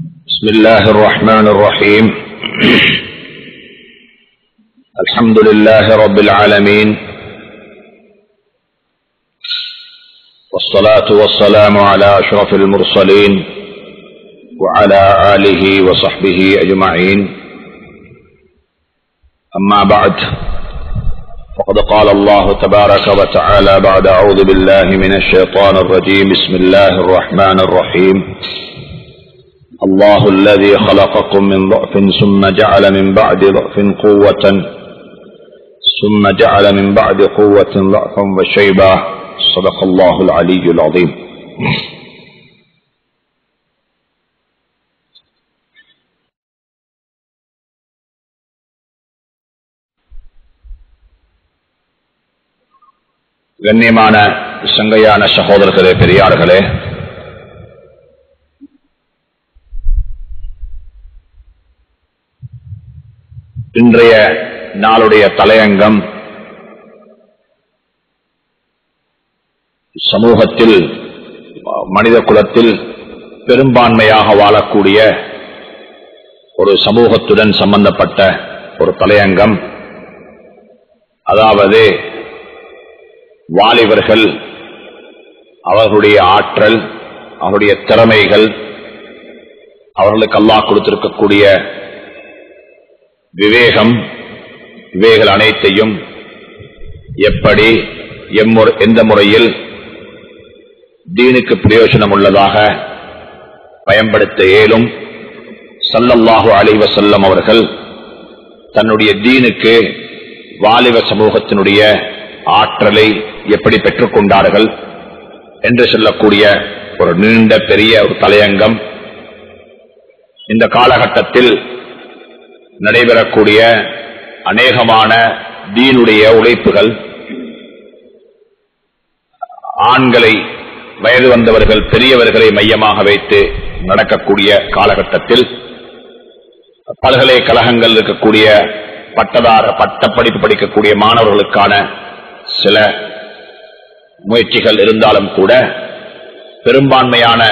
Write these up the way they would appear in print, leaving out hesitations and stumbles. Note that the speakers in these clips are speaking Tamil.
بسم الله الرحمن الرحيم. الحمد لله رب العالمين، والصلاة والسلام على أشرف المرسلين وعلى آله وصحبه أجمعين. أما بعد، فقد قال الله تبارك وتعالى بعد أعوذ بالله من الشيطان الرجيم. بسم الله الرحمن الرحيم. الله الذي خلقكم من ضعف ثم جعل من بعد ضعف قوة ثم جعل من بعد قوة ضعفا وشيبا. صدق الله العلي العظيم. கண்ணியமான சங்கையான சகோதரர்களே, பெரியார்களே, இன்றைய நாளுடைய தலையங்கம் சமூகத்தில், மனித குலத்தில் பெரும்பான்மையாக வாழக்கூடிய ஒரு சமூகத்துடன் சம்பந்தப்பட்ட ஒரு தலையங்கம். அதாவது வாலிபர்கள், அவர்களுடைய ஆற்றல், அவருடைய திறமைகள், அவர்களுக்கு அல்லாஹ் கொடுத்திருக்கக்கூடிய விவேகம், இவைகள் அனைத்தையும் எப்படி எந்த முறையில் தீனுக்கு பிரயோஜனம் உள்ளதாக பயன்படுத்த இயலும். ஸல்லல்லாஹு அலைஹி வஸல்லம் அவர்கள் தன்னுடைய தீனுக்கு வாலிப சமூகத்தினுடைய ஆற்றலை எப்படி பெற்றுக்கொண்டார்கள் என்று சொல்லக்கூடிய ஒரு நீண்ட பெரிய ஒரு தலையங்கம். இந்த காலகட்டத்தில் நடைபெறக்கூடிய அநேகமான தீனுடைய உழைப்புகள், ஆண்களை, வயது வந்தவர்கள், பெரியவர்களை மையமாக வைத்து நடக்கக்கூடிய காலகட்டத்தில் பல்கலைக்கழகங்கள் இருக்கக்கூடிய பட்டப்படிப்பு படிக்கக்கூடிய மாணவர்களுக்கான சில முயற்சிகள் இருந்தாலும் கூட பெரும்பான்மையான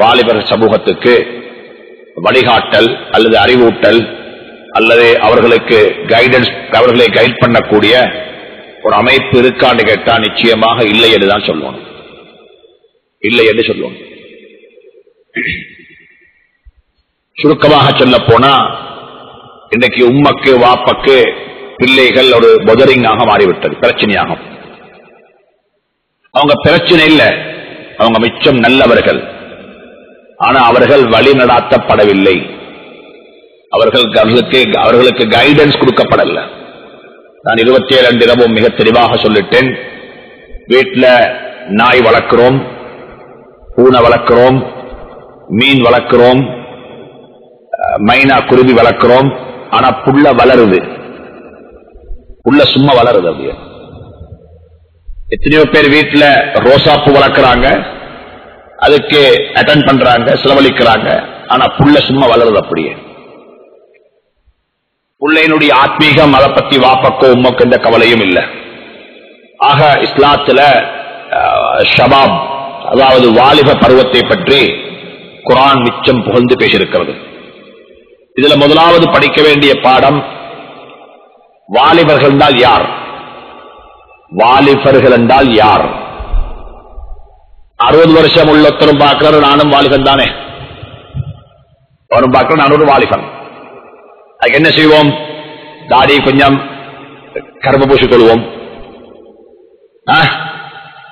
வாலிபர் சமூகத்துக்கு வழிகாட்டல் அல்லது அறிவூட்டல் அல்லது அவர்களுக்கு கைடன்ஸ், அவர்களை கைட் பண்ணக்கூடிய ஒரு அமைப்பு இருக்கான்னு கேட்டா நிச்சயமாக இல்லை என்றுதான் சொல்லுவோம். இல்லை என்று சொல்லுவோம். சுருக்கமாக சொல்ல போனா, இன்றைக்கு உம்மக்கு வாப்பக்கு பிள்ளைகள் ஒரு பொதரிங்காக மாறிவிட்டது, பிரச்சனையாகும். அவங்க பிரச்சனை இல்லை, அவங்க மிச்சம் நல்லவர்கள். ஆனா அவர்கள் வழி நடாத்தப்படவில்லை, அவர்களுக்கு கைடன்ஸ் கொடுக்கப்படல. நான் 27 இரவும் மிக தெளிவாக சொல்லிட்டேன். வீட்டில் நாய் வளர்க்கிறோம், பூனை வளர்க்கிறோம், மீன் வளர்க்கிறோம், மைனா குருவி வளர்க்கிறோம். ஆனா புள்ள வளருது, புள்ள சும்மா வளருது. அப்படியே எத்தனையோ பேர் வீட்டில் ரோசாப்பூ வளர்க்கிறாங்க, அதுக்கு அட்டெண்ட் பண்றாங்க, செலவழிக்கிறாங்க. ஆனா புள்ள சும்மா வளருது. அப்படியே புள்ளையினுடைய ஆத்மீகம், அதை பத்தி வாப்பக்கோ உம்மக்கு எந்த கவலையும் இல்லை. ஆக இஸ்லாத்துல ஷபாப், அதாவது வாலிப பருவத்தை பற்றி குர்ஆன் மிச்சம் புகழ்ந்து பேசியிருக்கிறது. இதுல முதலாவது படிக்க வேண்டிய பாடம், வாலிபர்கள் என்றால் யார்? வாலிபர்கள் என்றால் யார்? 60 வருஷம் உள்ளத்தரும் பார்க்கிறார், நானும் வாலிபன் தானே, அவரும் பார்க்கிறேன், நான் ஒரு வாலிபன். அதுக்கு என்ன செய்வோம்? தாடி கொஞ்சம் கருப்பு பூசிக் கொள்வோம்,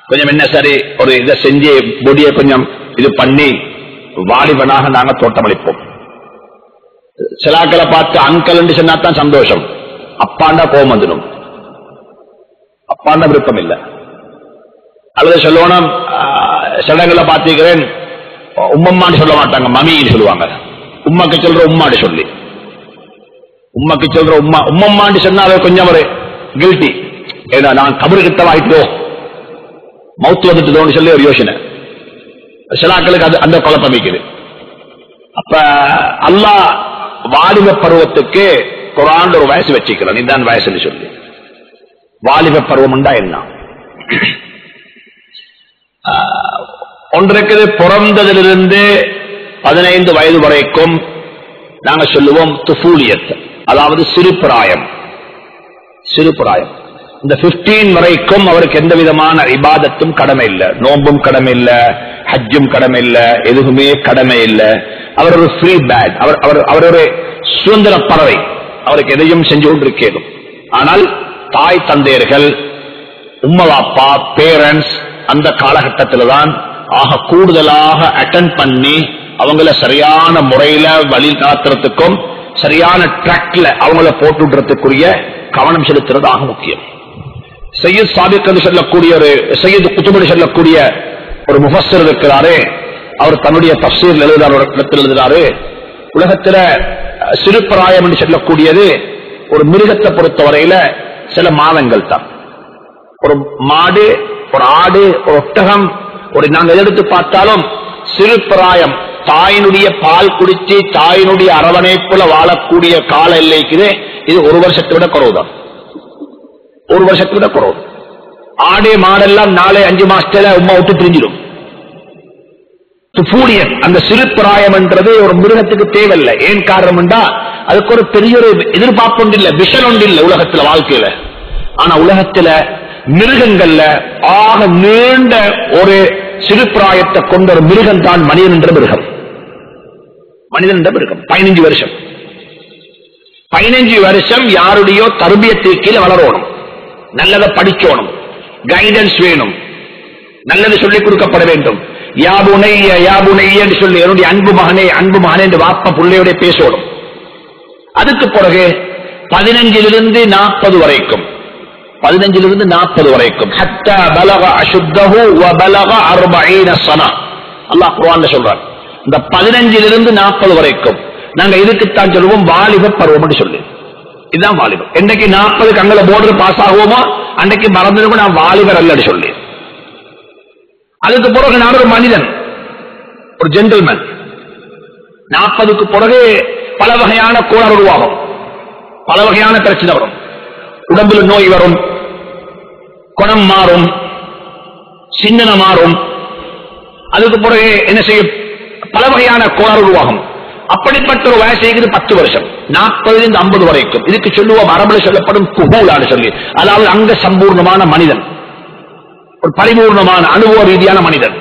கொஞ்சம் என்ன சரி ஒரு இதை செஞ்சு பொடியை கொஞ்சம் இது பண்ணி வாலிபனாக நாங்க தோட்டமளிப்போம். சிலாக்களை பார்த்து அங்கல் என்று சொன்னாதான் சந்தோஷம், அப்பாண்டா கோபம் வந்துடும், அப்பாண்டா விருப்பம் இல்லை. அல்லது சொல்லணும், சிலங்களை பார்த்திருக்கிறேன், உம்மம்மான்னு சொல்ல மாட்டாங்க, மமின்னு சொல்லுவாங்க. உம்மாக்கு சொல்ற உம்மான்னு சொல்லி, உம்மாக்கு சொல்ற உம்மம்மான்னு சொன்னாலே கொஞ்சம் ஒரு கில்ட்டி. ஏன்னா நான் கபரு கிட்ட வாய்ப்போ மவுத்து வந்துட்டு சொல்லி ஒரு யோசனை சிலாக்களுக்கு அது அந்த குழப்பம் வைக்குது. அப்ப அல்லாஹ் வாலிப பருவத்துக்கு குர்ஆன்ல ஒரு வயசு வச்சுக்கிறான், இதுதான் வயசுன்னு சொல்லி. வாலிப பருவம் உண்டா என்ன? ஒன்றுக்கு பிறந்ததிலிருந்து 15 வயது வரைக்கும் நாங்க சொல்லுவோம் துஃபூலியத், அதாவது சிறுபிராயம். சிறுபிராயம் இந்த 15 வரைக்கும் அவருக்கு எந்த விதமான இபாதத்தும் கடமை இல்லை, நோம்பும் கடமை இல்லை, ஹஜ்ஜும் கடமை இல்லை, எதுவுமே கடமை இல்லை. அவர் ஒரு ஃப்ரீ பேட், அவர் ஒரு சுதந்திர பறவை, அவருக்கு எதையும் செஞ்சு கொண்டிருக்கணும். ஆனால் தாய் தந்தையர்கள், உம்மவாப்பா, பேரண்ட்ஸ் அந்த காலகட்டத்தில் தான் ஆக கூடுதலாக அட்டென்ட் பண்ணி அவங்கள சரியான முறையில வழி நடத்துறதுக்கும் சரியான ட்ராக்ல அவங்கள போட்டுறதுக்குரிய கவனம் செலுத்துறது ஆக முக்கியம். சையத் சாபிக் என்று சொல்லக்கூடிய ஒரு சையத் குத்துபடி சொல்லக்கூடிய ஒரு முஃபஸ்ஸிர் இருக்கிறாரு. அவர் தன்னுடைய தஃசீர் எழுதுறாரு, உலகத்துல சிறுபிராயம் என்று சொல்லக்கூடியது ஒரு மிருகத்தை பொறுத்தவரையில சில மாதங்கள் தான். ஒரு மாடு, ஒரு ஆடு, ஒரு ஒட்டகம், ஒரு நாங்கள் எடுத்து பார்த்தாலும் சிறுபிராயம் தாயினுடைய பால் குடிச்சு தாயினுடைய அரவணைப்புல வாழக்கூடிய கால எல்லைக்கு இது 1 வருஷத்தை விட குறவுதான். 1 வருஷத்தை விட குறவு. ஆடு மாடெல்லாம் 4-5 மாசத்துல உமா விட்டு பிரிஞ்சிடும். அந்த சிறுபிராயம் என்றது ஒரு மிருகத்துக்கு தேவையில்லை. ஏன் காரணம் என்றா அதுக்கு ஒரு பெரிய ஒரு எதிர்பார்ப்பு ஒன்று இல்லை, விஷன் ஒன்று இல்லை உலகத்துல, வாழ்க்கையில. ஆனா உலகத்துல மிருகங்கள்ல ஆக நீண்ட ஒரு சிறுபிராயத்தை கொண்ட ஒரு மிருகம் தான் மனிதன் என்ற மிருகம். மனிதன் என்ற மிருகம் 15 வருஷம். 15 வருஷம் யாருடைய தர்பியத்தை கீழே வளரணும், நல்லதை படிக்கணும், கைடன்ஸ் வேணும், நல்லது சொல்லிக் கொடுக்கப்பட வேண்டும். யாபுனைய யாபுனைய என்று சொல்லி என்னுடைய அன்பு மகனே அன்பு மகனே என்று வாப்பா பிள்ளையோட பேசணும். அதுக்கு பிறகு 15 40 வரைக்கும், 15 40 வரைக்கும் ஹத்தா பலக அஷுத்தஹு வ பலக 40 சனா. அல்லாஹ் குர்ஆன்ல சொல்றார். இந்த 15 40 வரைக்கும் நாங்க இதுக்குத்தான் சொல்லுவோம் வாலிப பருவம் என்று சொல்லி. இதுதான் வாலிபம். என்னைக்கு 40 அங்கல போர்டர் பாஸ் ஆகுவோமோ அன்னைக்கு மறந்துடும் நான் வாலிபர் அல்ல சொல்லி. அதுக்கு பிறகு நான் ஒரு மனிதன், ஒரு ஜென்டில்மேன். 40க்கு பிறகு பல வகையான கோளாறு உருவாகும், பல வகையான பிரச்சனை வரும், உடம்புல நோய் வரும், குணம் மாறும், சிந்தனை மாறும். அதுக்கு பிறகு என்ன செய்ய பல வகையான கோளாறு உருவாகும். அப்படிப்பட்ட ஒரு வயசு 10 வருஷம், 40 50 வரைக்கும். இதுக்கு சொல்லுவோம் அரபுல சொல்லப்படும் குஹூலான்னு சொல்லி, அதாவது அங்க சம்பூர்ணமான மனிதன், ஒரு பரிபூர்ணமான அனுபவ ரீதியான மனிதன்.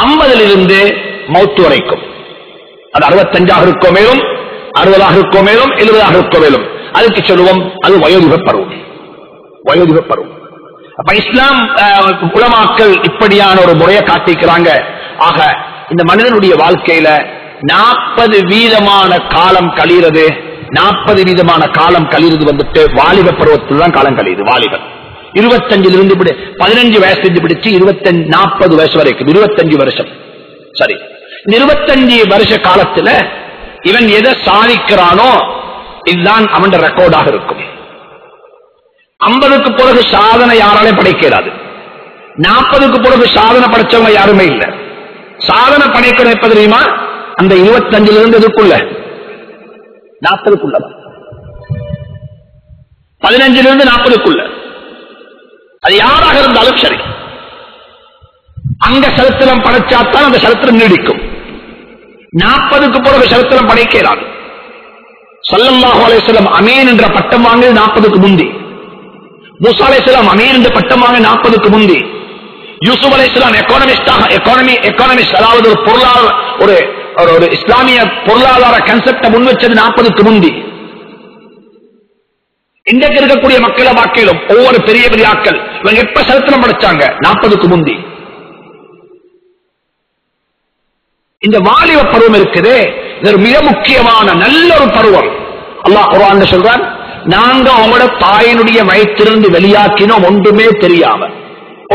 50 மௌத்து வரைக்கும், அது 65 இருக்கோ மேலும், 60 இருக்கோ மேலும், 70 இருக்கோ மேலும், அதுக்கு சொல்லுவோம் அது வயோதிப பருவம். வயோதிப பருவம். அப்ப இஸ்லாம் உலமாக்கள் இப்படியான ஒரு முறையை காட்டிக்கிறாங்க. ஆக இந்த மனிதனுடைய வாழ்க்கையில 40% காலம் கழிகிறது. 40% காலம் கழிறது வந்துட்டு வாலிப பருவத்தில் தான் காலம் கழியுது. வாலிபர் 25 15 வயசு பிடிச்சு 40 வயசு வரைக்கும் 25 வருஷம். சரி, 25 வருஷ காலத்துல இவன் எதை சாதிக்கிறானோ இதுதான் அவன் ரெக்கார்டாக இருக்கும். 50க்கு பிறகு சாதனை யாராலே படைக்கிறாது. 40க்கு பிறகு சாதனை படைச்சவங்க யாருமே இல்லை. சாதனை படைக்கணும் எப்ப தெரியுமா? அந்த 25 இதுக்குள்ள 40க்குள்ள, 15 40க்குள்ள. அது யாராக இருந்தாலும் சரி, அங்க சரித்திரம் படைச்சாத்தான் அந்த சரித்திரம் நீடிக்கும். 40க்கு பிறகு சரித்திரம் படைக்கிறான். ஸல்லல்லாஹு அலைஹி வஸல்லம் அமீன் என்ற பட்டம் வாங்கியது 40க்கு முந்தி. மூசா அலைஹிஸ்ஸலாம் அமீன் என்ற பட்டம் வாங்கிய 40க்கு முந்தி. யூசுப் அலைஹிஸ்ஸலாம் எக்கானமிஸ்ட், அதாவது ஒரு பொருளாதார ஒரு இஸ்லாமிய பொருளாதார கன்செப்டை முன் வச்சது 40க்கு முந்தி. இன்றைக்கு இருக்கக்கூடிய மக்களை வாக்கிலும் ஒவ்வொரு பெரிய பெரிய ஆட்கள் இவங்க எப்ப சரித்திரம் படைச்சாங்க? 40க்கு முந்தி. இந்த வாலிப பருவம் இருக்குது, இது மிக முக்கியமான நல்ல ஒரு பருவம். அல்லாஹ் குர்ஆன்ல சொல்றான், நாங்க உங்களோட தாயினுடைய வயிற்றிலிருந்து வெளியாக்கினோம் ஒன்றுமே தெரியாம,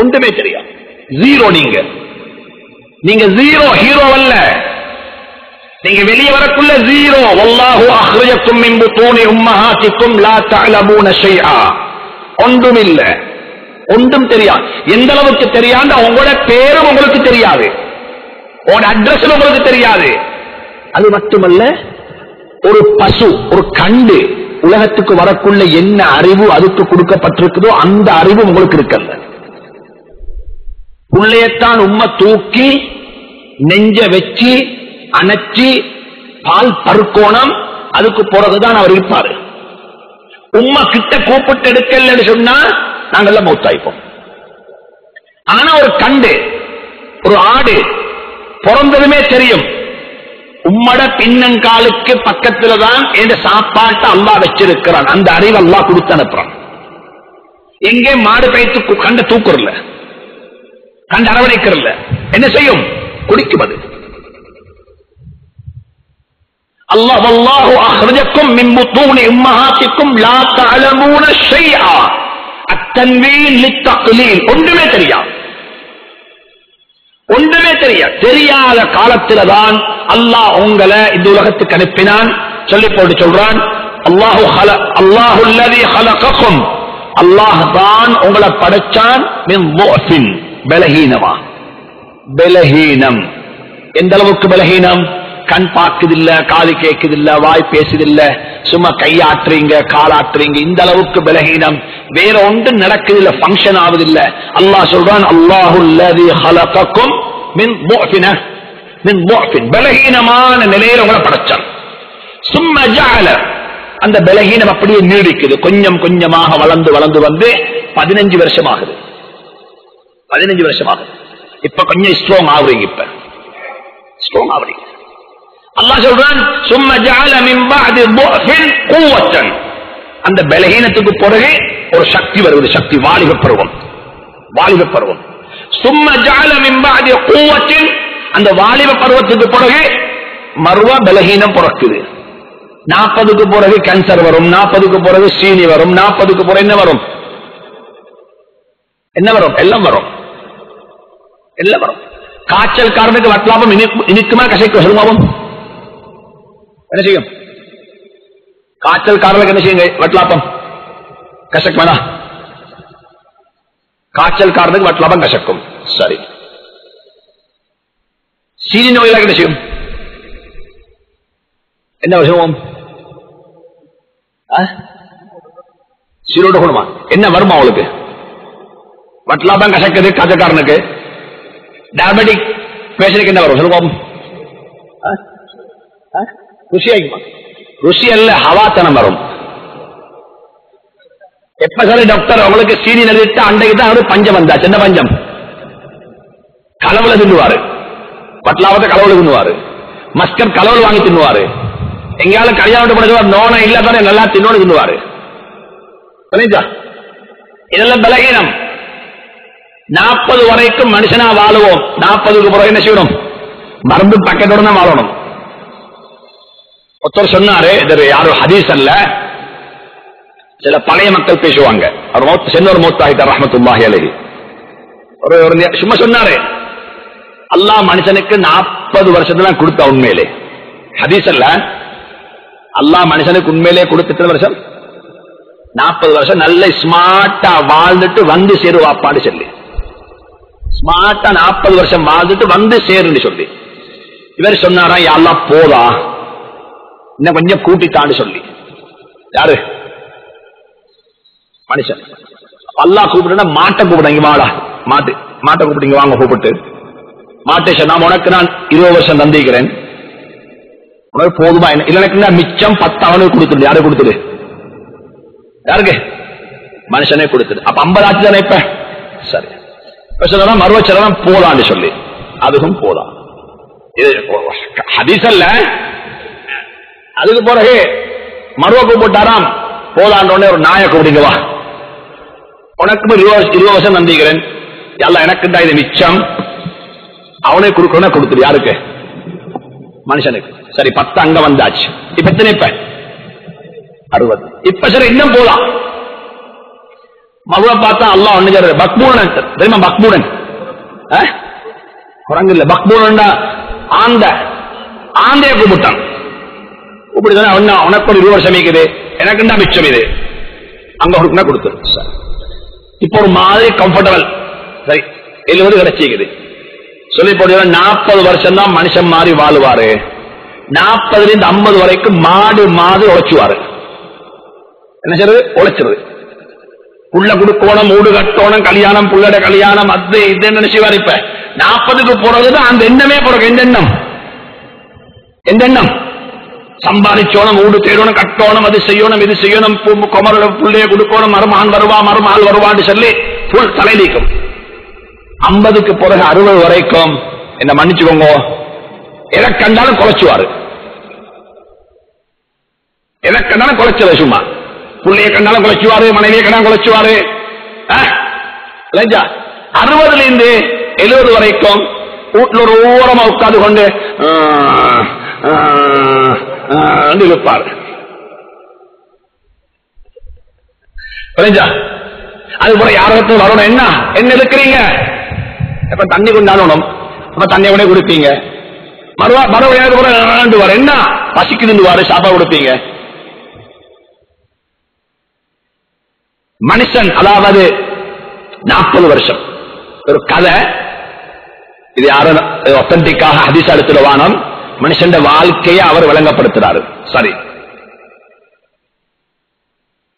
ஒன்றுமே தெரியாது. ஜீரோ. நீங்க ஜீரோ, ஹீரோ அல்ல. நீங்க வெளியே வரக்குள்ள ஜீரோ. வல்லாஹு அஹ்ரஜக்கும் மின் புத்தூனி உம்மஹாத்திக்கும் லா தஅலமூன ஷைஆ. ஒன்றும் இல்ல, ஒன்றும் தெரியாது. எந்த அளவுக்கு தெரியாது? உங்களோட பேரும் உங்களுக்கு தெரியாது, உங்களோட அட்ரஸ் உங்களுக்கு தெரியாது. அது மட்டுமல்ல, ஒரு பசு, ஒரு கண்டு உலகத்துக்கு வரக்குள்ள என்ன அறிவு அதுக்கு கொடுக்கப்பட்டிருக்குதோ அந்த அறிவு உங்களுக்கு இருக்கல்ல. உள்ளேத்தான் உம்மை தூக்கி நெஞ்ச வச்சு அணைச்சி பால் பருக்கோணம், அதுக்கு பிறகுதான் அவர் இருப்பாரு. உம்மா கிட்ட கூப்பிட்டு எடுக்கலன்னு சொன்னா நாங்கெல்லாம் மௌத்தாயிப்போம். ஆனா ஒரு கண்டு, ஒரு ஆடு பிறந்ததுமே தெரியும், உம்மட பின்னங்காலுக்கு பக்கத்துல தான் இந்த சாப்பாட்டை அல்லாஹ் வச்சிருக்கிறான். அந்த அறிவு அல்லாஹ் கொடுத்து அனுப்புறான். எங்கே மாடு பயிற்சி கண்ட தூக்குறல, கண்ட அரவணைக்கிறல்ல, என்ன செய்யும்? குடிக்கும். அது அல்லாஹ் வல்லாஹு அஹ்ரஜக்கும் மின் புத்தூனி உம்மஹாத்திக்கும் லா தஅலமூன ஷைஆ அத்தன்வீன் லித்தக்லீல். ஒன்றுமே தெரியாது, ஒன்றுமே தெரியாத காலத்தில்தான் அல்லாஹ் உங்களை இந்த உலகத்துக்கு அனுப்பினான். சொல்லி போட்டு சொல்றான், அல்லாஹு அல்லதி ஹலகக்கும், அல்லாஹ் தான் உங்களை படைச்சான். மின் துஅஃபின், பலஹீனமா, பலஹீனம். எந்த அளவுக்கு பலஹீனம்? கண் பார்க்குதில்ல, காது கேட்குதில்ல, வாய் பேசுதில்ல, சும்மா கையாற்றுறீங்க, காலாற்றுறீங்க, இந்த அளவுக்கு பலஹீனம். வேற ஒன்று நடக்குதில்ல, பங்கன் ஆகுதில்ல. அல்லாஹ் சொல்றான், அல்லாஹு அல்லதி ஹலகக்கும் மின் துஅஃபின், மின் துஅஃபின், பலஹீனமான நிலையில உங்களை படைச்சான். சும்ம ஜஅல, அந்த பலஹீனம் அப்படியே நீடிக்குது, கொஞ்சம் கொஞ்சமாக வளர்ந்து வளர்ந்து வந்து 15 வருஷம் ஆகுது. 15 வருஷம் ஆகுது. இப்ப கொஞ்சம் ஸ்ட்ராங் ஆகுறீங்க, இப்ப ஸ்ட்ராங் ஆகுறீங்க. அல்லாஹ் சொல்றான், சும்ம ஜஅல மின் பஅதி துஅஃபின் குவத்தன், அந்த பலஹீனத்துக்கு பிறகு ஒரு சக்தி வருவது, சக்தி, வாலிப பருவம், வாலிப பருவம். சும்ம ஜஅல மின் பஅதி குவத்தின், அந்த வாலிப பருவத்துக்கு பிறகு மர்வ பலஹீனம் பிறக்குது. 40க்கு பிறகு கேன்சர் வரும், 40க்கு பிறகு சீனி வரும், 40க்கு பிறகு என்ன வரும்? என்ன வரும்? எல்லாம் வரும், எல்லாம் வரும். காய்ச்சல் காரனுக்கு வட்லாபம் இனிக்குமா கசைக்கு சொல்லுமாவும்? என்ன செய்யும்? காய்ச்சல் காரனுக்கு என்ன செய்யுங்க? வட்லாப்பம் கசக்குமானா? காய்ச்சல் காரனுக்கு வட்லாபம் கசக்கும். சரி, சீனி நோயில என்ன செய்யும்? என்ன விஷயம்? சீரோட குணமா என்ன வருமா அவளுக்கு? வட்லாபம் கசக்குது காய்ச்சல்காரனுக்கு. டயபெட்டிக் பேஷனுக்கு என்ன வரும் சொல்லுவோம்? ருசி ஆகிக்குமா? ருசி அல்ல, ஹவாத்தனம் வரும். எப்ப சரி டாக்டர் அவங்களுக்கு சீனி நிறுத்த அன்றைக்கு தான் அவரு பஞ்சம் வந்தாச்சு. என்ன பஞ்சம்? கலவுல தின்னுவாரு, வட்லாவத்தை கலவுல தின்னுவாரு, மஸ்கட் கலவுல வாங்கி தின்னுவாரு. எங்கேயாவது கல்யாணம் பண்ணுவார், நோனை இல்ல தானே நல்லா தின்னோடு தின்னுவாரு. இதெல்லாம் பலகீனம். 40 வரைக்கும் மனுஷனா வாழுவோம். 40க்கு பிறகு என்ன செய்யணும்? மருந்து பக்கத்தோட தான் வாழணும். ஒருத்தர் சொன்னாரு, இது யாரும் ஹதீஸ் அல்ல, சில பழைய மக்கள் பேசுவாங்க. அவர் சென்னோர் மௌத்தாகிட்டார் ரஹ்மத்துல்லாஹி அலைஹி. ஒரு சும்மா சொன்னாரு, அல்லாஹ் மனுஷனுக்கு 40 வருஷத்துல கொடுத்த உண்மையிலே. ஹதீஸ் அல்ல, அல்லாஹ் மனுஷனுக்கு உண்மையிலே கொடுத்த வருஷம் 40 வருஷம். நல்ல ஸ்மார்ட்டா வாழ்ந்துட்டு வந்து சேருவாப்பான்னு சொல்லி, ஸ்மார்ட்டா 40 வருஷம் வாழ்ந்துட்டு வந்து சேருன்னு சொல்லி இவர் சொன்னாரா, யாரெல்லாம் போதா இன்னும் கொஞ்சம் கூட்டித்தான்னு சொல்லி. யாரு? மனுஷன். அல்லாஹ் கூப்பிட்டு மாட்டை கூப்பிடுங்க, வாடா மாட்டு, மாட்டை கூப்பிடுங்க, வாங்க கூப்பிட்டு மாட்டை சொன்னா, உனக்கு நான் 20 வருஷம் தந்திக்கிறேன், உனக்கு போதுமா? இல்ல எனக்கு மிச்சம் 10 அவனுக்கு கொடுத்துடு. யாரு கொடுத்துடு? யாருக்கு? மனுஷனே கொடுத்துடு. அப்ப 50 ஆச்சு தானே இப்ப? சரி, இப்ப சொன்னா மறுவச்சரம் போதான்னு சொல்லி, அதுக்கும் போதா. இது ஹதீஸ் அல்ல. அதுக்கு பிறகு மறுவ போட்டாராம், போதான்றோடனே ஒரு நாயை கூப்பிடுங்க, வா உனக்கு 20 வருஷம் நம்பிக்கிறேன், எல்லாம் எனக்கு தான் இது மிச்சம், அவனே கொடுக்கணும் கொடுத்துரு. யாருக்கு? மனுஷனுக்கு. சரி, 10 அங்க வந்தாச்சு. இப்ப எத்தனை? இப்ப 60. இப்ப சரி, இன்னும் போலாம். மகுவ பார்த்தா அல்லாஹ் ஒண்ணு பக்பூடன் தெரியுமா? பக்பூடன் குரங்கு இல்ல, பக்பூடன் ஆந்தைய கூப்பிட்டான். கூப்பிட்டு உனக்கு ஒரு 20 வருஷம் இருக்குது, எனக்கு தான் மிச்சம், இது அங்க கொடுத்துரு. இப்ப ஒரு மாதிரி கம்ஃபர்டபிள், சரி 70 கிடைச்சிக்குது சொல்லி போட்டு 40 வருஷம் தான் மனுஷன் மாறி வாழுவாரு. 40லிருந்து 50 வரைக்கும் மாடு மாதிரி உழைச்சுவாரு. என்ன செய்யறது? உழைச்சிருது. புள்ள குடுக்கணும், மூடு கட்டணும், கல்யாணம், புள்ளட கல்யாணம், அது இது நினைச்சுவார். இப்ப 40க்கு போறதுதான் அந்த எண்ணமே பிறகு. எந்த எண்ணம்? எந்த எண்ணம்? சம்பாதிச்சோணும், வீடு தேடணும், கட்டணும், அது செய்யணும், இது செய்யணும், குமரோட புள்ளைய கொடுக்கணும், மருமான் வருவா மருமாள் வருவான்னு சொல்லி புல் தலைநீக்கும். 50க்கு பிறகு 60 வரைக்கும் என்ன மன்னிச்சுக்கோங்க, எதை கண்டாலும் குறைச்சுவாரு. எதை கண்டாலும் குறைச்சது. சும்மா புள்ளைய கண்டாலும் குறைச்சுவாரு, மனைவியை கண்டாலும் குறைச்சுவாரு. 60ல இருந்து 70 வரைக்கும் வீட்டில் ஒரு ஓரமா உட்கார்ந்து கொண்டு இருப்பார். அதுபோல யாரும் வரணும், என்ன என்ன இருக்கிறீங்க, எப்ப தண்ணி கொண்டாடணும், அப்ப தண்ணியை கூட கொடுப்பீங்க. மறுபடியும் வர என்ன பசிக்குதுன்னு வாரு, சாப்பாடு கொடுப்பீங்க. மனுஷன் அதாவது 40 வருஷம் ஒரு கதை, இது யாரும் ஒத்தன்டிக்காக ஹதீஸ் எடுத்துட வானம், மனுஷன் வாழ்க்கையை அவர் விளங்கப்படுத்துறாரு. சரி,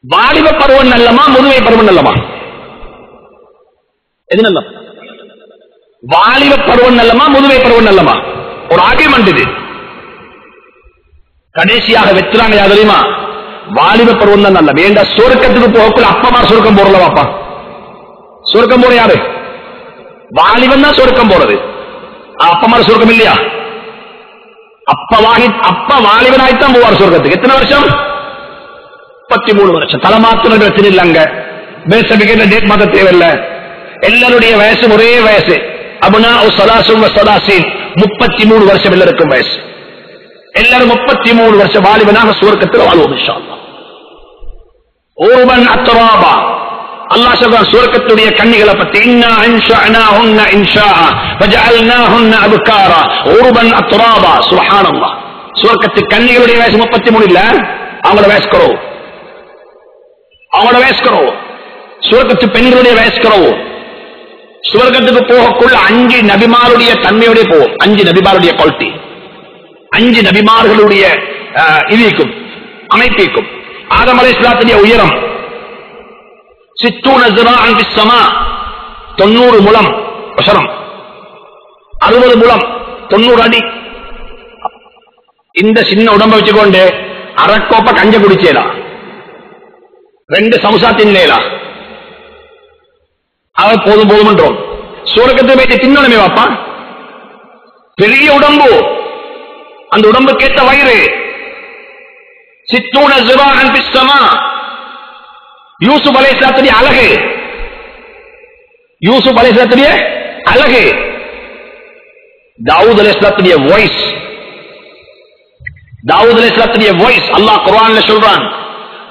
வாலிப பருவம் நல்லமா முதுமை பருவம் நல்லமா? எது நல்ல? வாலிப பருவம் நல்லமா முதுமை பருவம் நல்லமா? ஒரு ஆர்கியூமெண்ட் இது. கடைசியாக வெற்றுறாங்க யார் தெரியுமா? வாலிப பருவம் தான் நல்ல. வேண்ட சொர்க்கத்துக்கு போகக்குள்ள அப்பமா சொர்க்கம் போறல பாப்பா. சொர்க்கம் போற யாரு? வாலிபன் தான் சொர்க்கம் போறது. அப்பமா சொர்க்கம் இல்லையா? அப்ப வாலிபனாய்த்தான் போவார் சொர்க்கத்துக்கு. எத்தனை வருஷம்? 33 வருஷம். தலைமாத்திர பிரச்சனை இல்லைங்க, பேர் சர்டிபிகேட் டேட் மாத்த தேவையில்லை. எல்லாருடைய வயசு ஒரே வயசு. அபுனா சலாசும் சலாசின் 33 வருஷம் எல்லாருக்கும் வயசு. எல்லாரும் 33 வருஷம் வாலிபனாக சுவர்க்கத்தில் வாழ்வோம் இன்ஷா அல்லாஹ். ஊர்பன் அத்ராபா அல்லாஹ் சொல்றான் சுவர்க்கத்துடைய கன்னிகளை பத்தி, இன்னா இன்ஷஅனாஹுன்ன இன்ஷாஅ வஜஅல்னாஹுன்ன அப்காரா ஊர்பன் அத்ராபா. சுப்ஹானல்லாஹ். சுவர்க்கத்து கன்னிகளுடைய வயசு 33 இல்ல, அவங்களோட வயசு கரோ, அவங்களோட வயசு கரோ. சுவர்க்கத்து பெண்களுடைய வயசு கரோ. சுவர்க்கத்துக்கு போகக்குள்ள 5 நபிமாருடைய தன்மையோட போவோம். 5 நபிமாருடைய குவாலிட்டி, 5 நபிமார்களுடைய இதுக்கும் அமைப்பிக்கும். ஆதம் அலைஹிஸ்ஸலாத்துடைய உயரம் 60 ذراعا في السماء 90 முழம் உயரம், 60 முழம் 90 அடி. இந்த சின்ன உடம்ப வச்சுக்கொண்டு அரக்கோப்ப கஞ்ச குடிச்சேடா, 2 சமுசா தின்னேடா, அவர் போதும் போதும். சுவர்க்கத்தை வைத்து தின்னணுமே வாப்பா. பெரிய உடம்பு, அந்த உடம்பு கேட்ட வயிறு. 60 ذراعا في السماء. யூசுப் அலைஹிஸ்ஸலாத்துடைய அழகு, யூசுப் அலைஹிஸ்ஸலாத்துடைய அழகு. தாவூத் அலைஹிஸ்ஸலாத்துடைய வாய்ஸ், தாவூத் அலைஹிஸ்ஸலாத்துடைய வாய்ஸ் அல்லாஹ் குர்ஆன்ல சொல்றான்,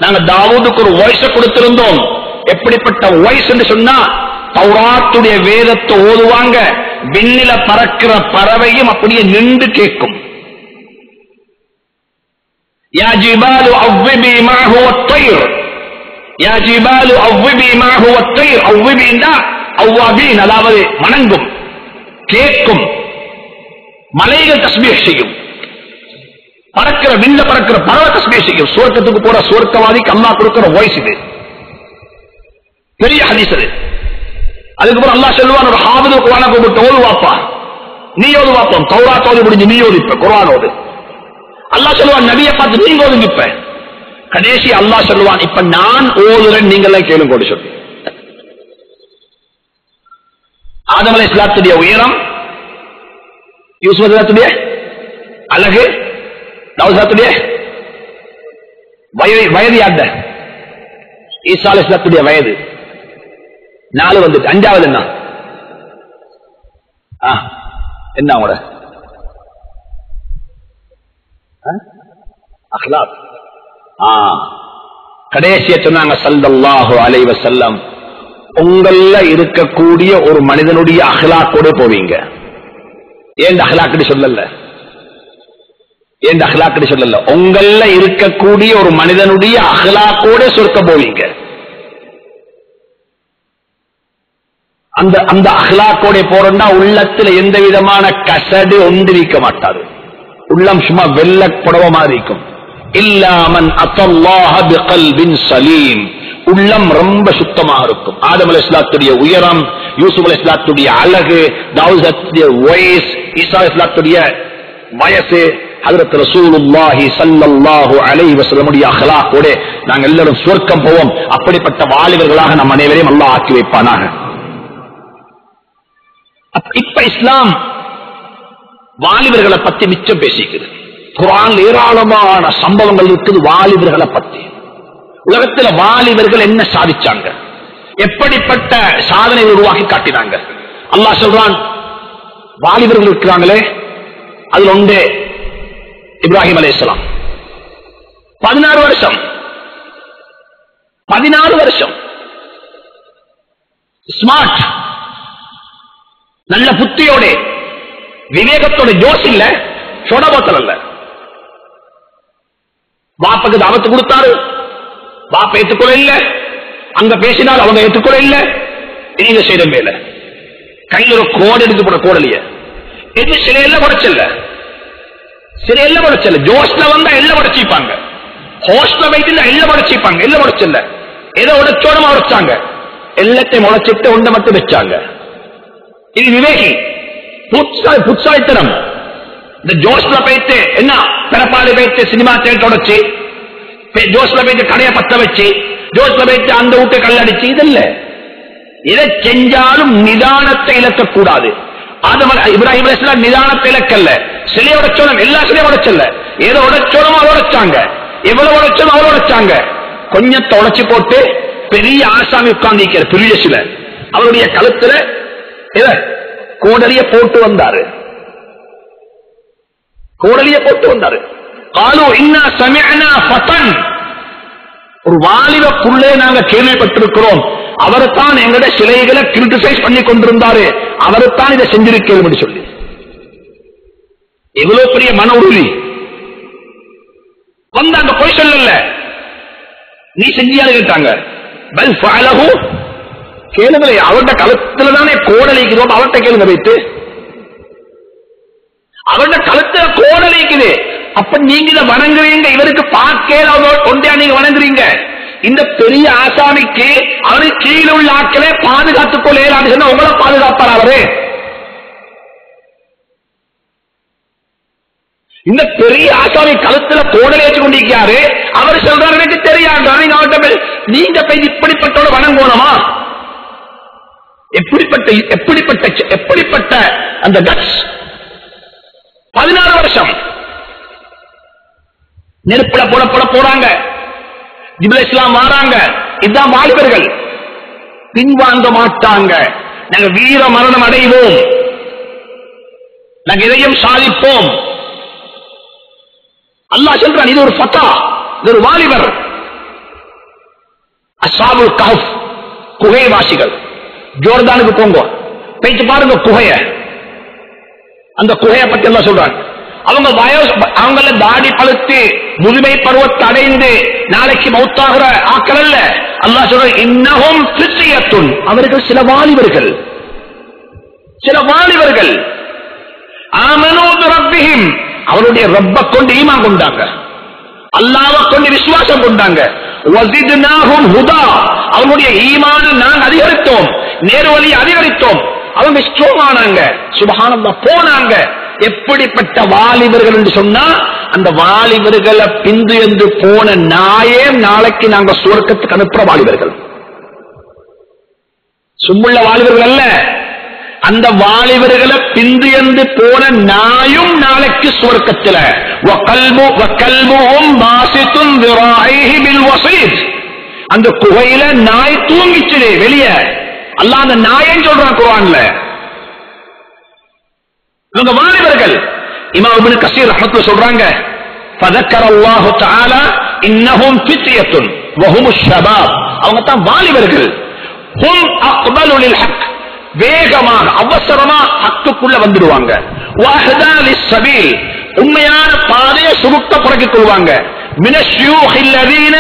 நாங்க தாவூதுக்கு ஒரு வாய்ஸ் கொடுத்திருந்தோம். எப்படிப்பட்ட வாய்ஸ் என்று சொன்னா, தௌராத்துடைய வேதத்தை ஓதுவாங்க, விண்ணில பறக்கிற பறவையும் அப்படியே நின்று கேட்கும். யா ஜிபாலு அவ்விபி மாஹு வத்-தய்ர், யா ஜிபாலு அவ்விபி மாஹு வத்-தய்ர். அவ்விபின்னா அவ்வாபீன், அதாவது வணங்கும், கேட்கும். மலைகள் தஸ்பீஹ் செய்யும், பறக்கிற விண்ணில பறக்கிற பறவை தஸ்பீஹ் செய்யும். சுவர்க்கத்துக்கு போற சுவர்க்கவாதிக்கு அல்லாஹ் கொடுக்கிற வாய்ஸ் இது. பெரிய ஹதீஸ் அது. அதுக்கப்புறம் அல்லாஹ் சொல்லுவான், ஒரு ஹாஃபிது குர்ஆனை கூப்பிட்டு ஓதுவாப்பா, நீ ஓதுவாப்போம். தௌராத் ஓதி முடிஞ்சு நீ ஓது, இப்ப குர்ஆன் ஓது. அல்லாஹ் சொல்லுவான், நபியை பார்த்து நீங்க ஓதுங்க. இப்ப கடைசி அல்லாஹ் சொல்லுவான், இப்ப நான் ஓதுறேன், நீங்களே கேளுங்க சொல்லி. ஆதம் அலைஹிஸ்ஸலாத்துடைய உயரம், யூசுப் அலைஹிஸ்ஸலாத்துடைய அழகு, தாவூத் அலைஹிஸ்ஸலாத்துடைய வயது யார்ட? ஈசா அலைஹிஸ்ஸலாத்துடைய வயது 4 வந்துட்டு. 5வது என்ன? என்ன அவங்களோட அஹ்லாக்? கடைசியா சொன்னாங்க ஸல்லல்லாஹு அலைஹி வஸல்லம், உங்கள இருக்கக்கூடிய ஒரு மனிதனுடைய அஹ்லாக்கோட போவீங்க. ஏன் அஹ்லாக் சொல்லல? ஏன் அஹ்லாக் சொல்லல? உங்கள இருக்கக்கூடிய ஒரு மனிதனுடைய அஹ்லாக்கோட சொர்க்க போவீங்க. அந்த அஹ்லாக்கோட போறா உள்ளத்துல எந்த விதமான கசடு ஒன்றிருக்க மாட்டாரு. உள்ளம் சும்மா வெள்ள புடவ மாதிரி இருக்கும். இல்லாமன் அத்தல்லாஹ பிகல்பின் சலீம், உள்ளம் ரொம்ப சுத்தமாக இருக்கும். ஆதம் அலைஹிஸ்ஸலாத்துடைய உயரம், யூசுப் அலைஹிஸ்ஸலாத்துடைய அழகு, தாவூத் அலைஹிஸ்ஸலாத்துடைய வாய்ஸ், ஈசா அலைஹிஸ்ஸலாத்துடைய வயசு, ஹஜ்ரத் ரசூலுல்லாஹி ஸல்லல்லாஹு அலைஹி வஸல்லம் உடைய அக்லாக்கோட நாங்கள் எல்லாரும் சொர்க்கம் போவோம். அப்படிப்பட்ட வாலிபர்களாக நம் அனைவரையும் அல்லாஹ் ஆக்கி வைப்பானாக. இப்ப இஸ்லாம் வாலிபர்களை பத்தி மிச்சம் பேசிக்கிறது. குர்ஆன்ல ஏராளமான சம்பவங்கள் இருக்குது வாலிபர்களை பத்தி. உலகத்தில் வாலிபர்கள் என்ன சாதிச்சாங்க, எப்படிப்பட்ட சாதனை உருவாக்கி காட்டினாங்க. அல்லாஹ் சொல்றான், வாலிபர்கள் இருக்கிறாங்களே அதுல ஒன்று இப்ராஹிம் அலைஹிஸ்ஸலாம். 14 வருஷம் ஸ்மார்ட், நல்ல புத்தியோட விவேகத்தோட, ஜோஸ் இல்ல, சொடபோத்தல் அல்ல. பாப்புக்கு தாவத்து கொடுத்தாரு, பாப்ப ஏற்றுக்கொள்ள இல்ல, அங்க பேசினால் அவங்க ஏற்றுக்கொள்ள இல்ல. நீங்க செய்த மேல கையில் ஒரு கோடு எடுத்து போட கோடலிய எது சிலையெல்லாம் உடைச்சல்ல, சிலையெல்லாம் உடைச்சல்ல. ஜோஸ்ல வந்தா எல்லாம் உடைச்சிப்பாங்க, ஹோஸ்ட்ல வைத்து எல்லாம் உடைச்சிப்பாங்க, எல்லாம் உடைச்சல்ல. ஏதோ உடைச்சோடமா உடைச்சாங்க, எல்லாத்தையும் உடைச்சிட்டு ஒன்றை மட்டும் வச்சாங்க. இது விவேகி, புட்சாய்த்தனம். இந்த ஜோஸ்ல போயிட்டு என்ன பிறப்பாடு போயிட்டு சினிமா தேட்டர் உடைச்சு, ஜோஸ்ல போயிட்டு கடையை பத்த வச்சு, ஜோஸ்ல போயிட்டு அந்த வீட்டை கல்லடிச்சு, இதல்ல. இதை செஞ்சாலும் நிதானத்தை இழக்கக்கூடாது. இப்ராஹிம் அலைஹிஸ்ஸலாம் நிதானத்தை இழக்கல்ல. சிலையை உடைச்சோம், எல்லா சிலையும் உடைச்சல்ல. ஏதோ உடைச்சோனோ அதை உடைச்சாங்க, எவ்வளவு உடைச்சோம் அவ்வளவு உடைச்சாங்க. கொஞ்சத்தை உடைச்சு போட்டு பெரிய ஆசாமி உட்கார்ந்து பெரிய சிலை, அவருடைய கழுத்துல கோடலிய போட்டு வந்தாரு, கோடலிய போட்டு வந்தாரு. காலு இன்னா சமிஅனா ஃபதன், ஒரு வாலிப புள்ளே நாங்க கேள்விப்பட்டிருக்கிறோம், அவர்தான் எங்களுடைய சிலைகளை கிரிட்டிசைஸ் பண்ணி கொண்டிருந்தாரு, அவர்தான் இதை செஞ்சிருக்கேன் சொல்லி. எவ்வளவு பெரிய மன உறுதி வந்தாங்க. போய் சொல்லல, நீ செஞ்சியாரு கேட்டாங்க. பல் ஃபஅலஹு, கேளுங்களே, அவருடைய கழுத்துல தானே கோடலிக்கிறோம், அவர்கிட்ட கேளுங்க வைத்து. அவருடைய கழுத்துல கோடலிக்குது, அப்ப நீங்க இதை வணங்குறீங்க, இவருக்கு பார்க்கல ஒன்றையா நீங்க வணங்குறீங்க. இந்த பெரிய ஆசாமிக்கு அவருக்கு கீழே உள்ள ஆட்களே பாதுகாத்துக் கொள்ளையிலான்னு சொன்னா உங்களை பாதுகாப்பார் அவரு. இந்த பெரிய ஆசாமி கழுத்துல கோடலை வச்சு கொண்டிருக்காரு, அவர் சொல்றாரு எனக்கு தெரியாது, நீங்க போய் இப்படிப்பட்டோட வணங்கணுமா? எப்படிப்பட்ட அந்த கட்ஸ். 14 வருஷம் நெருப்புல போட போறாங்க. ஜிப்ரீல் இஸ்லாம் வராங்க. இதுதான் வாலிபர்கள், பின்வாங்க மாட்டாங்க. நாங்க வீர மரணம் அடைவோம், நாங்க இதையும் சாதிப்போம். அல்லாஹ் சொல்றான், இது ஒரு ஃபதா, இது ஒரு வாலிபர். அஸ்ஹாபுல் கஹஃப், குகைவாசிகள். ஜோர்தானுக்கு போங்க, போயிட்டு பாருங்க குகைய. அந்த குகையை பத்தி எல்லாம் சொல்றாங்க. அவங்க அவங்கள தாடி பழுத்து முதுமை பருவத்தை அடைந்து நாளைக்கு மௌத்தாகிற ஆக்கள் அல்ல. அல்லாஹ் சொல்ற, இன்னஹும் ஃபித்யத்துன், அவர்கள் சில வாலிபர்கள், ஆமனூ பிரப்பிஹிம், அவருடைய ரப்பை கொண்டு ஈமான் கொண்டாங்க, அல்லாஹ்வை கொண்டு விசுவாசம் கொண்டாங்க. வஸித்னாஹும் ஹுதா, அவருடைய ஈமானை நாங்கள் அதிகரித்தோம், நேர்வழி அதிகரித்தோம். அவங்க ஸ்ட்ராங் ஆனாங்க, சுப்ஹானல்லாஹ் போனாங்க. எப்படிப்பட்ட வாலிபர்கள் என்று சொன்னா, அந்த வாலிபர்களை பிந்து என்று போன நாயே நாளைக்கு நாங்க சுவர்க்கத்துக்கு அனுப்புற வாலிபர்கள். சும்முள்ள வாலிபர்கள் அல்ல, அந்த வாலிபர்களை பிந்து என்று போன நாயும் நாளைக்கு சுவர்க்கத்தில். அந்த குகையில நாய் தூங்கிச்சு வெளியே. அல்லாஹ் அந்த நாயன்னு சொல்றான் குர்ஆன்ல. இவங்க வாலிபர்கள். இமாம் இப்னு கஸீர் ரஹ்மத்துல்லாஹி சொல்றாங்க, فذكر الله تعالى انهم فتية وهم الشباب, அவங்க தான் வாலிபர்கள். هم اقبل للحق, வேகமாக அவசரமா ஹக்குக்குள்ள வந்துடுவாங்க. واهدى للسبيل, உண்மையான பாதையை சுருக்க புரக்கிக் கொள்வாங்க. من الشيوخ الذين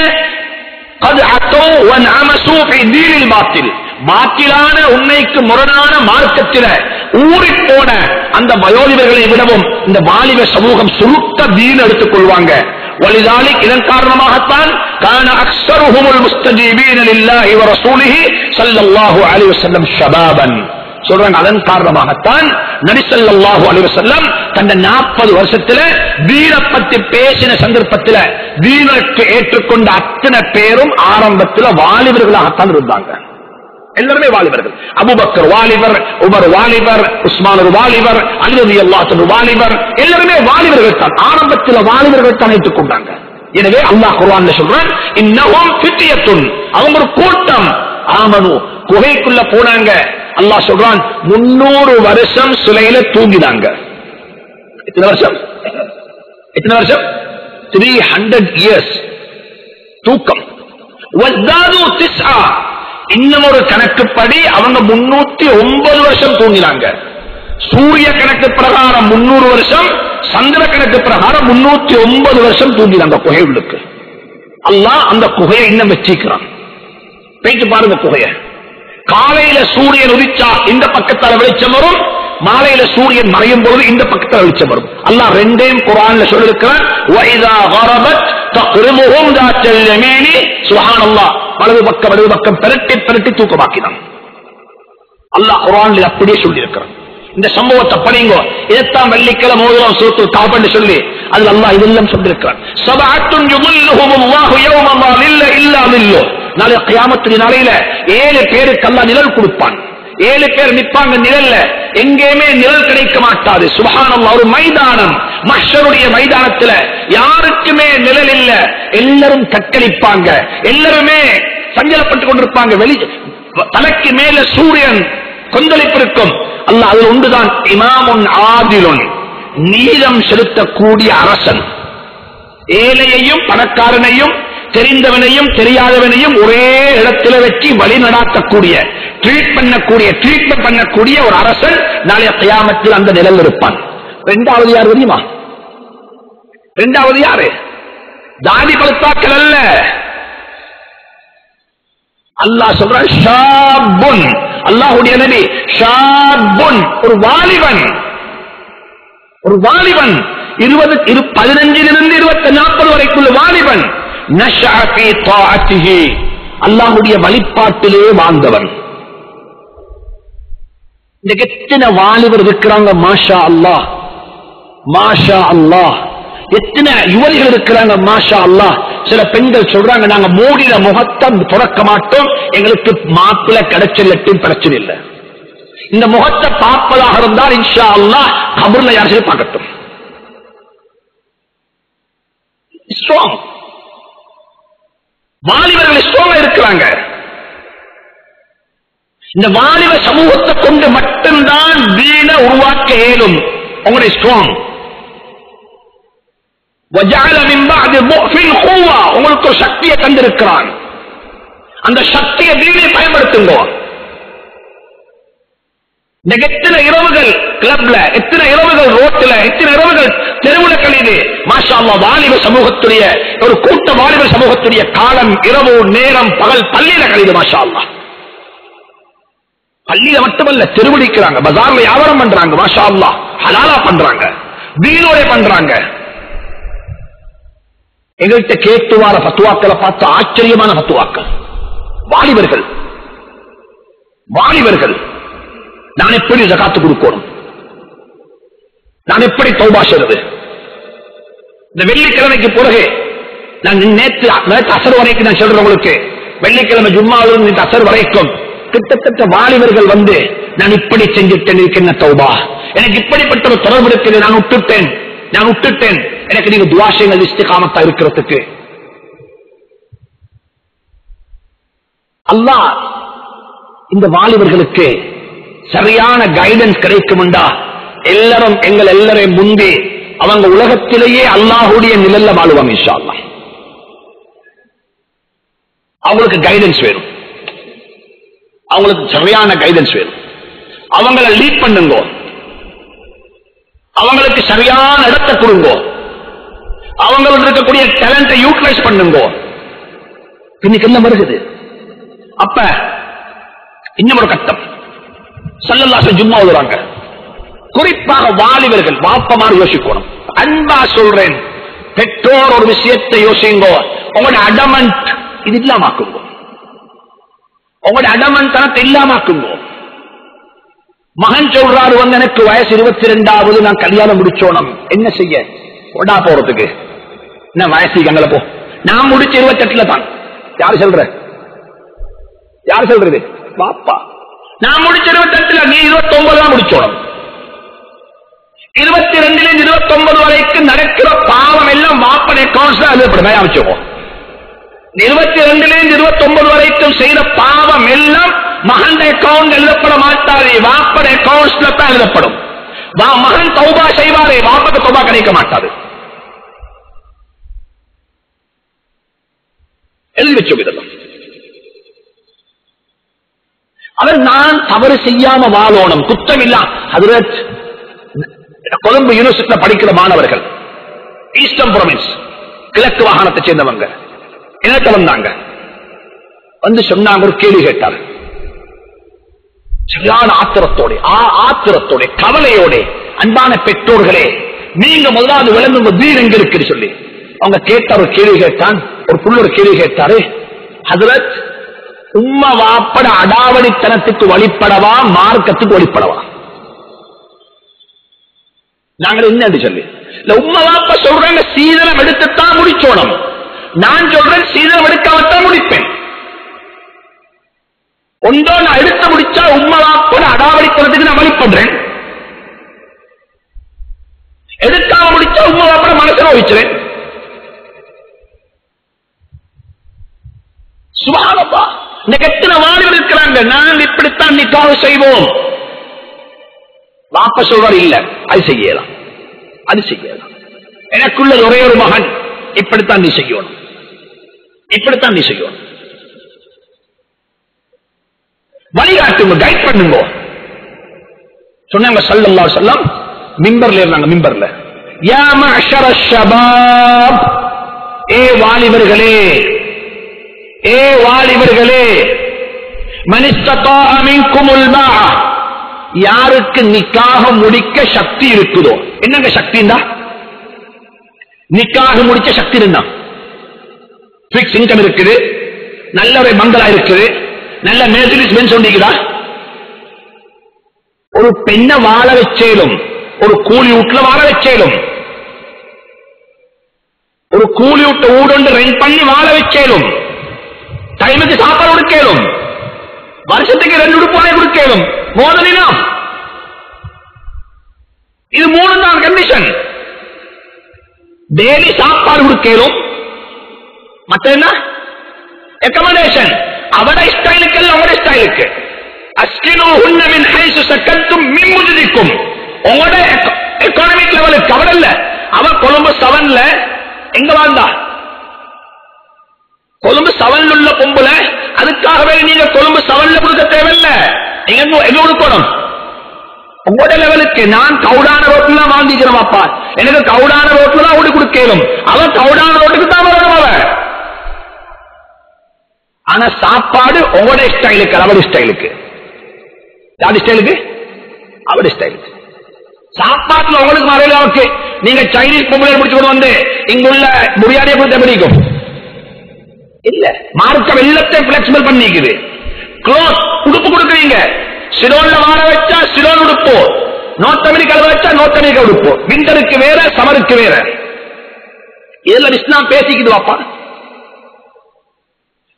قد عتوا وانعمسوا في دين الباطل, மாற்றிலான உண்மைக்கு முரணான மார்க்கத்தில் ஊறி போன அந்த வயோதிபர்களை விடவும் இந்த வாலிப சமூகம் சுருக்க தீன் எடுத்துக் கொள்வாங்க. வலிதாலிக், இதன் காரணமாகத்தான் கான அக்ஸருஹுமுல் முஸ்தஜீபீன லில்லாஹி வ ரசூலிஹி ஸல்லல்லாஹு அலைஹி வஸல்லம் ஷபாபன், சொல்றாங்க. அதன் காரணமாகத்தான் நபி ஸல்லல்லாஹு அலைஹி வஸல்லம் தந்த 40 வருஷத்துல தீனை பத்தி பேசின சந்தர்ப்பத்தில் தீனுக்கு ஏற்றுக்கொண்ட அத்தனை பேரும் ஆரம்பத்தில் வாலிபர்களாகத்தான் இருந்தாங்க. எல்லாருமே வாலிபர்கள். அபூபக்கர் வாலிபர், உமர் வாலிபர், உஸ்மான் ஒரு வாலிபர், அலி ரலியல்லாஹு அன்ஹு வாலிபர், எல்லாருமே வாலிபர்கள் தான். ஆரம்பத்தில் வாலிபர்கள் தான் ஏற்றுக்கொண்டாங்க. எனவே அல்லாஹ் குர்ஆன்ல சொல்றான், இன்னஹும் ஃபித்யத்துன், அவங்க ஒரு கூட்டம், ஆமனு, குகைக்குள்ள போனாங்க. அல்லாஹ் சொல்றான் 300 வருஷம் சுலையில தூங்கினாங்க. எத்தனை வருஷம்? 300 years தூக்கம். வஸ்தாது திஸ்ஆ, இன்னும் ஒரு கணக்குப்படி அவங்க 309 வருஷம் தூங்கினாங்க. சூரிய கணக்கு பிரகாரம் 300 வருஷம், சந்திர கணக்கு பிரகாரம் 309 வருஷம் தூங்கினாங்க குகைகளுக்கு. அல்லாஹ் அந்த குகையை இன்னும் வச்சிக்கிறான். போயிட்டு பாருங்க குகைய. காலையில சூரியன் உதிச்சா இந்த பக்கத்தால வெளிச்சம் வரும், மாலையில சூரியன் மறையும் போது இந்த பக்கத்தால வெளிச்சம் வரும். அல்லாஹ் ரெண்டையும் குர்ஆன்ல சொல்லிருக்கிறான். வஇதா கரபத் தக்ரிமுஹும் தாத்தல் யமீனி, சுப்ஹானல்லாஹ், வலது பக்கம் பெரட்டி தூக்கமாக்கினான். அல்லாஹ் குர்ஆன்ல அப்படியே சொல்லியிருக்கிறான். இந்த சம்பவத்தை படிங்க. இதைத்தான் வெள்ளிக்கிழமை ஓதுறோம் சூரத்துல் கஹஃப் என்று சொல்லி. அதுல அல்லாஹ் இதெல்லாம் சொல்லியிருக்கிறான். சபஅத்துன் யுதில்லுஹுமுல்லாஹு யௌம லா லில்ல இல்லா லில்லு, நாளை கியாமத்துடைய நாளையில 7 பேருக்கு அல்லாஹ் நிழல் கொடுப்பான். 7 பேர் நிப்பாங்க நிழல்ல, எங்கேயுமே நிழல் கிடைக்க மாட்டாது. சுப்ஹானல்லாஹ், ஒரு மைதானம், மஹ்ஷருடைய மைதானத்துல யாருக்குமே நிழல் இல்ல. எல்லாரும் கற்களிப்பாங்க, எல்லாருமே சஞ்சலப்பட்டுக் கொண்டிருப்பாங்க. தலைக்கு மேல சூரியன் கொந்தளிப்பு இருக்கும். அல்லாஹ் அதில் ஒன்றுதான் இமாமுன் ஆதிலுன், நீதம் செலுத்தக்கூடிய அரசன். ஏழையையும் பணக்காரனையும் தெரிந்தவனையும் தெரியாதவனையும் ஒரே இடத்துல வச்சு வழி நடாத்தக்கூடிய, ட்ரீட்மெண்ட் பண்ணக்கூடிய ஒரு அரசன் நாளைய கியாமத்தில் அந்த நிழல் இருப்பான். இரண்டாவது யார் தெரியுமா? இரண்டாவது யாரு? தாடி பழுத்தாக்கள் அல்ல. அல்லாஹ் சொல்றான் ஷாபுன், அல்லாஹ்வுடைய நபி ஷாபுன், ஒரு வாலிபன், ஒரு வாலிபன், 15 40 வரைக்குள்ள வாலிபன். நஷஅ ஃபீ தாஅத்திஹி, அல்லாஹ்வுடைய வழிபாட்டிலே வாழ்ந்தவன். இந்த எத்தனை வாலிபர் இருக்கிறாங்க, மாஷா அல்லாஹ், மாஷா அல்லாஹ். எத்தனை யுவதிகள் இருக்கிறாங்க, மாஷா அல்லாஹ். சில பெண்கள் சொல்றாங்க, நாங்க மூடின முகத்தை துறக்க மாட்டோம், எங்களுக்கு மாப்பிள்ளை கிடைச்சலட்டும் பிரச்சனை இல்லை. இந்த முகத்தை பார்ப்பதாக இருந்தால் இன்ஷா அல்லாஹ் கபர்ல யாரும் பார்க்கட்டும். ஸ்ட்ராங் வாலிபர்கள் ஸ்ட்ராங்கா இருக்கிறாங்க. இந்த வாலிப சமூகத்தை கொண்டு மட்டும்தான் தீன உருவாக்க இயலும். உங்களுடைய ஸ்ட்ராங் உங்களுக்கு ஒரு சக்தியை தந்திருக்கிறான். அந்த சக்தியை தீனை பயன்படுத்துங்க. எத்தனை இரவுகள் கிளப்ல, எத்தனை இரவுகள் ரோட்ல, எத்தனை இரவுகள் தெருவுல கழிது. மாஷா அல்லாஹ், வாலிப சமூகத்துடைய ஒரு கூட்ட வாலிப சமூகத்துடைய காலம், இரவு நேரம், பகல் பள்ளியில கழிது. மாஷா அல்லாஹ், பள்ளியில மட்டுமல்ல, தெருவடிக்கிறாங்க, பஜார்ல வியாபாரம் பண்றாங்க. மாஷா அல்லாஹ், ஹலாலா பண்றாங்க, தீனோட பண்றாங்க. எங்கள்கிட்ட கேட்டு வார பத்துவாக்களை பார்த்து ஆச்சரியமான பத்துவாக்கள். வாலிபர்கள் வாலிபர்கள் நான் எப்படி ஜகாத்து கொடுக்கணும், நான் எப்படி தௌபா செய்வது. இந்த வெள்ளிக்கிழமைக்கு பிறகு நான் நேற்று அசர் வரைக்கும் நான் சொல்றேன் உங்களுக்கு, வெள்ளிக்கிழமை ஜும்மாவிலிருந்து அசர் வரைக்கும் கிட்டத்தட்ட வாலிபர்கள் வந்து நான் இப்படி செஞ்சுட்டேன், எனக்கு என்ன தௌபா, எனக்கு இப்படிப்பட்ட ஒரு தொடர்பு இருக்குது, நான் விட்டுட்டேன், எனக்கு நீங்க துஆ செய்யுங்கள் இஸ்திகாமத்தா இருக்கிறதுக்கு. அல்லாஹ் இந்த வாலிபர்களுக்கு சரியான கைடன்ஸ் கிடைக்கும்டா, எல்லாரும் எங்கள் எல்லாரையும் முந்தி அவங்க உலகத்திலேயே அல்லாஹ்வுடைய நிழல்ல வாழுவாங்க இன்ஷா அல்லாஹ். அவங்களுக்கு கைடன்ஸ் வேணும், அவங்களுக்கு சரியான கைடன்ஸ் வேணும். அவங்களை லீட் பண்ணுங்க, அவங்களுக்கு சரியான இடத்தை கொடுங்க, அவங்களுக்கு இருக்கக்கூடிய டேலண்டை யூட்டிலைஸ் பண்ணுங்க. இன்னைக்கு என்ன வருகிறது? அப்ப இன்னும் ஒரு கட்டம் ஸல்லல்லாஹு ஜும்மா ஓதுறாங்க. குறிப்பாக வாலிபர்கள் வாப்பமாறு யோசிக்கணும். அன்பா சொல்றேன், பெற்றோர் ஒரு விஷயத்தை யோசிங்க, உங்களோட அடமன்ட் இது இல்லாமக்குங்க, உங்களோட அடமன்ட் தனத்தை இல்லாமக்குங்க. மகன் சொல்றாரு வந்து எனக்கு வயசு 22, நான் கல்யாணம் முடிச்சோணும், என்ன செய்ய? கொடா போறதுக்கு என்ன வயசு அங்கல போ, நான் முடிச்ச 28 தான். யாரு சொல்ற? யாரு சொல்றது? பாப்பா. நான் முடிச்ச 28, நீ 29 தான் முடிச்சோணும். 22 29 வரைக்கும் நடக்கிற பாவம் எல்லாம் வாப்பன் அக்கௌண்ட்ஸ் எழுதப்படும். அமைச்சோம் 22 29 வரைக்கும் செய்த பாவம் எல்லாம் மகன் அக்கௌண்ட் எழுதப்பட மாட்டாது, வாப்பன் அக்கௌண்ட்ஸ்ல தான் எழுதப்படும். மகன் தௌபா செய்வாரே, வாப்பக்கு தௌபா கிடைக்க மாட்டாது. எழுதி வச்சோம். இதெல்லாம் அவர் நான் தவறு செய்யாம வாழணும், குற்றம் இல்ல. ஹஜ்ரத் கொழும்பு யூனிவர்சிட்டியில் படிக்கிற மாணவர்கள், ஈஸ்டர்ன் ப்ரொவின்ஸ், கிழக்கு மாகாணத்தை சேர்ந்தவங்க என்ன வந்தாங்க, வந்து சொன்னாங்க, ஒரு கேள்வி கேட்டார். சரியான ஆத்திரத்தோட கவலையோட, அன்பான பெற்றோர்களே, நீங்க முதலாவது விளங்குங்க தீன் எங்க இருக்குன்னு சொல்லி அவங்க கேட்டார். ஒரு கேள்வி கேட்டான், ஒரு புள்ள ஒரு கேள்வி கேட்டாரு, ஹஜ்ரத் உம்மா வாப்பட அடாவடித்தனத்துக்கு வழிபடவா, மார்க்கத்துக்கு வழிபடவா? நாங்கள் என்ன சொல்லி, உம்மா வாப்பா சொல்றாங்க சீதனம் எடுத்துத்தான் முடிச்சோணும், நான் சொல்றேன் சீதனம் எடுக்காமத்தான் முடிப்பேன். ஒன்றோ நான் எடுத்து முடிச்சா உம்மா வாப்பட அடாவடித்தனத்துக்கு நான் வழிபடுறேன், எடுக்காம முடிச்சா உம்மா வாப்பட மனசுல வச்சுறேன். சுப்ஹானல்லாஹ். எத்தனை வாலிபர் இருக்கிறாங்க, நாங்கள் இப்படித்தான் நிக்காஹ் செய்வோம். வாப்பா சொல்றாரு இல்ல, அது செய்யலாம், அது செய்யலாம். எனக்குள்ள ஒரே ஒரு மகன், இப்படித்தான் நீ செய்யணும், இப்படித்தான் நீ செய்யணும். வழிகாட்டுங்க, கைட் பண்ணுங்க சொன்னாங்க. ஸல்லல்லாஹு அலைஹி வஸல்லம் மிம்பர்ல இருந்தாங்க. மிம்பர்ல, யா மஅஷர ஷபாப், ஏ வாலிபர்களே, ஏ வாலிபர்களே, மனிஸ்ததா மின்குமுல் பா, யாருக்கு நிக்காஹ முடிக்க சக்தி இருக்குதோ. என்னங்க சக்தி? நிக்காஹ முடிச்ச சக்தி இருந்தா பிக்ஸ் இன்கம் இருக்குது, நல்ல ஒரு மங்களா இருக்குது, நல்ல மெர்சிடிஸ் பென்ஸ் ஒண்டிக்குதா. ஒரு பெண்ணை வாழ வச்சேலும், ஒரு கூலி வீட்டுல வாழ வச்சேலும், ஒரு கூலி வீட்டு ஊடொன்று ரெண்ட் பண்ணி வாழ வச்சேலும், டைமுக்கு சாப்பாடு கொடுக்கலும், வருஷத்துக்கு 2 உடுப்பானை கொடுக்கலும், மோதலினா இது 3 தான் கண்டிஷன். டெய்லி சாப்பாடு கொடுக்கலும், மற்ற என்ன அக்கமடேஷன் அவட ஸ்டைலுக்கு அல்ல, அவட ஸ்டைலுக்கு. அஸ்கினூஹுன்ன மின் ஹைசு சக்கன்தும் மின் முஜ்திக்கும், உங்களோட எக்கானமிக் லெவலுக்கு. அவட இல்ல, அவ கொழும்பு 7ல எங்க வாழ்ந்தா, கொழும்பு 7ல் உள்ள பொம்புல, அதுக்காகவே நீங்க கொழும்பு 7ல கொடுக்க தேவையில்லை. எங்க கொடுக்கணும் உங்களோட லெவலுக்கு. நான் கவுடான ரோட்ல வாங்கிக்கிறோம் அப்பா, எனக்கு கவுடான ரோட்ல தான் ஓடி கொடுக்கலும், அவன் கவுடான ரோட்டுக்கு தான் வரணும் அவ. ஆனா சாப்பாடு உங்களோட ஸ்டைலுக்கு, அவட ஸ்டைலுக்கு. யாரு ஸ்டைலுக்கு? அவட ஸ்டைலுக்கு. சாப்பாட்டுல உங்களுக்கு மறையிலாவுக்கு நீங்க சைனீஸ் பொம்பளை முடிச்சு கொண்டு வந்து இங்குள்ள பிரியாணியை கொடுத்த பிடிக்கும் இல்ல. மார்க்க வெள்ளத்தை பிளெக்சிபிள் பண்ணிக்குது. க்ளோத் உடுப்பு கொடுக்குறீங்க, சிலோன்ல வாழ வச்சா சிலோன் உடுப்பு, நார்த் அமெரிக்காவில் வச்சா நார்த் அமெரிக்கா உடுப்பு, விண்டருக்கு வேற, சமருக்கு வேற. இதெல்லாம் இஸ்லாம் பேசிக்குது வாப்பா.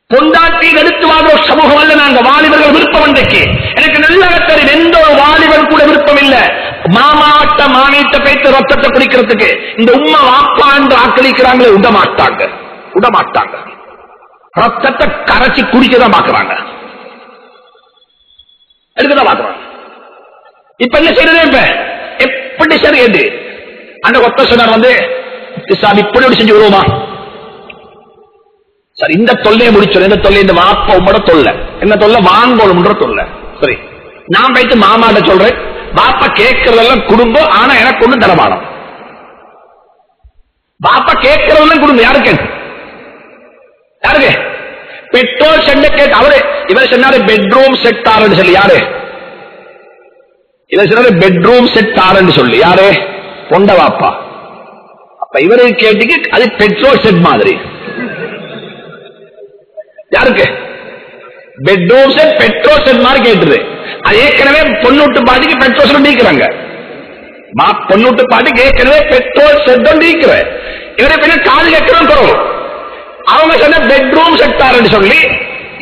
பொண்டாட்டியில் எடுத்து வாங்க சமூகம் அல்ல நாங்க. வாலிபர்கள் விருப்பம் இன்றைக்கு எனக்கு நல்ல தெரியும், எந்த ஒரு வாலிபர் கூட விருப்பம் இல்ல மாமாட்ட மாமிட்ட பேத்து ரத்தத்தை குடிக்கிறதுக்கு. இந்த உம்மா வாப்பா என்று ஆக்களிக்கிறாங்களே, விடமாட்டாங்க, விடமாட்டாங்க. ரத்தத்தை கரைச்சி குடிக்கதான் பாக்குறாங்க, எடுக்கதான் பாக்குறாங்க. இப்ப என்ன செய்யறது? இப்ப எப்படி சரி எது அந்த ஒத்த சொன்னார் வந்து இப்படி செஞ்சு விடுவோமா சார், இந்த தொல்லையை முடிச்சோம். இந்த தொல்லை, இந்த வாப்பா உம்மோட தொல்லை, என்ன தொல்லை? வாங்கோணும்ன்ற தொல்லை. சரி, நான் போயிட்டு மாமாட்ட சொல்றேன், பாப்பா கேட்கறதெல்லாம் குடும்பம், ஆனா எனக்கு ஒண்ணு தரமானம். பாப்பா கேட்கறதெல்லாம் குடும்பம். யாருக்கு? யாருக்கு? பெட்ரோல் செட் கேட்டு அவரு இவர் சொன்னாரு பெட்ரூம் செட் ஆறுன்னு சொல்லி. யாரு இவர் சொன்னாரு? பெட்ரூம் செட் ஆறுன்னு சொல்லி. யாரு? பொண்ட வாப்பா. அப்ப இவரு கேட்டுக்கு அது பெட்ரோல் செட் மாதிரி. யாருக்கு? பெட்ரூம் செட் பெட்ரோல் செட் மாதிரி கேட்டுது. அது ஏற்கனவே பொண்ணூட்டு பாதிக்கு பெட்ரோல் செட் நீக்கிறாங்க. பொண்ணூட்டு பாதிக்கு ஏற்கனவே பெட்ரோல் செட் நீக்கிற இவரை பின்ன காது கேட்கிறோம் தரும். அவங்க சொன்ன பெட்ரூம் செட்டார் சொல்லி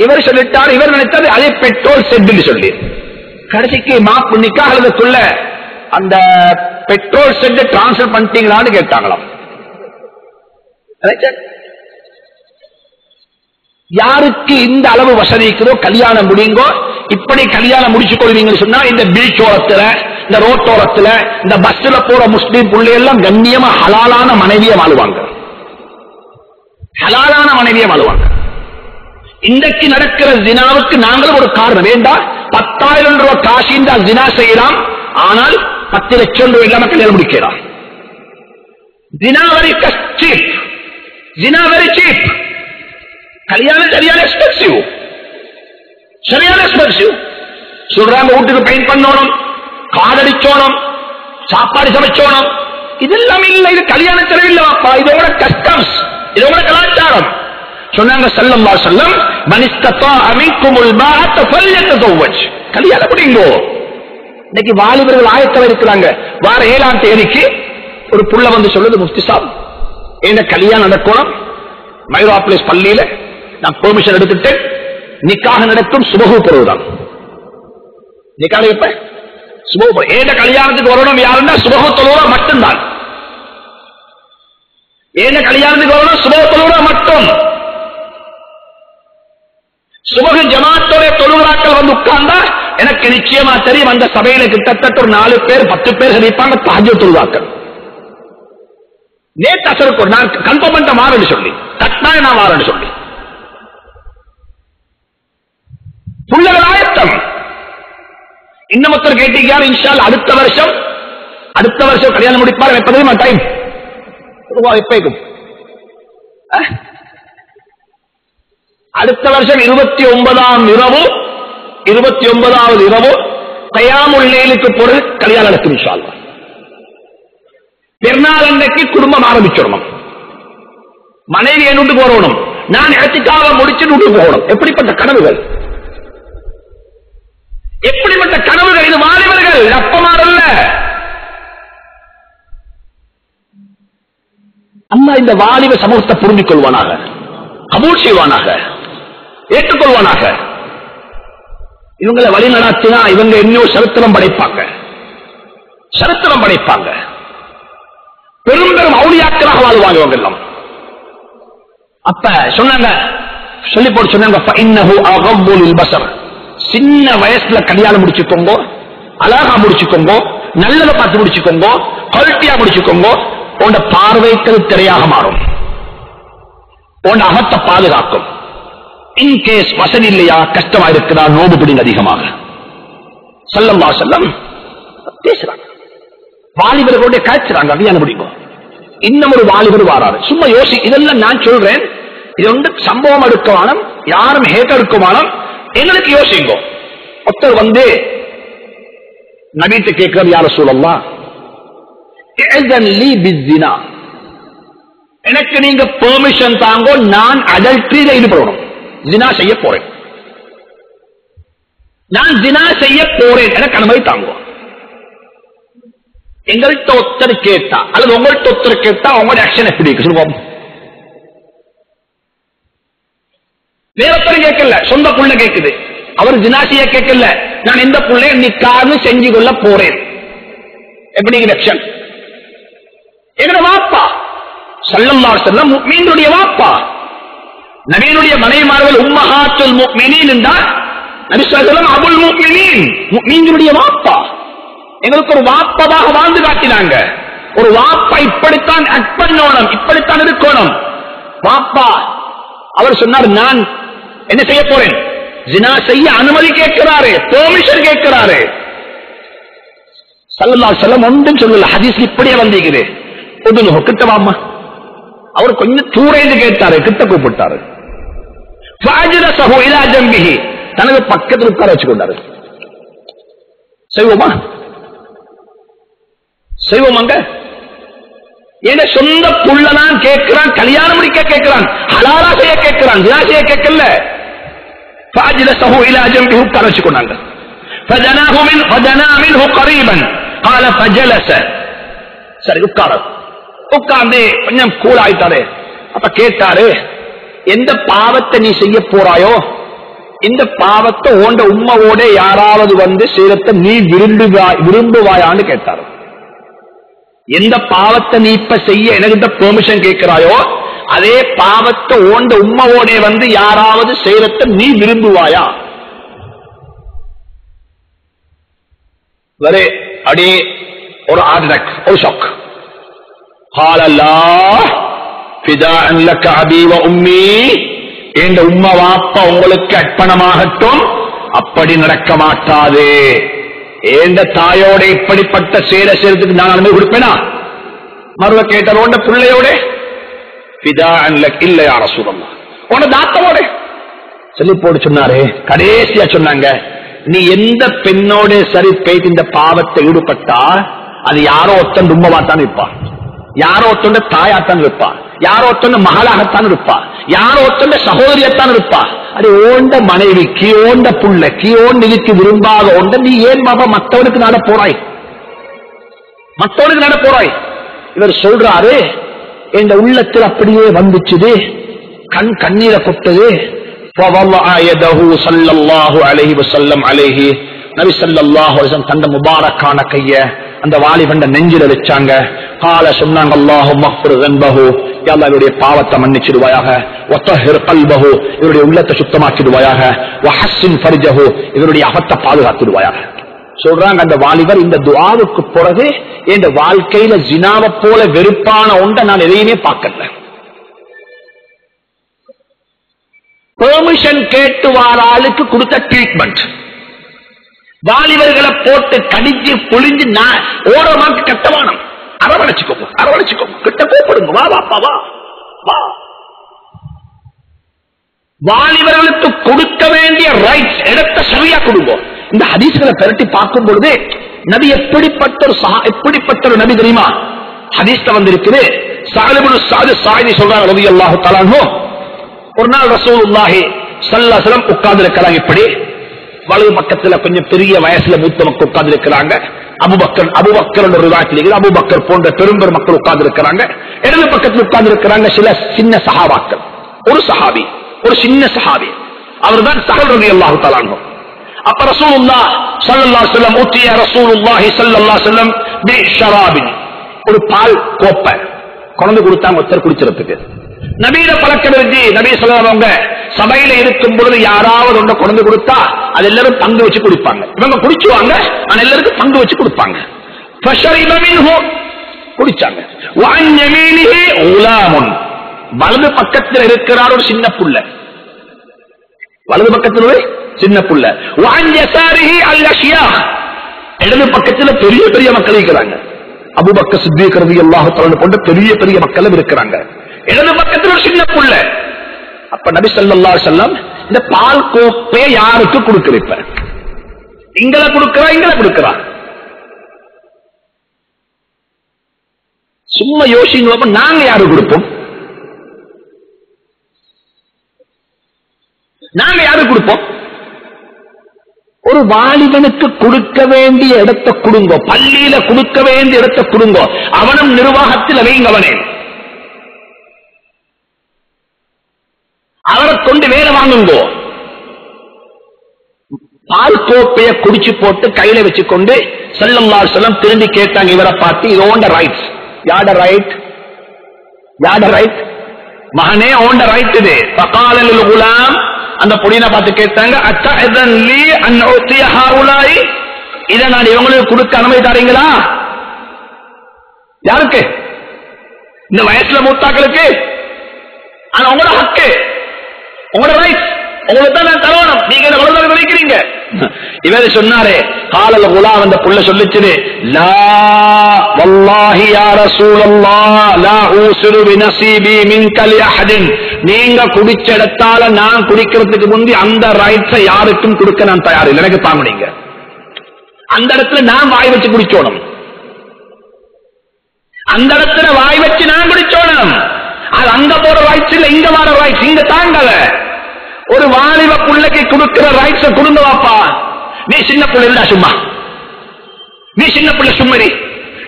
இவர் சொல்லிட்டார். இவர் நினைத்தாரு அதே பெட்ரோல் செட் சொல்லி கடைசிக்கு மாப்பு நிக்காகிறதுக்குள்ள அந்த பெட்ரோல் செட் டிரான்ஸ்பர் பண்ணிட்டீங்களான்னு கேட்டாங்களாம். யாருக்கு இந்த அளவு வசதி இருக்கிறதோ கல்யாணம் முடியுங்கோ. இப்படி கல்யாணம் முடிச்சு கொள்வீங்கன்னு சொன்னா இந்த பீச் ஓரத்துல, இந்த ரோட்டோரத்துல, இந்த பஸ்ல போற முஸ்லீம் பிள்ளை எல்லாம் கண்ணியமா ஹலாலான மனைவியை வாழுவாங்க. ஹலாலான மனைவியை வாழுவாங்க. இன்றைக்கு நடக்கிற ஜினாவுக்கு நாங்களும் ஒரு காரணம் வேண்டாம். 10,000 ரூபாய் காசு இந்த ஜினா செய்யலாம், ஆனால் 10 லட்சம் ரூபாய் இல்லாம கல்யாணம் முடிக்கலாம். ஜினா வெரி சீப், ஜினா வெரி சீப். கல்யாணம் சரியான எக்ஸ்பென்சிவ், சரியான எக்ஸ்பென்சிவ். சொல்றாங்க வீட்டுக்கு பெயிண்ட் பண்ணணும், காதடிச்சோணும், சாப்பாடு சமைச்சோணும். இதெல்லாம் இல்லை, இது கல்யாண செலவில்லைப்பா, இதோட கஸ்டம்ஸ், இதோட கலாச்சாரம். சொன்னாங்க ஸல்லல்லாஹு அலைஹி வஸல்லம், மன் இஸ்ததா மின்குமுல் பாஅத ஃபல்யதஸவ்வஜ். கல்யாணம் முடிங்கோ. இன்னைக்கு வாலிபர்கள் ஆயத்தம் இருக்கிறாங்க. வார 7ஆம் தேதிக்கு ஒரு புள்ள வந்து சொல்லுது, முஃப்தி சாப் என்ன கல்யாணம் நடக்கணும் மைரோப்ளேஸ் பள்ளியில, நான் பெர்மிஷன் எடுத்துட்டு நிக்காக நடக்கும் சுபஹு பொருள்தான். நிக்காக இப்ப சுபஹு ஏண்ட கல்யாணத்துக்கு வரணும் யாருன்னா சுபஹு தொழுவா மட்டும்தான். ஏண்ட கல்யாணத்துக்கு வரணும் சுபஹு தொழுவா மட்டும். சுபஹு ஜமாத்தோட தொழுகிறாக்கள் வந்து உட்கார்ந்தா எனக்கு நிச்சயமா தெரியும் அந்த சபையில கிட்டத்தட்ட ஒரு 4 பேர் 10 பேர் இருப்பாங்க தஹஜ்ஜுத் தொழுவாக்கள். நேற்று அசருக்கு நான் கன்ஃபார்ம் பண்ணிட்ட மாறன்னு சொல்லி, கட்டாயம் நான் மாறன்னு சொல்லி புள்ளகள் ஆயத்தம். இன்னும் ஒருத்தர் கேட்டீங்க இன்ஷா அல்லாஹ் அடுத்த வருஷம் கல்யாணம் முடிப்பார். எப்போதுமே டைம் எப்பேக்கும் அடுத்த வருஷம் 29வது இரவு கயாமுல் லைலுக்கு பொருள் கல்யாணம் நடக்கும் இன்ஷா அல்லாஹ். பெருநாள் அன்னைக்கு குடும்பம் ஆரம்பிச்சிடணும். மனைவி என்னுட்டு போறணும், நான் இழச்சிக்காக முடிச்சு போகணும். எப்படிப்பட்ட கனவுகள், எப்படிப்பட்ட கனவுகள்! இது வாலிபர்கள் அப்பமாறல்ல. அல்லாஹ் இந்த வாலிப சமூகத்தை புரிஞ்சிக் கொள்வானாக, கபூல் செய்வானாக, ஏற்றுக்கொள்வானாக. இவங்களை வழி நடத்தினா இவங்க இன்னும் சரித்திரம் படைப்பாங்க, சரித்திரம் படைப்பாங்க. பெரும் பெரும் அவுலியாக்களாக வாழ்வாங்க இவங்க எல்லாம். அப்ப சொன்னாங்க, சொல்லி போட்டு சொன்னாங்க, ஃபஇன்னஹு அகவ்வு லில் பஸர். சின்ன வயசுல கல்யாணம் முடிச்சுக்கோங்க, அழகா முடிச்சுக்கோங்க, நல்லதை பார்த்து முடிச்சுக்கோங்க, குவாலிட்டியா முடிச்சுக்கோங்க. உண்ட பார்வைக்கு திரையாக மாறும், உண்ட அகத்தை பாதுகாக்கும். இன்கேஸ் வசதி இல்லையா, கஷ்டமா இருக்கிறா, நோம்பு பிடிங்க அதிகமாக. ஸல்லல்லாஹு அலைஹி வஸல்லம் பேசுறாங்க, வாலிபர்களுடைய காய்ச்சுறாங்க, கல்யாணம் முடிக்கும். இன்னும் ஒரு வாலிபர் வாராரு, சும்மா யோசி. இதெல்லாம் நான் சொல்றேன், இது வந்து சம்பவம் எடுக்கவானம், யாரும் ஹேட் எடுக்கவானம், எங்களுக்கு யோசிங்க. ஒருத்தர் வந்து நபிட்ட கேட்கிறார், யா ரசூலல்லாஹ் இஅ்தன் லீ பிஸ்ஸினா, எனக்கு நீங்க பெர்மிஷன் தாங்கோ, நான் அடல்ட்ரியில ஈடுபடணும், ஜினா செய்ய போறேன், நான் ஜினா செய்ய போறேன், எனக்கு அனுமதி தாங்கோ. எங்கள்கிட்ட ஒருத்தர் கேட்டா அல்லது உங்கள்கிட்ட ஒருத்தர் கேட்டா உங்களோட ஆக்ஷன் எப்படி இருக்கு சொல்லுவோம். வேறொத்தரும் கேட்கல, சொந்த புள்ள கேட்குது, அவர் ஜினாசிய கேட்கல, நான் இந்த புள்ளை நிக்காது செஞ்சு கொள்ள போறேன், எப்படி ஆக்ஷன்? எங்கட வாப்பா ஸல்லல்லாஹு அலைஹி வஸல்லம் முஃமினுடைய வாப்பா, நபியினுடைய மனைவிமார்கள் உம்மஹாத்துல் முஃமினீன் என்றால் நபி ஸல்லல்லாஹு அலைஹி வஸல்லம் அபுல் முஃமினீன், முஃமினுடைய வாப்பா. எங்களுக்கு ஒரு வாப்பதாக வாழ்ந்து காட்டினாங்க. ஒரு வாப்பா இப்படித்தான் ஆக்ட் பண்ணணும், இப்படித்தான் இருக்கணும். வாப்பா அவர் சொன்னார், நான் என்ன செய்ய போறேன், ஜினா செய்ய அனுமதி கேட்கிறாரு, பெர்மிஷன் கேட்கிறாரு. ஸல்லல்லாஹு அலைஹி வஸல்லம் ஒன்றும் சொல்லல, ஹதீஸ் இப்படியே வந்திருக்குது. உதுலுஹு, கிட்ட வாம்மா. அவர் கொஞ்சம் தூரேந்து கேட்டாரு, கிட்ட கூப்பிட்டாரு. ஃபஅஜ்லஸஹு இலா ஜம்பிஹி, தனது பக்கத்தில் உட்கார வச்சுக்கொண்டாரு. செய்வோமா? செய்வோமாங்க? ஏன்னா சொந்த புள்ளதான் கேட்கிறான், கல்யாணம் முடிக்க கேட்கிறான், ஹலாலா செய்ய கேட்கிறான், ஜினா செய்ய கேட்கல. ஃபஅஜ்லஸஹு இலா ஜம்பிஹி, உட்கார வச்சுக்கொண்டாங்க. فدنا منه قريبا قال فجلس. சரி உட்கார்ந்து கொஞ்சம் கூல் ஆயிட்டாரு. அப்ப கேட்டாரு, எந்த பாவத்தை நீ செய்ய போறாயோ இந்த பாவத்தை ஓண்ட உம்மாவோட யாராவது வந்து சேரத்தை நீ விரும்புவாயான்னு கேட்டாரு. எந்த பாவத்தை நீ இப்ப செய்ய எனக்கு பெர்மிஷன் கேட்கிறாயோ அதே பாவத்தை ஓண்ட உம்மாவோட வந்து யாராவது சேரத்தை நீ விரும்புவாயா? வரே அடி ஒரு ஆர்டக் ஒரு ஷாக். قال الله فداء لك ابي وامي. என்ற உம்மா வாப்பா உங்களுக்கு அர்ப்பணமாகட்டும், அப்படி நடக்க மாட்டாது. எந்த தாயோட இப்படிப்பட்ட சேர சேர்த்துக்கு நான் அனுமதி கொடுப்பேனா? மறுவ கேட்டரோட பிள்ளையோட இல்ல யார சூழல்லா உன தாத்தவோட சொல்லி போட்டு சொன்னாரு. கடைசியா சொன்னாங்க, நீ எந்த பெண்ணோட சரி போயிட்டு இந்த பாவத்தை ஈடுபட்டா அது யாரோ ஒத்தன் உம்மவாத்தான் இருப்பா, யாரோ ஒத்தொண்ட தாயாத்தான் இருப்பா, யாரோ ஒத்தொண்ட மகளாகத்தான் இருப்பா, யாரோ ஒத்தொண்ட சகோதரியத்தான் இருப்பா. அது ஓண்ட மனைவிக்கு ஓண்ட புள்ளைக்கு ஓண்டிக்கு விரும்பாத ஒண்ட நீ ஏன் பாபா மற்றவனுக்கு நட போறாய், மற்றவனுக்கு நட போறாய்? இவர் சொல்றாரு, என் உள்ளத்தில் அப்படியே வந்துச்சுது, கண்ணீரை கொட்டது. நபி ஸல்லல்லாஹு அலைஹி வஸல்லம் தந்த முபாரக்கான கைய அந்த வாலிபண்ட நெஞ்சில வச்சாங்க. கால சொன்னாங்க, அல்லாஹும்ம ஃபிர் ذنبஹு, யா அல்லாஹ் இவருடைய பாவத்தை மன்னிச்சிடுவாயாக, வதஹிர் கல்பஹு, இவருடைய உள்ளத்தை சுத்தமாக்கிடுவாயாக, வஹஸ்ஸின் ஃபர்ஜஹு, இவருடைய அகத்தை பாதுகாத்திடுவாயாக. சொல்றாங்க அந்த வாலிபர், இந்த துஆவுக்கு பிறகு என் வாழ்க்கையில ஜினாவை போல வெறுப்பான ஒன்றை நான் எதையுமே பார்க்கல. பெர்மிஷன் கேட்டு வார ஆளுக்கு கொடுத்த ட்ரீட்மெண்ட், வாலிபர்களை போட்டு கடிச்சு பொழிஞ்சு ஓரமாக்கு கட்டவானம், அரவணைச்சுக்கோங்க அரவணைச்சுக்கோங்க, கிட்ட கூப்பிடுங்க, வா வாப்பா வா வா. வாலிபர்களுக்கு கொடுக்க வேண்டிய ரைட்ஸ் இடத்தை சரியா கொடுங்க. இந்த ஹதீஸ்களை பெரட்டி பார்க்கும் பொழுது நபி எப்படிப்பட்ட ஒரு நபி தெரியுமா? ஹதீஸ்ல வந்திருக்குது. ஸஅத் இப்னு ஸாயித் சொல்றாங்க ரலியல்லாஹு தஆலா அன்ஹு, ஒரு நாள் ரசூலுல்லாஹி ஸல்லல்லாஹு அலைஹி வஸல்லம் உட்கார்ந்து இருக்கிறாங்க. இப்படி வலது பக்கத்துல கொஞ்சம் பெரிய வயசுல மூத்த மக்கள் உட்கார்ந்து இருக்கிறாங்க. அபூபக்கர் ஒரு ரிவாயத்தில் அபூபக்கர் போன்ற பெரும்பெரும் மக்கள் உட்கார்ந்து இருக்கிறாங்க. இடது பக்கத்தில் உட்கார்ந்து இருக்கிறாங்க சில சின்ன சஹாபாக்கள். ஒரு சஹாபி, ஒரு சின்ன சஹாபி, அவர்தான் ஸஹல் ரலியல்லாஹு தஆலா அன்ஹு. அப்ப ரசூலுல்லாஹ் ஸல்லல்லாஹு அலைஹி வஸல்லம் ஊத்திய ரசூலுல்லாஹி ஸல்லல்லாஹு அலைஹி வஸல்லம் பிஷராபின், ஒரு பால் கோப்பை கொண்டு கொடுத்தாங்க ஒருத்தர் குடிக்கிறதுக்கு. நபியில பழக்கம் இருந்து நபி சொல்லுவாங்க, சபையில இருக்கும் பொழுது யாராவது ஒன்றை கொண்டு கொடுத்தா அது எல்லாரும் பங்கு வச்சு குடிப்பாங்க. இவங்க குடிச்சுவாங்க, ஆனா எல்லாருக்கும் பங்கு வச்சு கொடுப்பாங்க. குடிச்சாங்க. வலது பக்கத்தில் இருக்கிறார் ஒரு சின்ன புள்ள, வலது பக்கத்தில் ஒரு சின்ன புள்ள. இடது பக்கத்தில் பெரிய பெரிய மக்கள் இருக்கிறாங்க. அபூபக்கர் சித்தீக் ரலியல்லாஹு தஆலா போன்ற பெரிய பெரிய மக்கள் இருக்கிறாங்க. இடது பக்கத்தில் ஒரு சின்ன புள்ள. அப்ப நபி ஸல்லல்லாஹு அலைஹி வஸல்லம் இந்த பால் கோப்பையை யாருக்கு கொடுக்கிறீங்க? இங்கள கொடுக்கிறா, இங்கள கொடுக்கிறா? சும்மா யோசிங்க, நாங்க யாரு கொடுப்போம்? நாங்க யாரு கொடுப்போம்? ஒரு வாலிபனுக்கு கொடுக்க வேண்டிய இடத்தை கொடுங்க, பள்ளியில கொடுக்க வேண்டிய இடத்தை கொடுங்க, அவனும் நிர்வாகத்தில் வைங்கவனே, அவரை கொண்டு வேலை வாங்குங்கோ. பால் கோப்பையை குடிச்சு போட்டு கையில வச்சுக்கொண்டு ஸல்லல்லாஹு அலைஹி வஸல்லம் திரும்பி கேட்டாங்க இவரை பார்த்து, இது ஓண்ட ரைட்ஸ். யாட ரைட்? யாட ரைட்? மகனே ஓண்ட ரைட் இது. ஃபகால லில் குலாம், அந்த பொடியனை பார்த்து கேட்டாங்க, அத்தஅதன் லீ அன் உத்திய ஹாஉலாய், இதை நான் இவங்களுக்கு கொடுக்க அனுமதி தரீங்களா? யாருக்கு? இந்த வயசுல மூத்தாக்களுக்கு. ஆனா உங்களோட ஹக்கு, உங்களோட ரைட், உங்களுக்கு தான் நான் தரணும், நீங்க என்ன வளர்ந்து நினைக்கிறீங்க? இவர் சொன்னாரு, காலல் குலாம், அந்த புள்ள சொல்லிச்சு, லா வல்லாஹி யா ரசூலல்லாஹ் லா ஊசிரு பினஸீபி மின்க லிஅஹதின், நீங்க குடிச்ச இடத்தால நான் குடிக்கிறதுக்கு முந்தி அந்த ரைட்ஸை யாருக்கும் கொடுக்க நான் தயார் இல்லை, எனக்கு தாங்குனீங்க. அந்த இடத்துல நான் வாய் வச்சு குடிச்சோணும், அந்த இடத்துல வாய் வச்சு நான் குடிச்சோணும். அது அங்க போற ரைட்ஸ் இல்ல, இங்க வர ரைட்ஸ், இங்க தாங்கல. ஒரு வாலிப புள்ளைக்கு கொடுக்கிற ரைட்ஸ் கொடுங்க வாப்பா. நீ சின்ன புள்ள இல்லடா சும்மா, நீ சின்ன புள்ள சும்மரி,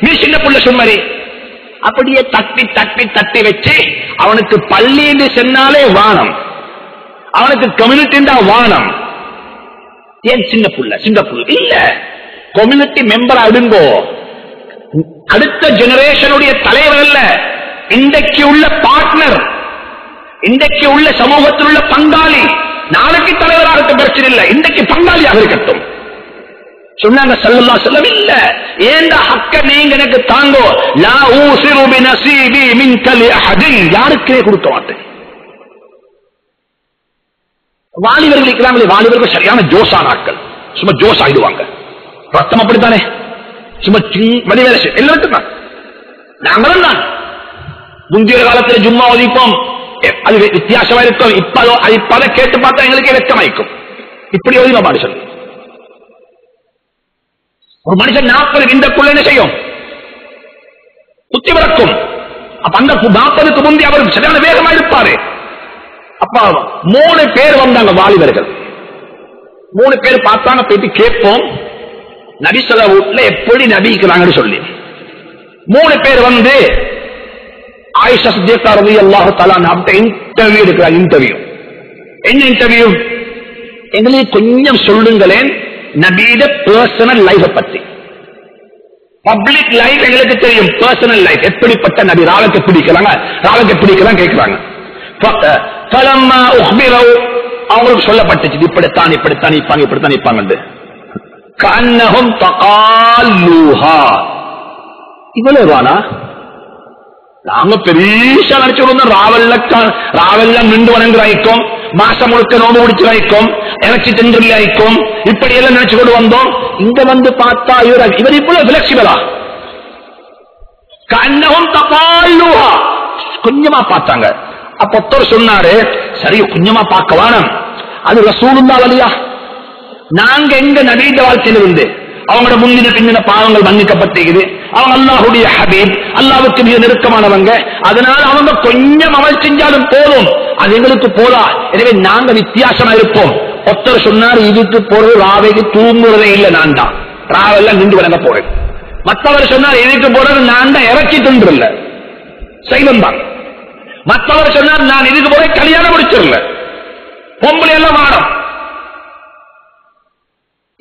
நீ சின்ன புள்ள சும்மரி. அப்படியே தட்டி தட்டி தட்டி வச்சு அவனுக்கு பள்ளின்னு சொன்னாலே வானம், அவனுக்கு கம்யூனிட்டி வானம். ஏன் சின்ன புள்ள சின்ன புள்ள இல்ல, கம்யூனிட்டி மெம்பர் அடுங்கோ. அடுத்த ஜெனரேஷனுடைய தலைவர் அல்ல, இன்றைக்கு உள்ள பார்ட்னர், இன்றைக்கு உள்ள சமூகத்தில் உள்ள பங்காளி. நாளைக்கு தலைவராக இருக்க பிரச்சனை இல்லை, இன்றைக்கு பங்காளியாக இருக்கட்டும் சொன்னாங்க ஸல்லல்லாஹு அலைஹி வஸல்லம். இல்ல, ஏண்ட ஹக்க நீங்க எனக்கு தாங்கோ. லா ஊசிரு பினஸீபி மின்க லிஅஹதின், யாருக்கே கொடுக்க மாட்டேன். வாலிபர்கள் இருக்கிறாங்களே, வாலிபர்கள் சரியான ஜோஷான ஆட்கள், சும்மா ஜோஷ் ஆயிடுவாங்க. ரத்தம் அப்படித்தானே, சும்மா வழிவேலை எல்லாருக்கும் தான். நாங்களும் தான் முந்தைய காலத்தில் ஜும்மா ஒதிப்போம், அது வித்தியாசமா இருக்கும். இப்ப கேட்டு பார்த்தா எங்களுக்கே வெட்கமாய்க்கும். இப்படி ஒதுங்க பாடு சொல்லி ஒரு மனுஷன் 40 விந்தக்குள்ள என்ன செய்யும், புத்தி வளர்க்கும். அப்ப அந்த 40க்கு முந்தி அவர் சரியான வேகமா இருப்பாரு. அப்ப 3 பேர் வந்தாங்க வாலிபர்கள். 3 பேர் பார்த்தாங்க, போயிட்டு கேட்போம் நபி ஸல்லல்லாஹு அலைஹி வஸல்லம் எப்படி நபிக்கிறாங்கன்னு சொல்லி. 3 பேர் வந்து ஆயிஷா சித்திகா ரலியல்லாஹு தஆலா அன்ஹா இன்டர்வியூ எடுக்கிறாங்க. இன்டர்வியூ என்ன இன்டர்வியூ? எங்களுக்கு கொஞ்சம் சொல்லுங்களேன் நபியோட பர்சனல் லைஃப் பத்தி. பப்ளிக் லைஃப் எங்களுக்கு தெரியும், பர்சனல் லைஃப் எப்படிப்பட்ட நபி, ராவுக்கு பிடிக்கிறாங்க, ராவுக்கு பிடிக்கலாம் கேட்கிறாங்க. அவங்களுக்கு சொல்லப்பட்டுச்சு இப்படித்தான் இப்படித்தான் நிற்பாங்க, இப்படித்தான் நிற்பாங்க. கன்னஹும் தகால்லூஹா, இவ்வளவு வானா நாங்க பெரிய நினைச்சு ராவெல்லாம் நின்று வணங்குற ஐக்கும், மாசம் முழுக்க நோம்பு முடிச்சு வைக்கும், இறைச்சி தின்று ஐக்கும், இப்படி எல்லாம் நினைச்சு கொண்டு வந்தோம். இங்க வந்து பார்த்தா இவர் இப்ப பிளெக்சிபிளா கன்னஹும் தகால்லூஹா, கொஞ்சமா பார்த்தாங்க. அப்ப ஒருத்தர் சொன்னாரு, சரி கொஞ்சமா பார்க்க வேணும், அது ரசூலுல்லாஹ் வலியா, நாங்க எங்க நபீத வாழ்க்கையில இருந்து அவங்களோட முந்தின பின்னின பாவங்கள் மன்னிக்கப்பட்டிருக்குது, அவங்க அல்லாஹ்வுடைய ஹபீப், அல்லாஹ்வுக்கு மிக நெருக்கமானவங்க, அதனால அவங்க கொஞ்சம் அமல் செஞ்சாலும் போதும், அது எங்களுக்கு போதா, எனவே நாங்க வித்தியாசமா இருப்போம். ஒருத்தர் சொன்னார், இதுக்கு போறது ராவைக்கு தூங்குறதே இல்லை, நான் தான் ராவெல்லாம் நின்று வணங்க போறேன். மற்றவர் சொன்னார், இதுக்கு போறது நான் தான் இறக்கி தின்று இல்ல, சைவம் தான். மற்றவர் சொன்னார், நான் இதுக்கு போற கல்யாணம் முடிச்சிடல, பொம்பளை எல்லாம் வாடம்.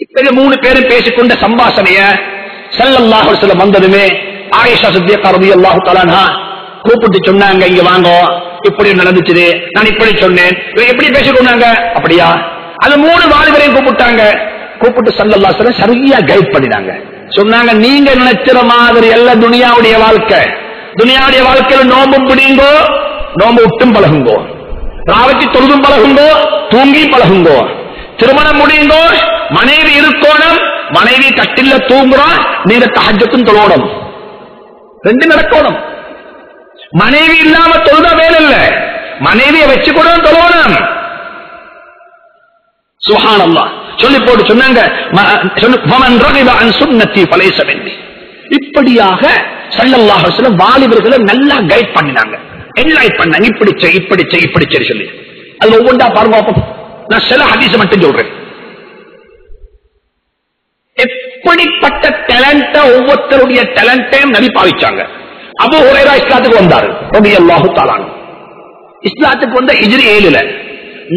இப்ப 3 பேரும் பேசிக்கொண்ட சம்பாஷணைய ஸல்லல்லாஹு அலைஹி வஸல்லம் வந்ததுமே ஆயிஷா சித்திகா ரலியல்லாஹு தஆலா அன்ஹா கூப்பிட்டு சொன்னாங்க, இங்க வாங்க, இப்படி நடந்துச்சு, நான் இப்படி சொன்னேன், எப்படி பேசிக்கொண்டாங்க. அப்படியா? அது 3 வாலிபரையும் கூப்பிட்டாங்க. கூப்பிட்டு ஸல்லல்லாஹு அலைஹி வஸல்லம் சரியா கைட் பண்ணினாங்க. சொன்னாங்க, நீங்க நினைக்கிற மாதிரி அல்ல துனியாவுடைய வாழ்க்கை. துனியாவுடைய வாழ்க்கையில் நோம்பும் பிடிங்கோ, நோம்பு விட்டும் பழகுங்கோ, ராவத்தி தொழுதும் பழகுங்கோ, தூங்கி பழகுங்கோ. திருமணம் முடியுங்கோ, மனைவி இருக்கணும், மனைவி கட்டில தூங்குறோம், நீங்க தஹஜ்ஜத்தும் தொழணும், 2 நடக்கணும். மனைவி இல்லாம தொழுத வேலை இல்ல, மனைவியை வச்சு கூட தொழணும். சுப்ஹானல்லாஹ் சொல்லி போட்டு சொன்னாங்க, ஃபமன் ரகிப அன் சுன்னத்தி ஃபலைஸ மின்னி. இப்படியாக ஸல்லல்லாஹு அலைஹி வஸல்லம் வாலிபர்களை நல்லா கைட் பண்ணினாங்க, என்லைட் பண்ணாங்க. இப்படி செய் இப்படி செய் இப்படி செய் சொல்லி அது ஒவ்வொன்றா பாருங்க. நான் சில ஹதீஸ் மட்டும் சொல்றேன். எப்படிப்பட்ட டேலண்ட, ஒவ்வொருத்தருடைய டேலண்டையும் நபி பாவிச்சாங்க. அபூ ஹுரைரா இஸ்லாத்துக்கு வந்தாரு ரலியல்லாஹு தஆலா அன்ஹு. இஸ்லாத்துக்கு வந்த ஹிஜ்ரி 7ல,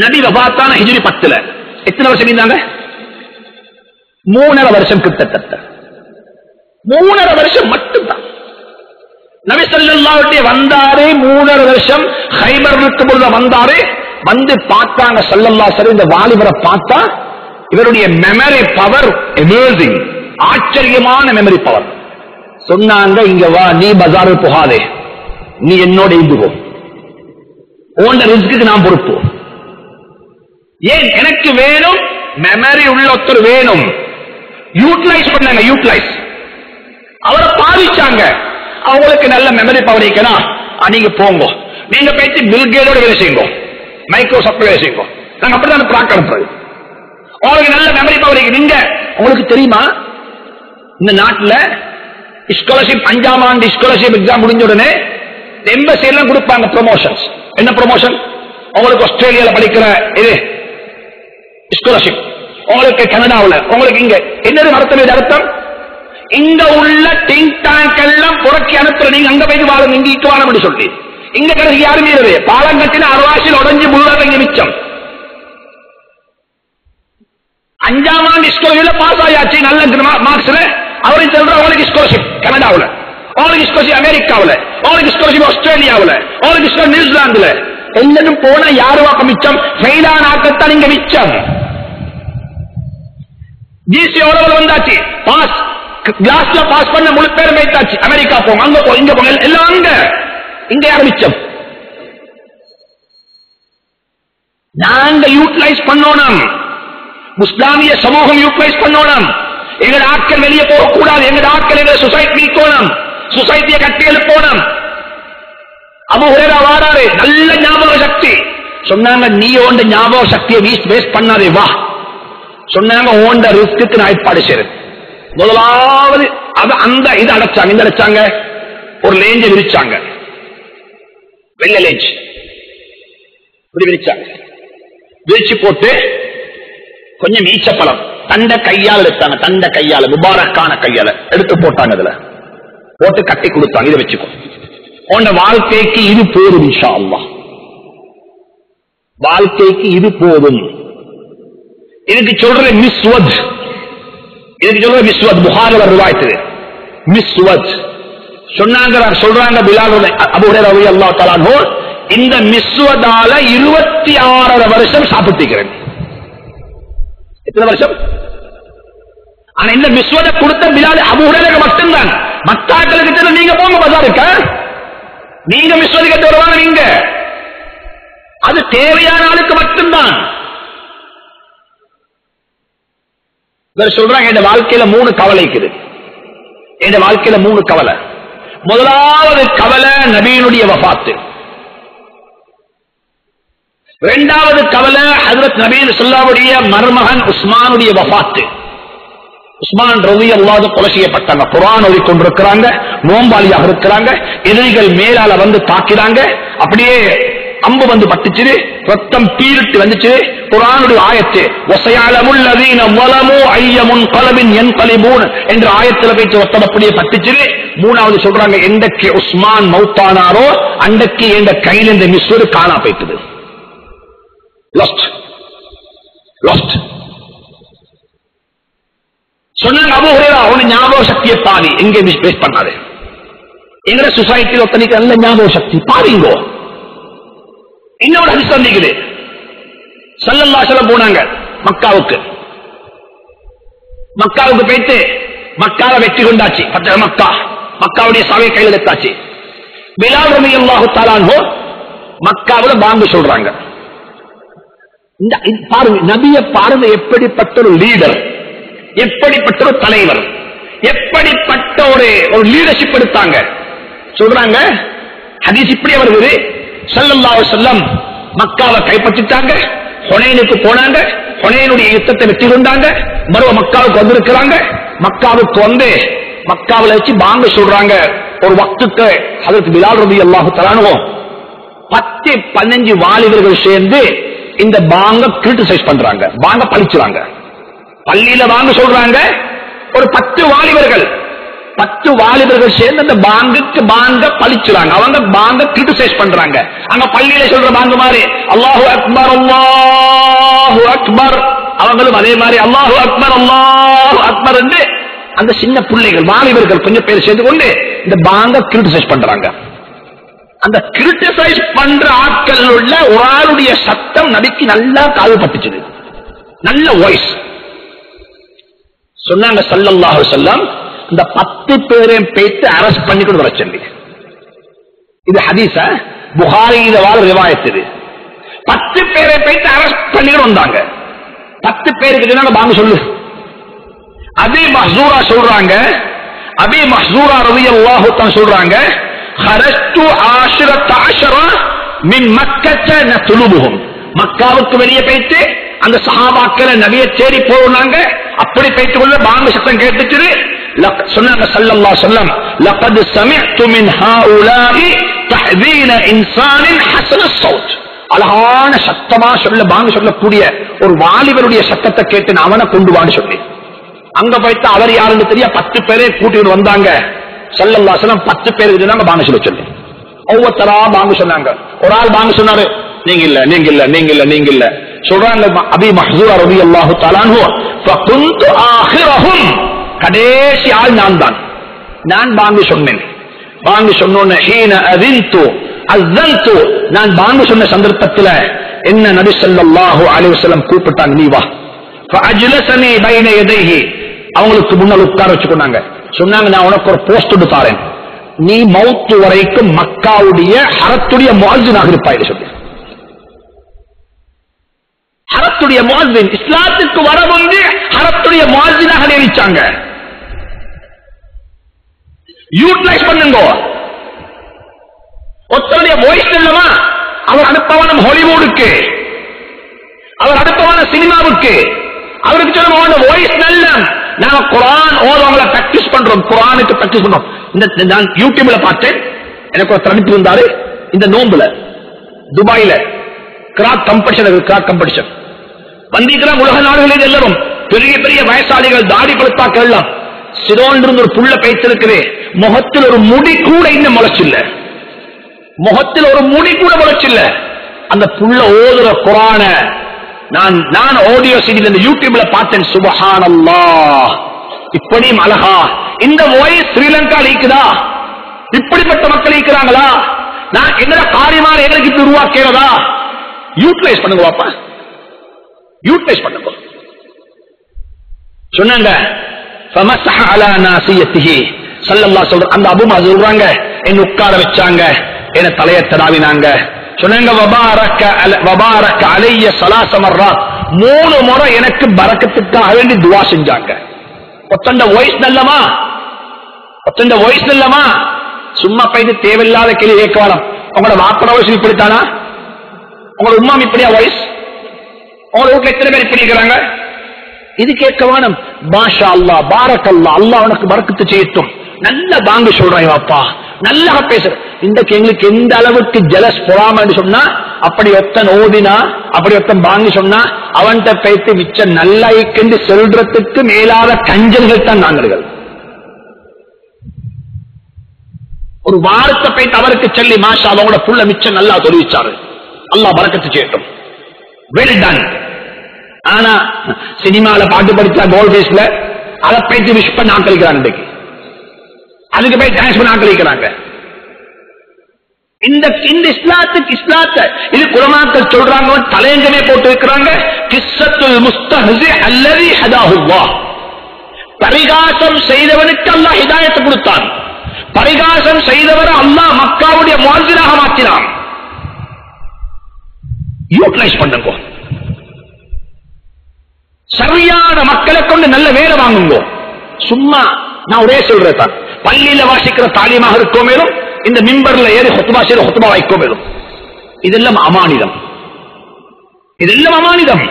நபி வஃபாத்தான ஹிஜ்ரி 10ல. எத்தனை வருஷம் இருந்தாங்க? 3.5 வருஷம், கிட்டத்தட்ட 3.5 வருஷம் மட்டும்தான். நபி ஸல்லல்லாஹு அலைஹி வந்தாரு, 3.5 வருஷம் கைபர் இருக்கும் பொழுது வந்தாரு. வந்து பார்த்தாங்க ஸல்லல்லாஹு அலைஹி வஸல்லம், இந்த வாலிபரை பார்த்தா இவருடைய மெமரி பவர் அமேசிங், ஆச்சரியமான மெமரி பவர். சொன்னாங்க, இங்க வா, நீ பஜாரு போகாதே, நீ என்னோட இருந்துகோ, உன் ரிஸ்க்கு நான் பொறுப்பு. ஏன் எனக்கு வேணும், மெமரி உள்ள ஒருத்தர் வேணும். யூட்டிலைஸ் பண்ணாங்க, யூட்டிலைஸ் அவரை பாதிச்சாங்க. அவங்களுக்கு நல்ல மெமரி பவர் இருக்கணும், நீங்க போங்க, நீங்க பேச்சு பில்கேட்டோட வேலை செய்யுங்க, மைக்ரோசாப்ட் வேலை செய்யுங்க, நாங்க அப்படிதான் பிராக் அனுப்புறது. உங்களுக்கு நல்ல மெமரி பவர் இருக்கு. நீங்க உங்களுக்கு தெரியுமா, இந்த நாட்டில் ஸ்காலர்ஷிப் 5ஆம் ஆண்டு ஸ்காலர்ஷிப் எக்ஸாம் முடிஞ்ச உடனே எம்பசி எல்லாம் கொடுப்பாங்க ப்ரமோஷன்ஸ். என்ன ப்ரமோஷன்? உங்களுக்கு ஆஸ்திரேலியால படிக்கிற இது ஸ்காலர்ஷிப், உங்களுக்கு கனடாவில், உங்களுக்கு இங்க என்னது நடத்துறது அர்த்தம்? இங்க உள்ள திங்க் டேங்க் எல்லாம் புறக்கி அனுப்புற, நீங்க அங்க போய் வாழும், இங்க இட்டு வாழம் சொல்லி இங்க கடைசி யாருமே இல்லை. பாலங்கட்டின அரவாசியில் உடஞ்சி முழுவதும் இங்க மிச்சம். 5ஆம் ஆண்டு ஸ்காலர்ஷிப்ல பாஸ் ஆயாச்சு நல்ல மார்க்ஸ்ல. அவரையும் சொல்ற உங்களுக்கு ஸ்காலர்ஷிப் கனடாவில், உங்களுக்கு ஸ்காலர்ஷிப் அமெரிக்காவில், உங்களுக்கு ஸ்காலர்ஷிப் ஆஸ்திரேலியாவில், உங்களுக்கு ஸ்காலர்ஷிப் நியூசிலாந்துல. எல்லாரும் போனா யாரு வாக்க மிச்சம்? ஃபெயிலான ஆக்கத்தான் இங்க மிச்சம். ஜிசி ஓரளவு வந்தாச்சு, பாஸ் கிளாஸ்ல பாஸ் பண்ண முழு பேரும் வைத்தாச்சு. அமெரிக்கா போங்க, அங்க போ, இங்க போங்க, எல்லாம் அங்க. இங்க யாரு மிச்சம்? நாங்க யூட்டிலைஸ் பண்ணணும், முஸ்லாமிய சமூகம் யூட்டிலைஸ் பண்ணணும். எங்கட ஆட்கள் வெளியே போகக்கூடாது, எங்கட ஆட்கள் எங்க சொசைட்டி மீட்கணும், சொசைட்டியை கட்டி எழுப்பணும். அபூ ஹுரைரா வாராரு, நல்ல ஞாபக சக்தி. சொன்னாங்க நீ ஓண்ட ஞாபக சக்தியை வேஸ்ட் பண்ணாதே வா. சொன்னாங்க ஓண்ட ரிஸ்க்கு நான் ஏற்பாடு செய்யறது. முதலாவது அந்த இது அடைச்சாங்க, இந்த அடைச்சாங்க, ஒரு லேஞ்ச விரிச்சாங்க, வெள்ள லேஞ்ச் விரிச்சாங்க. விரிச்சு போட்டு கொஞ்சம் ஈச்சப்பழம் தண்ட கையால் எடுத்தாங்க, தண்ட கையால முபாரக்கான கையால எடுத்து போட்டாங்க. அதுல போட்டு கட்டி கொடுத்தாங்க, இதை வச்சுக்கோ, உன்ன வாழ்க்கைக்கு இது போதும் இன்ஷா அல்லாஹ், வாழ்க்கைக்கு இது போதும். இதுக்கு சொல்ற மிஸ்வத், இதுக்கு சொல்ற மிஸ்வத் புகாரில் ரிவாயத்து மிஸ்வத் சொன்னாங்க. சொல்றாங்க பிலால் அபூ ஹுரைரா ரலியல்லாஹு தஆலா அன்ஹு, இந்த மிஸ்வதால 26 வருஷம் சாப்பிட்டுக்கிறேன். எத்தனை வருஷம்? ஆனா இந்த மிஸ்வத கொடுத்த பிலால் அபூ ஹுரைரா மட்டும்தான். மத்தாக்களுக்கு நீங்க போங்க பஜாருக்கு, நீங்க மிஸ்வத கேட்டு வருவாங்க, நீங்க அது தேவையான ஆளுக்கு மட்டும்தான். சொல்றாங்க என் வாழ்க்கையில 3 கவலை இருக்குது, என் வாழ்க்கையில 3 கவலை. முதலாவது கவலை நபியினுடைய வஃபாத்து, இரண்டாவது கவலை ஹஜ்ரத் நபி ஸல்லல்லாஹுடைய மருமகன் உஸ்மானுடைய வஃபாத்து. உஸ்மான் ரலியல்லாஹு கொலை செய்யப்பட்டாங்க, குர்ஆன் ஓதி கொண்டிருக்கிறாங்க, நோம்பாளியாக இருக்கிறாங்க, எதிரிகள் மேலால வந்து தாக்கினாங்க, அப்படியே அம்பு வந்து பட்டுச்சு, ரத்தம் பீரிட்டு வந்துச்சு. குர்ஆனுடைய ஆயத்து வஸயலமுல் லதீன ஸலமு அய்யமுன் கலபின் யன்கலிபூன் என்ற ஆயத்துல போய் ரத்தம் அப்படியே பட்டுச்சு. மூணாவது சொல்றாங்க எந்தக்கு உஸ்மான் மௌத்தானாரோ அன்றைக்கு என்ற கையில் இந்த மிஸ்வரு காணா போயிட்டது, லாஸ்ட் லாஸ்ட். சொன்னாங்க அபூ ஹுரைரா அவன ஞாபக சக்தியை பாதி எங்க வேஸ்ட் பண்ணாரு. எங்க சொசைட்டியில் ஒத்தனைக்கு நல்ல ஞாபக சக்தி பாருங்கோ. இன்னொரு ஹதீஸ் வந்திருக்குது, ஸல்லல்லாஹு அலைஹி வஸல்லம் போனாங்க மக்காவுக்கு. மக்காவுக்கு போயிட்டு மக்காவை வெற்றி கொண்டாச்சு, மக்கா மக்காவுடைய சாவை கையில் எடுத்தாச்சு. பிலால் ரலியல்லாஹு தஆலா அன்ஹு மக்காவுல பாங்கு சொல்றாங்க. பாருங்க நபிய பாருங்க, எப்படிப்பட்ட ஒரு லீடர், எப்படிப்பட்ட ஒரு தலைவர், எப்படிப்பட்ட ஒரு லீடர்ஷிப் எடுத்தாங்க. சொல்றாங்க ஹதீஸ் இப்படி வருது, ஸல்லல்லாஹு அலைஹி வஸல்லம் மக்காவை கைப்பற்றிட்டாங்க, ஹுனைனுக்கு போனாங்க, ஹுனைனுடைய யுத்தத்தை வெற்றி கொண்டாங்க, மறுவ மக்காவுக்கு வந்திருக்கிறாங்க. மக்காவுக்கு வந்து மக்காவில் வச்சு பாங்கு சொல்றாங்க. ஒரு வக்துக்கு ஹஜ்ரத் பிலால் ரலியல்லாஹு தஆலா அன்ஹு 10-15 வாலிபர்கள் சேர்ந்து இந்த பாங்க கிரிட்டிசைஸ் பண்றாங்க, பாங்க பழிச்சுறாங்க. பள்ளியில வாங்க சொல்றாங்க, ஒரு 10 வாலிபர்கள் சேர்ந்து அந்த பாங்குக்கு பாங்க பழிச்சுறாங்க, அவங்க பாங்க கிரிட்டிசைஸ் பண்றாங்க. அங்க பள்ளியில சொல்ற பாங்க மாதிரி அல்லாஹு அக்பர் அல்லாஹு அக்பர், அவங்களும் அதே மாதிரி அல்லாஹு அக்பர் அல்லாஹு அக்பர் என்று அந்த சின்ன பிள்ளைகள் வாலிபர்கள் கொஞ்சம் பேர் சேர்ந்து கொண்டு இந்த பாங்க கிரிட்டிசைஸ் பண்றாங்க. அந்த கிரிட்டிசைஸ் பண்ற ஆட்கள் உள்ள ஒரு ஆளுடைய சத்தம் நபிக்கு நல்லா காதுபட்டுச்சு, நல்ல வாய்ஸ். சொன்னாங்க ஸல்லல்லாஹு அலைஹி வஸல்லம் இந்த 10 பேரையும் பேத்து அரெஸ்ட் பண்ணிட்டு வர சொல்லி. இது ஹதீஸ புகாரியில வாழ ரிவாயத். இது 10 பேரை பேத்து அரெஸ்ட் பண்ணிட்டு வந்தாங்க. 10 பேருக்கு சொன்னாங்க பாங்க சொல்லு. அபீ மஹ்சூரா சொல்றாங்க, அபீ மஹ்சூரா ரலியல்லாஹு தஆலா சொல்றாங்க, خرجت 10 من مكة نطلبهم. மக்காவுக்கு வெளியே போயிட்டு அந்த சஹாபாக்களை நபியை தேடி போனாங்க. அப்படி போயிட்டு கொள்ள பாங்க சத்தம் கேட்டுச்சு. சொன்னாங்க ஸல்லல்லாஹு அலைஹி வஸல்லம், لقد سمعت من هؤلاء تحذير انسان حسن الصوت. அழகான சத்தமா சொல்லக்கூடிய ஒரு வாலிபருடைய சத்தத்தை கேட்டு நான் அவனை கொண்டு வான்னு சொல்லி அங்க போய்த்து அவர் யாருன்னு தெரிய 10 பேரே கூட்டிட்டு வந்தாங்க. ஸல்லல்லாஹு அலைஹி வஸல்லம் 10 பேருக்கு சொன்னாங்க பாங்க சொல்லி ஒவ்வொருத்தரா பாங்க சொன்னாங்க. ஒரு ஆள் பாங்க சொன்னாரு, நீங்க இல்ல நீங்க இல்ல நீங்க இல்ல நீங்க இல்ல சொல்றாங்க. அபி மஹ்ஸூரா ரலியல்லாஹு தஆலா அன்ஹு ஃபகுன்து ஆகிரஹும், கடைசி ஆள் நான் பாங்க சொன்னேன். பாங்க சொன்னோனே ஹீன அஸின்து அஸன்து, நான் பாங்க சொன்ன சந்தர்ப்பத்தில் என்ன நபி ஸல்லல்லாஹு அலைஹி வஸல்லம் கூப்பிட்டாங்க, நீ வா. ஃபஅஜ்லஸனி பைன யதைஹி, அவங்களுக்கு முன்னால் உட்கார வச்சுக்கொண்டாங்க. சொன்னாங்க, நான் உனக்கு ஒரு போஸ்ட் ஒன்று தாரேன், நீ மௌத்து வரைக்கும் மக்காவுடைய ஹரத்துடைய முஅஸ்ஸினாக இருப்பாய் சொல்லி. ஹரத்துடைய முஅஸ்ஸின், இஸ்லாத்துக்கு வர வந்து ஹரத்துடைய முஅஸ்ஸினாக நியமிச்சாங்க. யூட்டிலைஸ் பண்ணுங்க. ஒருத்தருடைய வாய்ஸ் இல்லமா, அவர் அனுப்பவான ஹாலிவுட்டுக்கு, அவர் அனுப்பவான சினிமாவுக்கு, அவருக்கு சொல்லுவாங்க வாய்ஸ் நல்ல. நாங்க குர்ஆன் ஓதுவங்கள பிராக்டிஸ் பண்றோம், குர்ஆனுக்கு பிராக்டிஸ் பண்றோம். இந்த நான் யூடியூப்ல பார்த்தேன், எனக்கு ஒரு தனித்து வந்தாரு. இந்த நோம்புல துபாயில கிராக் காம்படிஷன் வந்திருக்கிறாங்க. உலக நாடுகளில் எல்லாரும் பெரிய பெரிய வயசாளிகள், தாடி பழுத்தாக்கள் எல்லாம் சிரோன்றிருந்து ஒரு புள்ள பேச்சிருக்கிறே, முகத்தில் ஒரு முடி கூட இன்னும் முளைச்சில்ல, முகத்தில் ஒரு முடி கூட முளைச்சில்ல. அந்த புள்ள ஓதுற குர்ஆன நான் ஆடியோ சீடியில் இந்த யூடியூப்ல பார்த்தேன். சுப்ஹானல்லாஹ், இப்படியும் அழகா இந்த வாய்ஸ் ஸ்ரீலங்கா இருக்குதா? இப்படிப்பட்ட மக்கள் இருக்கிறாங்களா? நான் என்ன காரியமான எங்களுக்கு இப்படி உருவாக்கிறதா? யூட்டிலைஸ் பண்ணுங்க பாப்பா, யூட்டிலைஸ் பண்ணுங்க. சொன்னாங்க ஃபமஸஹ அலா நாசியத்திஹி, ஸல்லல்லாஹு சொல்ற அந்த அபூ மாஸ் சொல்றாங்க, என்ன உட்கார வச்சாங்க, என்ன தலையை தடாவினாங்க. சொன்னாங்க வபாரக அலைய ஸலாஸ மர்ராத், 3 முறை எனக்கு பரக்கத்துக்காக வேண்டி துஆ செஞ்சாங்க. ஒத்தண்ட வாய்ஸ் நல்லமா, ஒத்தண்ட வாய்ஸ் நல்லமா, சும்மா போயிட்டு தேவையில்லாத கேள்வி கேட்கலாம். உங்களோட வாப்பட வாய்ஸ் இப்படித்தானா? உங்களோட உம்மா இப்படியா வாய்ஸ்? உங்களோட வீட்டுல எத்தனை பேர் இப்படி இருக்கிறாங்க? இது கேட்க வேணும். மாஷா அல்லாஹ், பாரக்கல்லாஹ், அல்லாஹ் உனக்கு பரக்கத்து செய்யட்டும். நல்ல பாங்க சொல்றாய் வாப்பா, நல்லா பேசுற. இன்றைக்கு எங்களுக்கு எந்த அளவுக்கு ஜலஸ் பொறாமன்னு சொன்னா, அப்படி ஒத்தன் ஓதினா, அப்படி ஒத்தன் பாங்க சொன்னா அவன்கிட்ட பேசி மிச்சம் நல்லா இக்கென்று சொல்றதுக்கு மேலாத கஞ்சல்கள் தான் நாங்கள். ஒரு வார்த்தை போயிட்டு அவருக்கு சொல்லி மாஷா அவங்களோட புள்ள மிச்சம் நல்லா தொழிச்சாரு, அல்லாஹ் பரக்கத்து செய்யட்டும், வெல் டன். ஆனா சினிமால பாட்டு படிச்சா கோல் பேஸ்ல அதை போயிட்டு விஷ் பண்ண ஆக்களிக்கிறாங்க, இன்றைக்கு அதுக்கு போய் டான்ஸ் பண்ண ஆக்களிக்கிறாங்க. இந்த இஸ்லாத்தை இது குலமாக்கள் சொல்றாங்க, தலையங்கமே போட்டு இருக்கிறாங்க. கிஸ்ஸத்துல் முஸ்தஹ்ஸி அல்லதி ஹதாஹுல்லாஹ், பரிகாசம் செய்தவனுக்கு அல்லாஹ் ஹிதாயத்தை கொடுத்தான், பரிகாசம் செய்தவரை அல்லாஹ் மக்காவுடைய முஅஸ்ஸினாக மாற்றினான். யூட்டிலைஸ் பண்ணுங்க. சரியான மக்களை கொண்டு நல்ல வேலை வாங்குங்க. சும்மா நான் ஒரே சொல்றேன், பள்ளியில வாசிக்கிற தாலியமாக இருக்கோ மேலும், இந்த மிம்பர்ல ஏறி ஹுத்பா செய்து ஹுத்பா வைக்கோ மேலும், இதெல்லாம் அமானிதம், இதெல்லாம் அமானிதம்.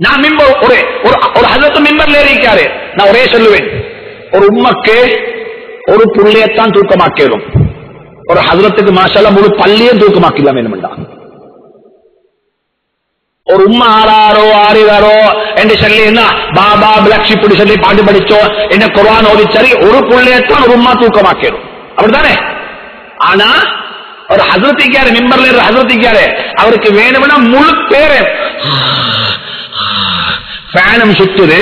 நான் மிம்பர் ஒரு ஹஜ்ரத் மிம்பர்ல ஏறிக்காரு. நான் ஒரே சொல்லுவேன், ஒரு உம்மக்கு ஒரு புள்ளையத்தான் தூக்கமாக்கலும், ஒரு ஹஜ்ரத்துக்கு மாஷாஅல்லாஹ் முழு பள்ளியும் தூக்கமாக்கலாம் வேணும்டா. ஒரு உம்மா ஆறாரோ ஆறிதாரோ என்று சொல்லி என்ன பாபா பிளக்ஷி புடி சொல்லி பாட்டு படிச்சோ என்ன குர்ஆன் ஓதி சரி, ஒரு புள்ளையத்தான் ஒரு உம்மா தூக்கமாக்கலும், அப்படித்தானே? ஆனா ஒரு ஹஜ்ரத்திக்காரு மிம்பர்ல ஹஜ்ரத்திக்காரு, அவருக்கு வேணும்னா முழு பேரு ஃபேனும் சுத்துது,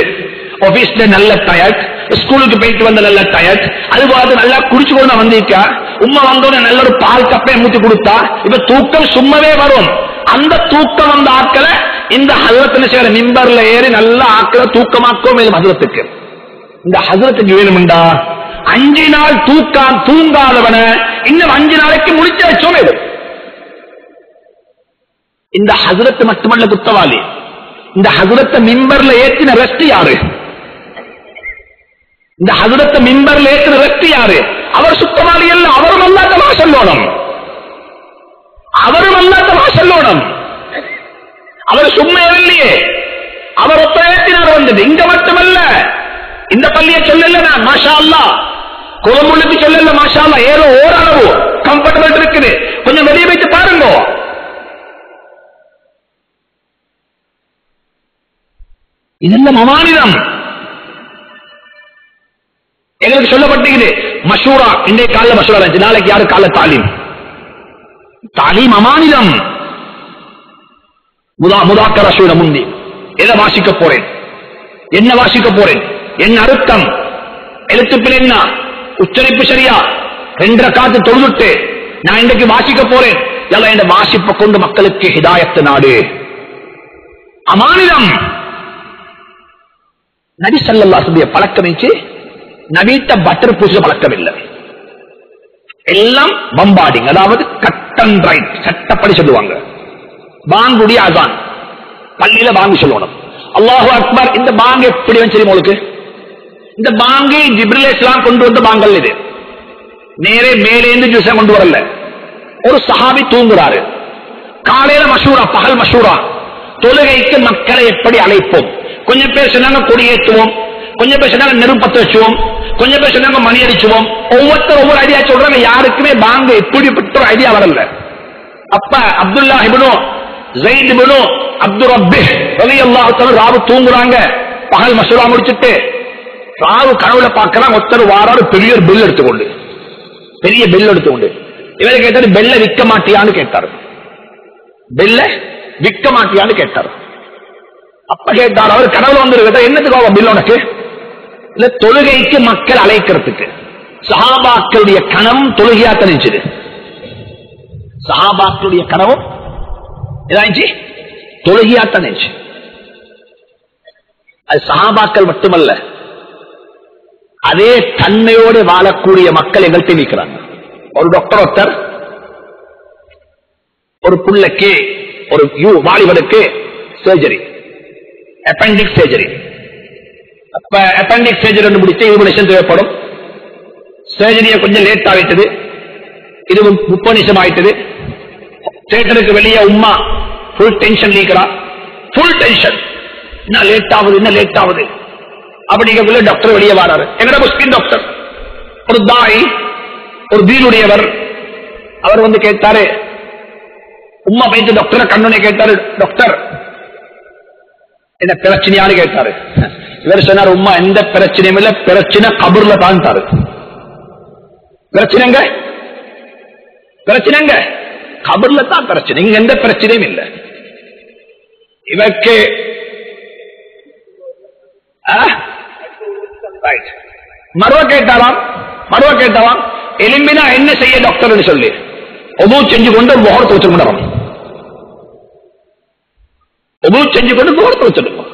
ஆபீஸ்ல நல்ல டயர்ட், ஸ்கூலுக்கு போயிட்டு வந்த நல்ல டயர்ட், அது பார்த்து நல்லா குடிச்சு கொண்டு வந்திருக்கா, உம்மா வந்தோட நல்ல ஒரு பால் கப்பை மூட்டி கொடுத்தா, இப்ப தூக்கம் சும்மாவே வரும். அந்த தூக்கம் வந்த ஆட்களை இந்த ஹஜ்ரத் செய்யற மிம்பர்ல ஏறி நல்ல ஆட்களை தூக்கமாக்கும் ஹஜ்ரத்துக்கு. இந்த ஹஜ்ரத்துக்கு வேணும்டா 5 நாள் தூங்காதவன இன்னும் 5 நாளைக்கு முடிச்ச வச்சோம். இந்த ஹஜ்ரத் மட்டுமல்ல குத்தவாளி, இந்த ஹஜ்ரத் மிம்பர்ல ஏற்றின ரெஸ்ட் யாரு? இந்த ஹஜ்ரத் மிம்பர்ல ஏற்றின ரெஸ்ட் யாரு? அவர் சுத்தவாளி அல்ல, அவரும் அல்லாஹ்வா சொல்லணும், அவரும் அல்லாஹ்வா சொல்லணும். அவர் சும்மா இல்லையே, அவர் ஒப்பேற்றினார் வந்தது. இங்க மட்டுமல்ல, இந்த பள்ளியை சொல்லல நான் மாஷா அல்லாஹ், குலமுழுக்கு சொல்லல மாஷா அல்லாஹ், ஏதோ ஓரளவு கம்ஃபர்டபிள் இருக்குது. கொஞ்சம் வெளியே வைத்து பாருங்க, இதெல்லாம் அமானிதம். எங்களுக்கு சொல்லப்பட்டது மஷூரா, இன்றைய காலைல மஷூரா இருந்துச்சு, நாளைக்கு யாரு கால தாலீம். தாலீம் அமானிதம். முதாக்கர சூழ முந்தி எதை வாசிக்க போறேன், என்ன வாசிக்க போறேன், என்ன அர்த்தம், எழுத்துப்பில் என்ன, உச்சரிப்பு சரியா, 2 ரக்காத்து தொழுதுட்டு நான் இன்றைக்கு வாசிக்க போறேன். எல்லாம் இந்த வாசிப்பை கொண்டு மக்களுக்கு ஹிதாயத்து நாடு. அமானிதம். நபி ஸல்லல்லாஹு அலைஹி வஸல்லம் பழக்கம் இருந்துச்சு, நபீட்ட பட்டர் பூச பழக்கம் இல்லை. எல்லாம் பம்பாடிங், அதாவது கட் அண்ட் ரைட், சட்டப்படி சொல்லுவாங்க. பாங்குடைய அசான், பள்ளியில பாங்கு சொல்லணும், அல்லாஹு அக்பர். இந்த பாங்கு எப்படி வந்து தெரியும் உங்களுக்கு? இந்த பாங்கை ஜிப்ரீல் அலைஹிஸ்ஸலாம் கொண்டு வந்த பாங்கல் இது. நேரே மேலேந்து ஜூஸ கொண்டு வரல. ஒரு சஹாபி தூங்குறாரு, காலையில மஷூரா, பகல் மஷூரா, தொழுகைக்கு மக்களை எப்படி அழைப்போம். கொஞ்சம் பேர் சொன்னாங்க கொடியேற்றுவோம், கொஞ்சம் பேர் சொன்னாங்க நெருப்பத்து வச்சுவோம், கொஞ்சம் பேர் சொன்னாங்க மணி அடிச்சுவோம். ஒவ்வொருத்தர் ஒவ்வொரு ஐடியா சொல்றாங்க. யாருக்குமே பாங்கு எப்படிப்பட்ட ஒரு ஐடியா வரல. அப்ப அப்துல்லா இப்னு ஸைத் இப்னு அப்துர் ரப்பிஹ் ரலியல்லாஹு தஆலா ராவு தூங்குறாங்க. பகல் மஷூரா முடிச்சிட்டு ராவு கனவுல பார்க்கறாங்க, ஒருத்தர் வாராரு பெரிய பெல் எடுத்துக்கொண்டு, பெரிய பெல் எடுத்துக்கொண்டு. இவரை கேட்டாரு, பெல்ல விற்க மாட்டியான்னு கேட்டாரு. பெல்ல விற்க மாட்டியான்னு கேட்டாரு. அப்ப கேட்டார் அவர், கனவுல வந்து என்னத்துக்கு பில் உனக்கு? இல்ல, தொழுகைக்கு மக்கள் அழைக்கிறதுக்கு. சஹாபாக்களுடைய கனவும் தொழுகையா தெரிஞ்சது. சஹாபாக்களுடைய கனவும் ஏதாச்சு தொழுகையா தெரிஞ்சு. அது சஹாபாக்கள் மட்டுமல்ல, அதே தன்மையோடு வாழக்கூடிய மக்கள் எங்கள்கிட்ட நிற்கிறாங்க. ஒரு டாக்டர் ஒருத்தர் ஒரு புள்ளைக்கு, ஒரு வாலிபனுக்கு சர்ஜரி, அப்பெண்டிக்ஸ் சர்ஜரி. அப்ப அப்பெண்டிக்ஸ் சர்ஜரி முடிச்சு 20 லட்சம் தேவைப்படும். சர்ஜரியை கொஞ்சம் லேட் ஆகிட்டது, 30 நிமிஷம் ஆயிட்டது. தியேட்டருக்கு வெளியே உம்மா ஃபுல் டென்ஷன் நீக்கிறா, ஃபுல் டென்ஷன். என்ன லேட் ஆகுது, என்ன லேட் ஆகுது அப்படிங்கக்குள்ள டாக்டர் வெளியே வராரு. எங்கட முஸ்லிம் டாக்டர், ஒரு தாய், ஒரு தீனுடையவர். அவர் வந்து கேட்டாரு, உம்மா போயிட்டு டாக்டரை கண்ணுனே கேட்டாரு, டாக்டர் என்ன பிரச்சனையான்னு கேட்டாரு. இவர் சொன்னார், உம்மா எந்த பிரச்சனையும் இல்ல, பிரச்சனை கபூர்ல தான்ட்டாரு. பிரச்சனைங்க பிரச்சனைங்க கபூர்ல தான் பிரச்சனை, இங்க எந்த பிரச்சனையும் இல்லை. இவருக்கு மறுவ கேட்டாராம், எலும்பினா என்ன செய்ய டாக்டர் சொல்லி ஒபு செஞ்சு கொண்டு முகத்தை வச்சிருக்கணும். ஒபு செஞ்சு கொண்டு முகத்தை வச்சிருக்கோம்.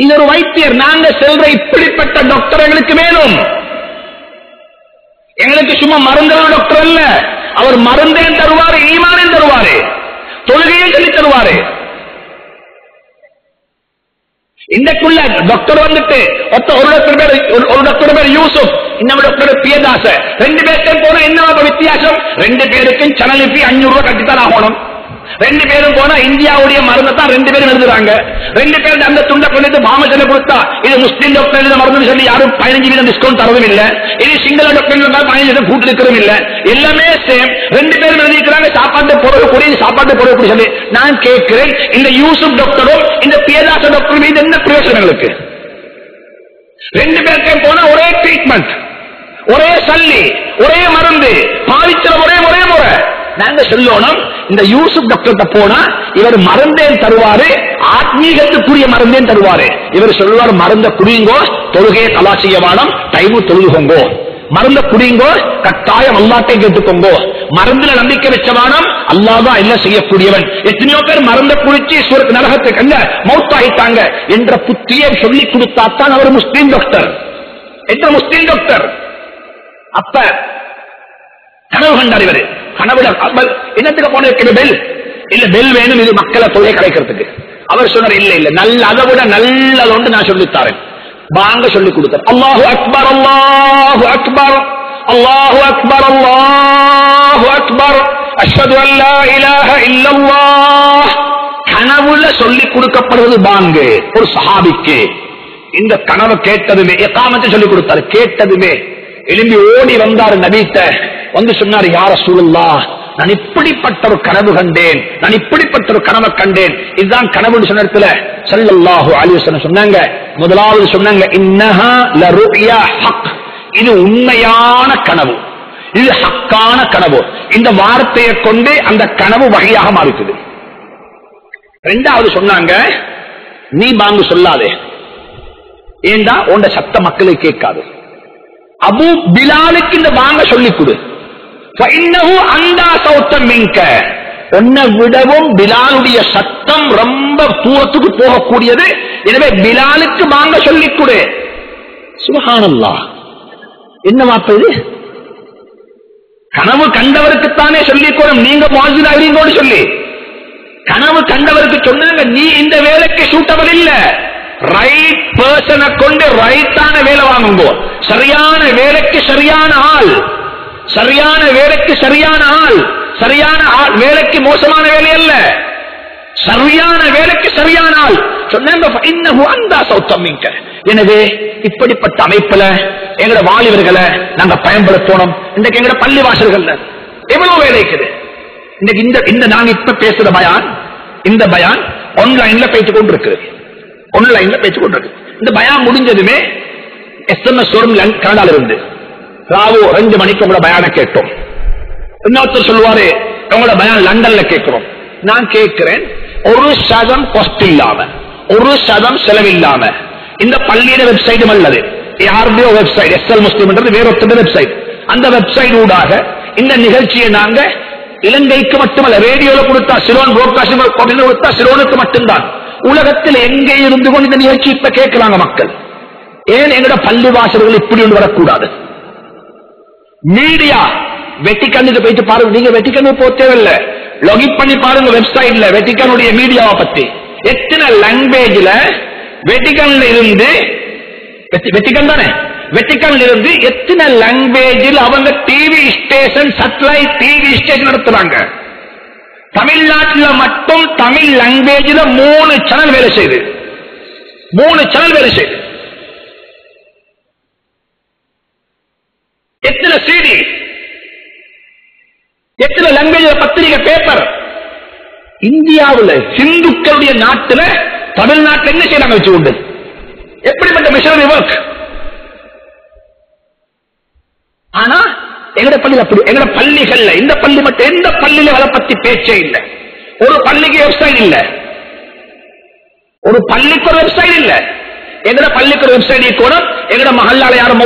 இது ஒரு வைத்தியர். நாங்க செல்ற இப்படிப்பட்ட டாக்டர் எங்களுக்கு வேணும். எங்களுக்கு சும்மா மருந்த டாக்டர் அல்ல, அவர் மருந்தையும் தருவாரு, ஈமானையும் தருவாரு, தொழுகையும் சொல்லி தருவாரு. இன்றைக்குள்ள டாக்டர் வந்துட்டு ஒரு டாக்டர் பேர் யூசுப், இன்னொரு டாக்டர் பியதாச. 2 பேருக்கும் போனா என்ன வித்தியாசம்? 2 பேருக்கும் சேனல் ஃபீ 500 ரூபாய் கட்டித்தான் ஆகணும். 2 பேரும் போனா இந்தியாவுடைய மருந்து தான் 2 பேரும் எழுதுறாங்க. 2 பேரும் அந்த துண்டை கொண்டு மாமச்சனை கொடுத்தா இது முஸ்லீம் டாக்டர் எழுத மருந்து சொல்லி யாரும் 15% டிஸ்கவுண்ட் தரதும் இல்ல. இது சிங்கள டாக்டர் 15% கூட்டு இருக்கிறதும் இல்ல. எல்லாமே சேம். 2 பேரும் எழுதிக்கிறாங்க சாப்பாட்டு பொருள் கூடிய சாப்பாட்டு பொருள் சொல்லி. நான் கேட்கிறேன், இந்த யூசுப் டாக்டரும் இந்த பியதாச டாக்டரும் இது என்ன பிரயோஜனங்களுக்கு? 2 பேருக்கும் போனா ஒரே ட்ரீட்மெண்ட், ஒரே சல்லி, ஒரே மருந்து, பாவிக்கிற ஒரே முறை. நாங்க சொல்லணும், இந்த யூசுப் டாக்டர் போனா இவர் மருந்தேன் தருவாரு, ஆத்மீகத்துக்குரிய மருந்தேன் தருவாரு. இவர் சொல்லுவார், மருந்த குடிங்கோ, தொழுகையை தலா செய்ய வேணும், டைமு தொழுகுங்கோ, மருந்த குடிங்கோ, கட்டாயம் அல்லாட்டை கேட்டுக்கோங்கோ, மருந்துல நம்பிக்கை வச்ச வேணும், அல்லாதான் எல்லாம் செய்யக்கூடியவன். எத்தனையோ பேர் மருந்த குடிச்சு சூரத் நரகத்துக்கு அல்ல மௌத்தாயிட்டாங்க என்ற புத்தியை சொல்லி கொடுத்தாத்தான் அவர் முஸ்லீம் டாக்டர் என்ற முஸ்லீம் டாக்டர். அப்ப கனவு கண்டார் இவரு. கனவுல என்னத்துக்கு போன பெல் இல்ல, பெல் வேணும் இது மக்களை தொகை கிடைக்கிறதுக்கு. அவர் சொன்னார், இல்ல நல்ல, அதை விட நல்ல ஒன்று நான் சொல்லித்தாரேன். பாங்க சொல்லி கொடுத்தார். அல்லாஹு அக்பர், அல்லாஹு அக்பர், அல்லாஹு அக்பர், அல்லாஹு அக்பர், அஷ்ஹது அல்லா இலாஹ இல்லல்லாஹ். கனவுல சொல்லி கொடுக்கப்படுவது பாங்கு. ஒரு சஹாபிக்கு இந்த கனவு கேட்டதுமே இகாமத்தை சொல்லி கொடுத்தாரு. கேட்டதுமே எழும்பி ஓடி வந்தார் நபிட்ட. வந்து சொன்னார், யா ரசூலுல்லாஹ், நான் இப்படிப்பட்ட ஒரு கனவு கண்டேன், நான் இப்படிப்பட்ட ஒரு கனவை கண்டேன். இதுதான் கனவு சொன்ன இடத்துல ஸல்லல்லாஹு அலைஹி வஸல்லம் சொன்னாங்க, முதலாவது சொன்னாங்க இன்னஹா லருயா ஹக், இது உண்மையான கனவு, இது ஹக்கான கனவு. இந்த வார்த்தையை கொண்டு அந்த கனவு வகையாக மாறிக்குது. இரண்டாவது சொன்னாங்க, நீ பாங்கு சொல்லாதே, ஏண்டா உண்ட சத்த மக்களுக்கு கேட்காது. அபு பிலாலுக்கு இந்த பாங்க சொல்லிக் கொடு. உன்னை விடவும் பிலாலுடைய சத்தம் ரொம்ப தூரத்துக்கு போகக்கூடியது, எனவே பிலாலுக்கு பாங்க சொல்லிக் கொடு. சுப்ஹானல்லாஹ், என்ன வார்த்தை இது? கனவு கண்டவருக்குத்தானே சொல்லிக்கோணும், நீங்க முஅஸ்ஸின் ஆகிறீங்கன்னு சொல்லி கனவு கண்டவருக்கு சொன்னாங்க, நீ இந்த வேலைக்கு சூட்டபிள் இல்ல, ரைட் பர்சனை கொண்டு ரைட்டான வேலை வாங்குங்க. சரியான வேலைக்கு சரியான ஆள், சரியான வேலைக்கு சரியான ஆள், சரியான வேலைக்கு மோசமான வேலை அல்ல, சரியான வேலைக்கு சரியான ஆள் சொன்னாங்க. எனவே இப்படிப்பட்ட அமைப்புல எங்கட வாலிபர்களை நாங்க பயன்படுத்தணும். இன்றைக்கு எங்கட பள்ளி வாசல்கள்ல எவ்வளவு வேலை இருக்குது. இன்னைக்கு இந்த நாங்க இப்ப பேசுற பயான், இந்த பயான் ஆன்லைன்ல பேச்சு கொண்டு இருக்கு, ஆன்லைன்ல பேச்சு கொண்டு இருக்கு. இந்த பயான் முடிஞ்சதுமே SMS வரும் கனடால இருந்து, ராவோ 2 மணிக்கு உங்களோட பயான கேட்டோம். இன்னொருத்தர் சொல்லுவாரு உங்களோட பயான் லண்டன்ல கேட்கிறோம். நான் கேட்கிறேன், 1% காஸ்ட் இல்லாம, 1% செலவில்லாம இந்த பள்ளியிட வெப்சைட் அல்லது யாருடைய வெப்சைட் SL முஸ்லிம் என்றது வேறொரு வெப்சைட், அந்த வெப்சைட் ஊடாக இந்த நிகழ்ச்சியை நாங்க இலங்கைக்கு மட்டுமல்ல, ரேடியோல கொடுத்தா சிலோன் புரோட்காஸ்டிங் கொடுத்தா சிலோனுக்கு மட்டும்தான், உலகத்தில் எங்கே இருந்து கொண்டு இந்த நிகழ்ச்சி இப்ப கேட்கிறாங்க மக்கள். ஏன் எங்கட பள்ளி வாசல்கள் இப்படி ஒன்று வரக்கூடாது? மீடியா வெட்டிக்கனுக்கு போயிட்டு பாருங்க, நீங்க வெட்டிக்கனு போக தேவையில்லை, லாகின் பண்ணி பாருங்க வெப்சைட்ல வெட்டிக்கனுடைய மீடியாவை பத்தி எத்தனை லாங்குவேஜ்ல வெட்டிக்கன்ல இருந்து, வெட்டிக்கன் தானே, வெட்டிக்கன்ல இருந்து எத்தனை லாங்குவேஜில் அவங்க TV station, satellite TV station நடத்துறாங்க. தமிழ்நாட்டில் மட்டும் தமிழ் லாங்குவேஜில் 3 சேனல் வேலை செய்யுது, 3 சேனல் வேலை செய்யுது. எத்தனை CD, எத்தனை லாங்குவேஜ் பத்திரிகை, பேப்பர். இந்தியாவில் ஹிந்துக்களுடைய நாட்டில் தமிழ்நாட்டில் என்ன செய்யறாங்க வச்சு உண்டு? எப்படிப்பட்ட மிஷனரி ஒர்க். ஆனா எங்கட பள்ளியில் அப்படி, எங்கட பள்ளிகள்ல இந்த பள்ளி மட்டும், எந்த பள்ளியில அதை பத்தி பேச்சே இல்லை. ஒரு பள்ளிக்கு வெப்சைட் இல்ல, ஒரு பள்ளிக்கு ஒரு வெப்சைட் இல்ல. எங்கட பள்ளிக்கு ஒரு வெப்சைட் இருக்கணும். எங்கட மஹல்லால யாரும்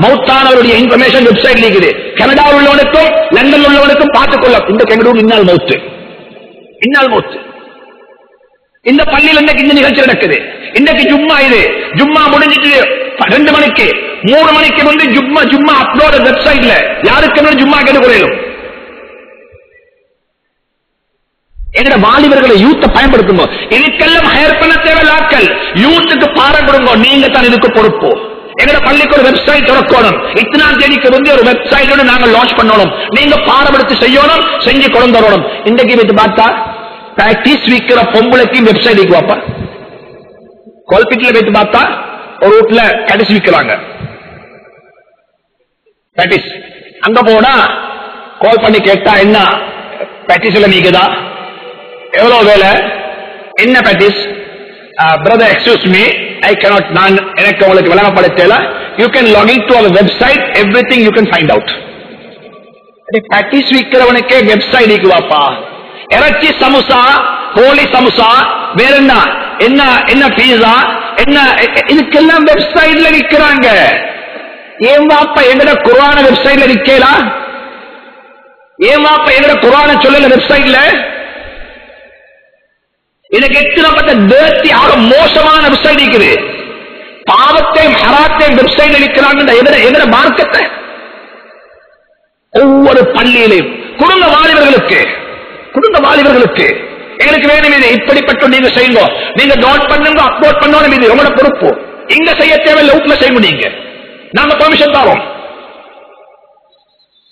மௌத்தானவருடைய இன்ஃபர்மேஷன் வெப்சைட் இருக்குது. கனடாவில் உள்ளவனுக்கும் லண்டன் உள்ளவனுக்கும் பார்த்துக்கொள்ள. இந்த கனடூர் இன்னால் மௌத்து, இன்னால் மௌத்து. இந்த பள்ளியில் இன்னைக்கு இந்த நிகழ்ச்சி நடக்குது. இன்னைக்கு ஜும்மா, இது ஜும்மா முடிஞ்சிட்டு 2 மணிக்கு 3 மணிக்கு வந்து ஜும்மா அப்லோட் வெப்சைட்ல யாருக்கு ஜும்மா கேட்டுக்கொள்ளும். எங்கட வாலிபர்களை யூத்தை பயன்படுத்துங்க. இதுக்கெல்லாம் ஹயர் பண்ண தேவையில்லாக்கள், யூத்துக்கு பாரம் கொடுங்க. நீங்க தான் இதுக்கு பொறுப்பு. எங்கட பள்ளிக்கு ஒரு வெப்சைட் திறக்கணும். இத்தனாம் தேதிக்கு வந்து ஒரு வெப்சைட்டோட நாங்க லான்ச் பண்ணணும். நீங்க பாரப்படுத்தி செய்யணும், செஞ்சு கொண்டு வரணும். இன்றைக்கு வைத்து பார்த்தா பிராக்டிஸ் விக்கிற பொம்பளைக்கு வெப்சைட் இருக்குவாப்பா. கோல்பிட்ல வைத்து பார்த்தா ஒரு வீட்டுல கடிச்சு விக்கிறாங்க பிராக்டிஸ். அங்க போனா கால் பண்ணி கேட்டா, என்ன பிராக்டிஸ்ல நீக்குதா, எவ்வளவு வேலை, என்ன practice? Brother excuse me, I cannot, நான் எனக்கு உங்களுக்கு விளங்கப்படுத்தல. You can login to our website, everything you can find out. Practice விக்கிறவனுக்கே வெப்சைட் இருக்குவாப்பா. இறைச்சி சமுசா, கோழி சமுசா, வேற என்ன என்ன என்ன பீஸா, என்ன இதுக்கெல்லாம் வெப்சைட்ல விற்கிறாங்க. ஏன் வாப்பா எங்கட குர்ஆன வெப்சைட்ல விற்கலாம்? ஏன் வாப்பா எங்கட குர்ஆன சொல்லல வெப்சைட்ல? எனக்கு எத்தனைப்பட்ட டர்ட்டி, ஆக மோசமான வெப்சைட் இருக்குது. பாவத்தையும் ஹராத்தையும் வெப்சைட்ல விற்கிறாங்க. எங்கட மார்க்கத்தை ஒவ்வொரு பள்ளியிலையும் குடும்ப வாலிபர்களுக்கு எங்களுக்கு வேணும். இது இப்படிப்பட்ட நீங்க செய்யுங்க, நீங்க நோட் பண்ணுங்க, அப்லோட் பண்ணணும். இது உங்களோட பொறுப்பு. இங்க செய்ய தேவையில்லை, வீட்டுல செய்ய முடியுங்க, நாங்க பெர்மிஷன் தரோம்.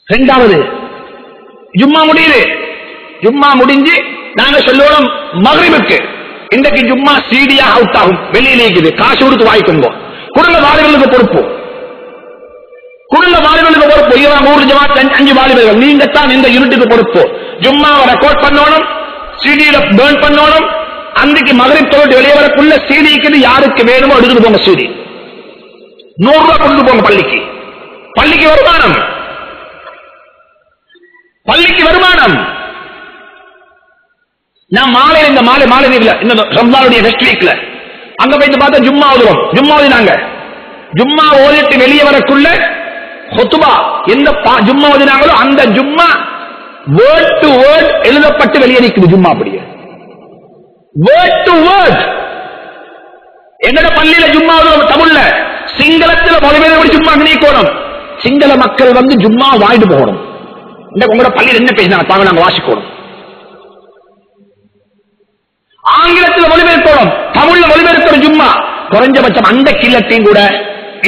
இரண்டாவது, ஜும்மா முடியுது. ஜும்மா முடிஞ்சு நாங்க சொல்லணும் மக்ரிபுக்கு. இன்றைக்கு ஜும்மா சீடியா அவுட் ஆகும், வெளியில இருக்குது, காசு கொடுத்து வாங்கிக்கோங்க. குடும்ப வாலிபர்களுக்கு பொறுப்பு, குடும்ப வாலிபர்களுக்கு பொறுப்பு. வெளியே ஊர் ஜமாத் 5 வாலிபர்கள் நீங்க தான் இந்த யூனிட்டுக்கு பொறுப்பு. ஜும்மாவை ரெக்கார்ட் பண்ணணும், சிடியில பேர்ன் பண்ணணும். அன்றைக்கு மகரிப் தொழுது வெளியே வரக்குள்ள சிடிக்கு யாருக்கு வேணுமோ எடுத்துட்டு போங்க. சிடி 100 ரூபாய் கொண்டு போங்க. பள்ளிக்கு வருமானம், பள்ளிக்கு வருமானம். நான் இந்த மாலை இந்த ரம்ஜானுடைய ஃபெஸ்ட் வீக்ல அங்க போய் பார்த்தா ஜும்மா ஓதுனாங்க. ஜும்மா ஓதிட்டு வெளியே வரக்குள்ள ஹுத்பா எந்த ஜும்மா ஓதினாங்களோ அந்த ஜும்மா வேர்ட் டு வேர்ட் எழுதப்பட்டு வெளியே நிற்குது. ஜும்மா அப்படியே வேர்ட் டு வேர்ட். எங்கட பள்ளியில ஜும்மா தமிழ்ல, சிங்களத்துல மொழிபெயர்ப்பு ஜும்மா நீக்கணும். சிங்கள மக்கள் வந்து ஜும்மா வாய்டு போகணும். உங்களோட பள்ளியில் என்ன பேசினாங்க தாங்க நாங்க வாசிக்கணும். ஆங்கிலத்தில் மொழிபெயர்க்கணும், தமிழ்ல மொழிபெயர்க்கணும். ஜும்மா குறைஞ்சபட்சம் அந்த கிழத்தையும் கூட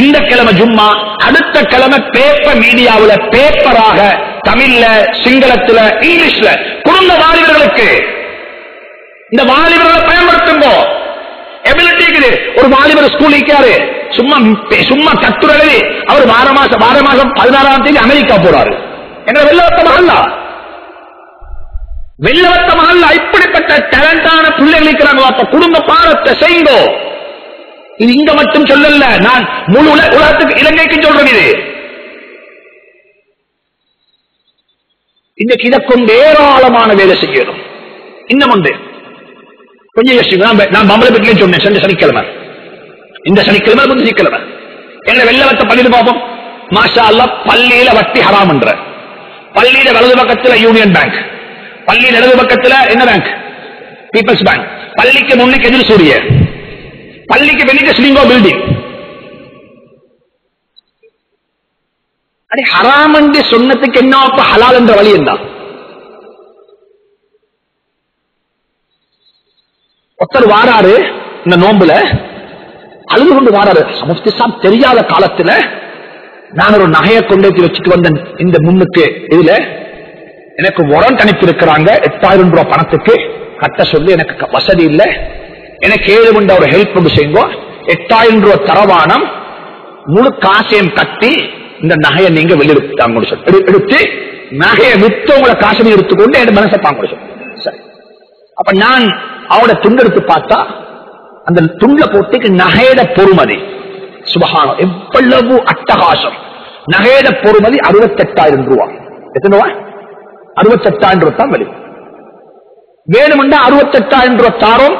இந்த கிழமை ஜும்மா, அடுத்த கிழமை பேப்பர் மீடியாவில் பேப்பராக தமிழ்ல, சிங்களத்துல, இங்கிலீஷ்ல குடும்ப வாலிபர்களுக்கு இந்த வாலிபர்களை பயன்படுத்தும்போ எபிலிட்டி இருக்குது. ஒரு வாலிபர் ஸ்கூல் இருக்காரு, சும்மா கட்டுரை அவர் வார மாசம் 16ஆம் தேதி அமெரிக்கா போறாரு. எங்க வெள்ளவத்த மகல்ல இப்படிப்பட்ட டேலண்டான பிள்ளைகள் இருக்கிறாங்க. குடும்ப பாடத்தை செய்யுங்கோ. இது இங்க மட்டும் சொல்லல, நான் முழு உலகத்துக்கு இலங்கைக்கு சொல்றேன். இது இன்னைக்கு இதை கொண்டு ஏராளமான வேலை செய்யணும். இன்னும் ஒன்று கொஞ்சம் யோசிச்சு, நான் மம்பளப்பட்டிலே சொன்னேன் சென்ற சனிக்கிழமை, இந்த சனிக்கிழமை முந்தைய சனிக்கிழமை எங்க வெள்ளவத்த பள்ளியில் பார்ப்போம். மாஷா அல்லாஹ், பள்ளியில வட்டி ஹராம் என்ற, பள்ளியில வலது பக்கத்தில் யூனியன் பேங்க், பள்ளியில் இடது பக்கத்தில் என்ன பேங்க்? Peoples bank. பள்ளிக்கு முன்னுக்கு எதிர் சூரிய, பள்ளிக்கு வெளியே ஸ்லிங்கோ பில்டிங். அடி ஹராம் என்று சொன்னதுக்கு என்ன ஹலால் என்ற வழி என்ன? ஒருத்தர் வாராரு இந்த நோம்புல, அழுது கொண்டு வாராரு. முஃப்தி சாப் தெரியாத காலத்துல நான் ஒரு நகையை கொண்டு வச்சுட்டு வந்தேன் இந்த முன்னுக்கு. இதுல எனக்கு வாரண்ட் அனுப்பி இருக்கிறாங்க 8000 ரூபாய் பணத்துக்கு கட்ட சொல்லி, எனக்கு வசதி இல்லை, எனக்கு 7 மணி ஒரு ஹெல்ப் கொண்டு செய்யுங்க. 8000 ரூபாய் தரவானம் முழு காசையும் கட்டி இந்த நகையை நீங்க வெளியெடுத்தாங்க எடுத்து நகையை வித்து உங்களை காசை எடுத்துக்கொண்டு என் மனசை பாங்க சொல்லி. அப்ப நான் அவட துண்டு எடுத்து பார்த்தா அந்த துண்ட போட்டு நகையிட பொறுமதி சுபஹானம் எவ்வளவு அட்டகாசம். நகையிட பொறுமதி 68,000 ரூபாய். எத்தனை ரூபாய்? 68,000 ரூபாய் தான் வெளி. வேணும்னா 68,000 ரூபாய் தாரம்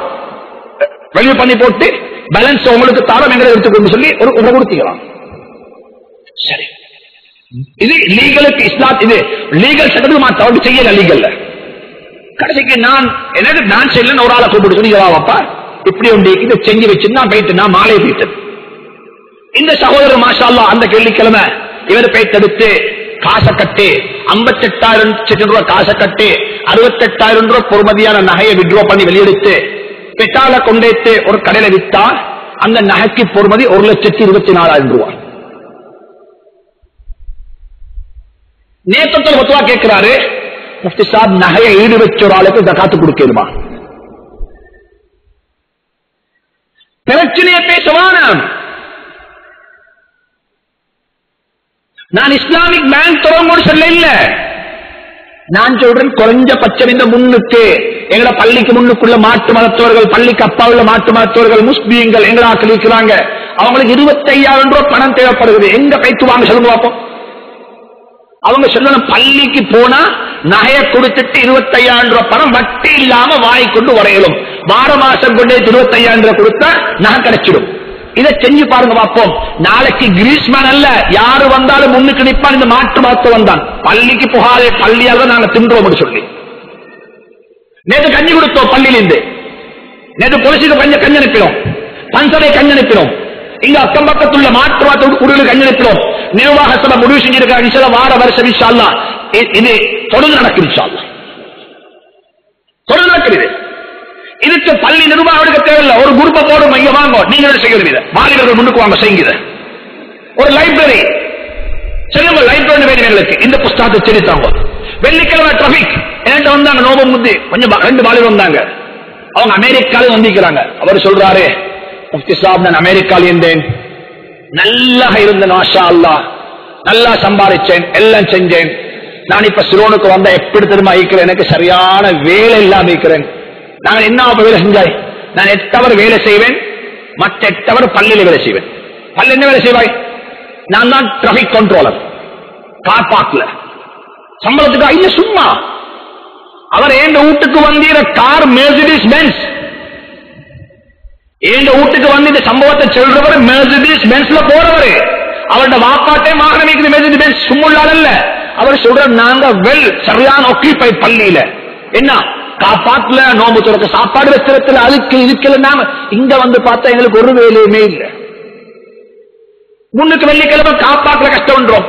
வெளியே பண்ணி போட்டு பேலன்ஸ் உங்களுக்கு தாரம் எங்களை எடுத்துக்கொண்டு சொல்லி ஒரு கொடுத்தீங்களாம். சரி, இது லீகலுக்கு இஸ்லாம், இது லீகல் சட்டத்துக்கு மாற்ற செய்யல. லீகல்ல கடைசிக்கு நான் செய்யல, ஒரு ஆளை கூப்பிட்டு சொன்னீங்களாப்பா இப்படி ஒன்று இதை செஞ்சு வச்சு நான் போயிட்டு நான் மாலை போயிட்டேன். இந்த சகோதரர் மாஷா அல்லாஹ் அந்த வெள்ளிக்கிழமை இவர் போயிட்டு எடுத்து காசை கட்டி 58,000 ரூபாய் காசை கட்டி 68,000 ரூபாய் பொறுமதியான நகையை விட்ரோ பண்ணி வெளியெடுத்து பெட்டால கொண்டேத்து ஒரு கடையில வித்தா அந்த நகைக்கு பொறுமதி 1,24,000 ரூபாய். நேத்தத்தில் ஒத்துவா கேட்கிறாரு, முஃப்தி சாப் நகையை ஈடு வச்ச ஒரு ஆளுக்கு ஜகாத்து கொடுக்கணுமா? பிரச்சனையை பேசுவான நான் இஸ்லாமிக் பேங்க் தொடங்க சொல்ல இல்ல, நான் சொல்றேன் குறைஞ்சபட்சம் இந்த முன்னுக்கு எங்கட பள்ளிக்கு முன்னுக்குள்ள மாற்று மதத்தவர்கள், பள்ளிக்கு அப்பாவுள்ள மாற்று மதத்தவர்கள், முஸ்லீம்கள் எங்களாக்கள் இருக்கிறாங்க. அவங்களுக்கு 25,000 ரூபாய் பணம் தேவைப்படுகிறது. எங்க கைத்து வாங்க சொல்லுங்க பார்ப்போம். அவங்க சொல்லணும் பள்ளிக்கு போனா நகையை கொடுத்துட்டு 25,000 ரூபாய் பணம் வட்டி இல்லாம வாங்கிக்கொண்டு வரையலும். வார மாசம் கொண்டே 25,000 ரூபாய் கொடுத்தா நகை கிடைச்சிடும். இதை செஞ்சு பாருங்க பார்ப்போம். நாளைக்கு கிரீஸ்மேன் அல்ல, யாரு வந்தாலும் முன்னுக்கு நிற்பான். இந்த மாற்று மதத்தை வந்தான் பள்ளிக்கு புகாதே, பள்ளியால் நாங்க தின்றோம் சொல்லி நேற்று கஞ்சி கொடுத்தோம் பள்ளியிலிருந்து. நேற்று பொலிசுக்கு கஞ்சி அனுப்பினோம், பஞ்சரை கஞ்சி அனுப்பினோம். இங்க அக்கம் பக்கத்துள்ள மாற்று மதத்தோடு குடிகளுக்கு கஞ்சி அனுப்பினோம். நிர்வாக சபை முடிவு செஞ்சிருக்காங்க வார வருஷம் இன்ஷா அல்லாஹ் இது தொடர்ந்து நடக்குது. இன்ஷா அல்லாஹ் தொடர்ந்து நடக்குது. இதுக்கு பள்ளி நிர்வாகம் எடுக்க தேவையில்லை. ஒரு குரூப்பை போடும், இங்க வாங்க நீங்க செய்யறது, வாலிபர்கள் முன்னுக்கு வாங்க செய்யுங்க. ஒரு லைப்ரரி செல்லுங்க, லைப்ரரி வேணும் எங்களுக்கு. இந்த புஸ்தகத்தை தெரிவித்தாங்க. வெள்ளிக்கிழமை டிராபிக் என்கிட்ட வந்தாங்க, நோபம் முந்தி கொஞ்சம் 2 வாலிபர் வந்தாங்க. அவங்க அமெரிக்கால வந்திருக்கிறாங்க. அவர் சொல்றாரு, முஃப்தி சாப் நான் அமெரிக்கால இருந்தேன், நல்லா இருந்தேன் மாஷா அல்லாஹ். நல்லா சம்பாதிச்சேன், எல்லாம் செஞ்சேன். நான் இப்ப சிலோனுக்கு வந்த எப்படி தெரியுமா இருக்கிறேன், எனக்கு சரியான வேலை இல்லாம இருக்கிறேன். நாங்கள் என்ன வேலை செஞ்சாய்? நான் 8 hour வேலை செய்வேன், மற்ற 8 hour பள்ளியில வேலை செய்வேன். பள்ளி என்ன வேலை செய்வாய்? நான் தான் டிராபிக் கண்ட்ரோலர் கார் பார்க்ல. சம்பளத்துக்கு இல்ல, சும்மா அவர் என் வீட்டுக்கு வந்தீர கார் மெர்சிடிஸ் பென்ஸ். என் வீட்டுக்கு வந்து இந்த சம்பவத்தை சொல்றவர் மெர்சிடிஸ் பென்ஸ்ல போறவரு. அவருடைய வாப்பாட்டே வாகனம் மெர்சிடிஸ் பென்ஸ் சும்முள்ளால. அவர் சொல்ற நாங்க வெல் சரியான ஒக்கிப்பை பள்ளியில என்ன காப்பாத்துல நோம்பு துறக்க சாப்பாடு வச்சிரத்துல அதுக்கு இதுக்கு நாம இங்க வந்து பார்த்தா எங்களுக்கு ஒரு வேலையுமே இல்லை. முன்னுக்கு வெள்ளிக்கிழமை காப்பாத்துல கஷ்டம்ன்றோம்.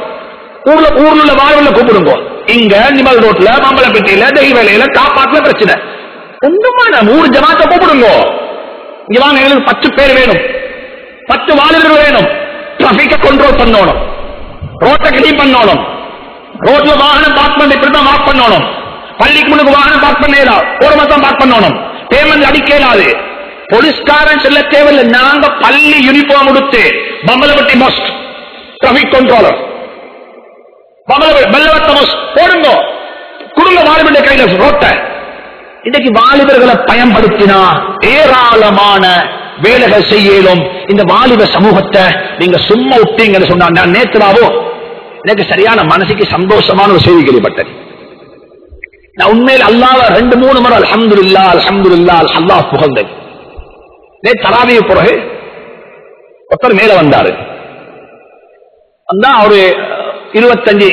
ஊர்ல வாழ்வுல கூப்பிடுங்க. இங்க நிமல் ரோட்ல மாம்பழப்பட்டியில தெய்வேலையில காப்பாத்துல பிரச்சனை ஒன்றுமா நம்ம ஊர் ஜமாத்த கூப்பிடுங்க. இங்க வாங்க, எங்களுக்கு 10 பேர் வேணும், 10 வாலிபர்கள் வேணும். டிராபிக்க கண்ட்ரோல் பண்ணணும், ரோட்டை கிளீன் பண்ணணும், ரோட்ல வாகனம் பார்க் பண்ணி இப்படிதான் வாக் பண்ணணும். பள்ளிக்கு முன்னுக்கு வாகனம் பார்க் பண்ணலாம், ஒரு மாசம் பார்க் பண்ணணும். பேமெண்ட் அடிக்க இயலாது. போலீஸ்காரன் சொல்ல தேவையில்லை. நாங்க பள்ளி யூனிஃபார்ம் கொடுத்து பம்பலப்பட்டி மோஸ்ட் டிராபிக் கண்ட்ரோலர் பல்லவத்த மோஸ்ட் போடுங்க, குடும்ப வாலிபருடைய கையில ரோட்டை. இன்னைக்கு வாலிபர்களை பயன்படுத்தினா ஏராளமான வேலைகள் செய்யலும். இந்த வாலிப சமூகத்தை நீங்க சும்மா விட்டீங்கன்னு சொன்னா, நான் நேற்றுவாவோ எனக்கு சரியான மனசுக்கு சந்தோஷமான ஒரு செய்தி கேள்விப்பட்டேன். நான் உண்மையில் அல்லாஹ்வை 2-3 முறை அல்ஹம்துலில்லாஹ் அல்ஹம்துலில்லாஹ் அல்லாஹ் புகழ்ந்தேன். தராவிய பிறகு ஒருத்தர் மேல வந்தாரு. வந்தா ஒரு 25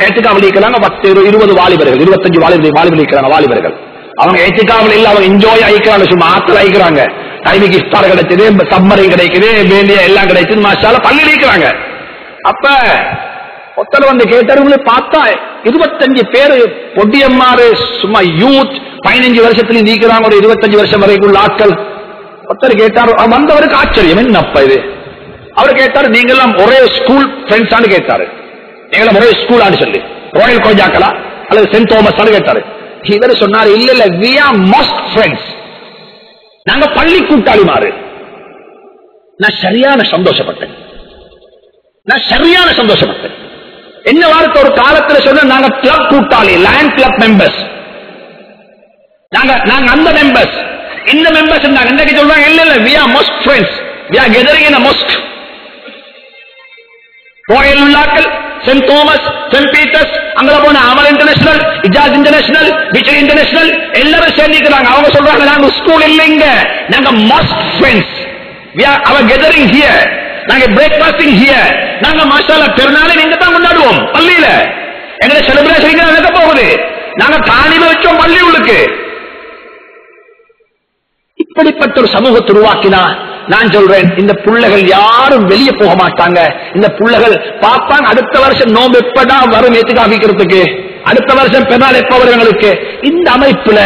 ஏத்துக்காவல் இருக்கிறாங்க, 10-20 வாலிபர்கள், 25 வாலிபர்கள் இருக்கிறாங்க. வாலிபர்கள் அவங்க ஏத்துக்காவல் இல்ல, அவங்க என்ஜாய் ஆயிக்கிறாங்க, சும்மா ஆத்தல் ஆயிக்கிறாங்க. டைமுக்கு இஃப்தார் கிடைச்சது, சம்மரை கிடைக்குது, வேண்டிய எல்லாம் கிடைச்சது, மாஷால பள்ளி இருக்கிறாங்க. அப்ப ஒருத்தர் வந்து கேட்டாரு, பார்த்தா 25 பேரு பொடியம்மாறு, சும்மா யூத் 15 வருஷத்துல நீக்கிறாங்க, ஒரு 25 வருஷம் வரைக்கும் ஆட்கள். ஒருத்தர் கேட்டாரு, வந்தவருக்கு ஆச்சரியம், என்னப்பா இது? அவர் கேட்டாரு, நீங்கெல்லாம் ஒரே ஸ்கூல் ஃப்ரெண்ட்ஸான்னு கேட்டாரு. நீங்களும் ஒரே ஸ்கூல் ஆன்னு சொல்லி, ராயல் கோஜாக்கலா அல்லது சென்ட் தோமஸ் கேட்டாரு. இவர் சொன்னாரு, இல்ல இல்ல, we are most friends, நாங்க பள்ளி கூட்டாளி மாறு. நான் சரியான சந்தோஷப்பட்டேன். என்ன வார்த்தை ஒரு காலத்தில் சொன்ன, நாங்க கிளப் கூட்டாளி, லைன் கிளப் மெம்பர்ஸ், நாங்க அந்த மெம்பர்ஸ், இந்த மெம்பர்ஸ். இன்னைக்கு சொல்றாங்க, இல்ல இல்ல, we are most friends, we are gathering in a mosque. Royal உள்ளாக்கள், சென்ட் தோமஸ், சென்ட் பீட்டர்ஸ், அங்க போன Amal International, Ijaz International, Vijay International எல்லாரும் சேர்ந்துக்கிறாங்க. அவங்க சொல்றாங்க, நாங்க ஸ்கூல் இல்லைங்க, நாங்க must friends, we are our gathering here, நாங்க பிரேக்ஃபாஸ்டிங் here, நாங்க மாஷாஅல்லாஹ் பெருநாளை நீங்க தான் கொண்டாடுவோம் பள்ளியில. எங்க செலிப்ரேஷன் நடக்க போகுது, நாங்க காணில வச்சோம் பள்ளி உள்ளுக்கு. இப்படிப்பட்ட ஒரு சமூகத்தை உருவாக்கினா, நான் சொல்றேன், இந்த பிள்ளைகள் யாரும் வெளியே போக மாட்டாங்க. இந்த பிள்ளைகள் பார்ப்பாங்க, அடுத்த வருஷம் நோம்பு எப்படா வரும் ஏத்துக்காவிக்கிறதுக்கு, அடுத்த வருஷம் பெருநாள் எப்ப வருவங்களுக்கு. இந்த அமைப்புல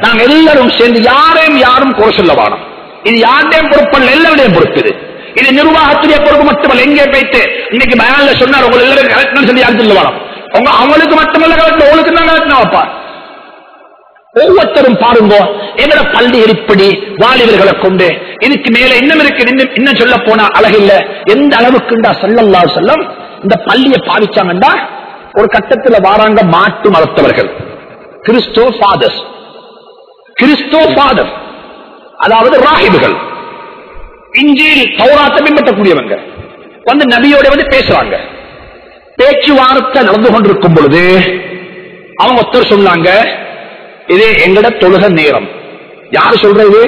நாங்க எல்லாரும் சேர்ந்து யாரும் குறை சொல்ல வேணும். இது யாருடையும் பொறுப்பல்ல, எல்லாருடையும் பொறுப்பு. இது நிர்வாகத்துடைய பொறுப்பு மட்டுமல்ல. எங்கே போயிட்டு இன்னைக்கு பயான்ல சொன்னார், உங்க எல்லாரும் கலெக்டர் சொல்லி யாரும் சொல்ல வேணும். அவங்களுக்கு மட்டுமல்ல கலெக்டர், உங்களுக்கு தான் கலெக்டர் வைப்பா. ஒவ்வொருத்தரும் பாருங்க, எங்கட பள்ளி இப்படி வாலிபர்களை கொண்டு இதுக்கு மேல இன்னும் இருக்கு. இன்னும் சொல்ல போனா அழகில்ல, எந்த அளவுக்குண்டா ஸல்லல்லாஹு அலைஹி வஸல்லம் இந்த பள்ளியை பாவிச்சாங்கண்டா, ஒரு கட்டத்துல வாராங்க மாட்டு மதத்தவர்கள், கிறிஸ்தோ ஃபாதர், அதாவது ராஹிபுகள், இஞ்சில் தௌராத்தை பின்பற்றக்கூடியவங்க வந்து நபியோட வந்து பேசுறாங்க. பேச்சுவார்த்தை நடந்து கொண்டிருக்கும் பொழுது அவங்க ஒருத்தர் சொன்னாங்க, இது எங்கட தொழுக நேரம். யாரு சொல்றது?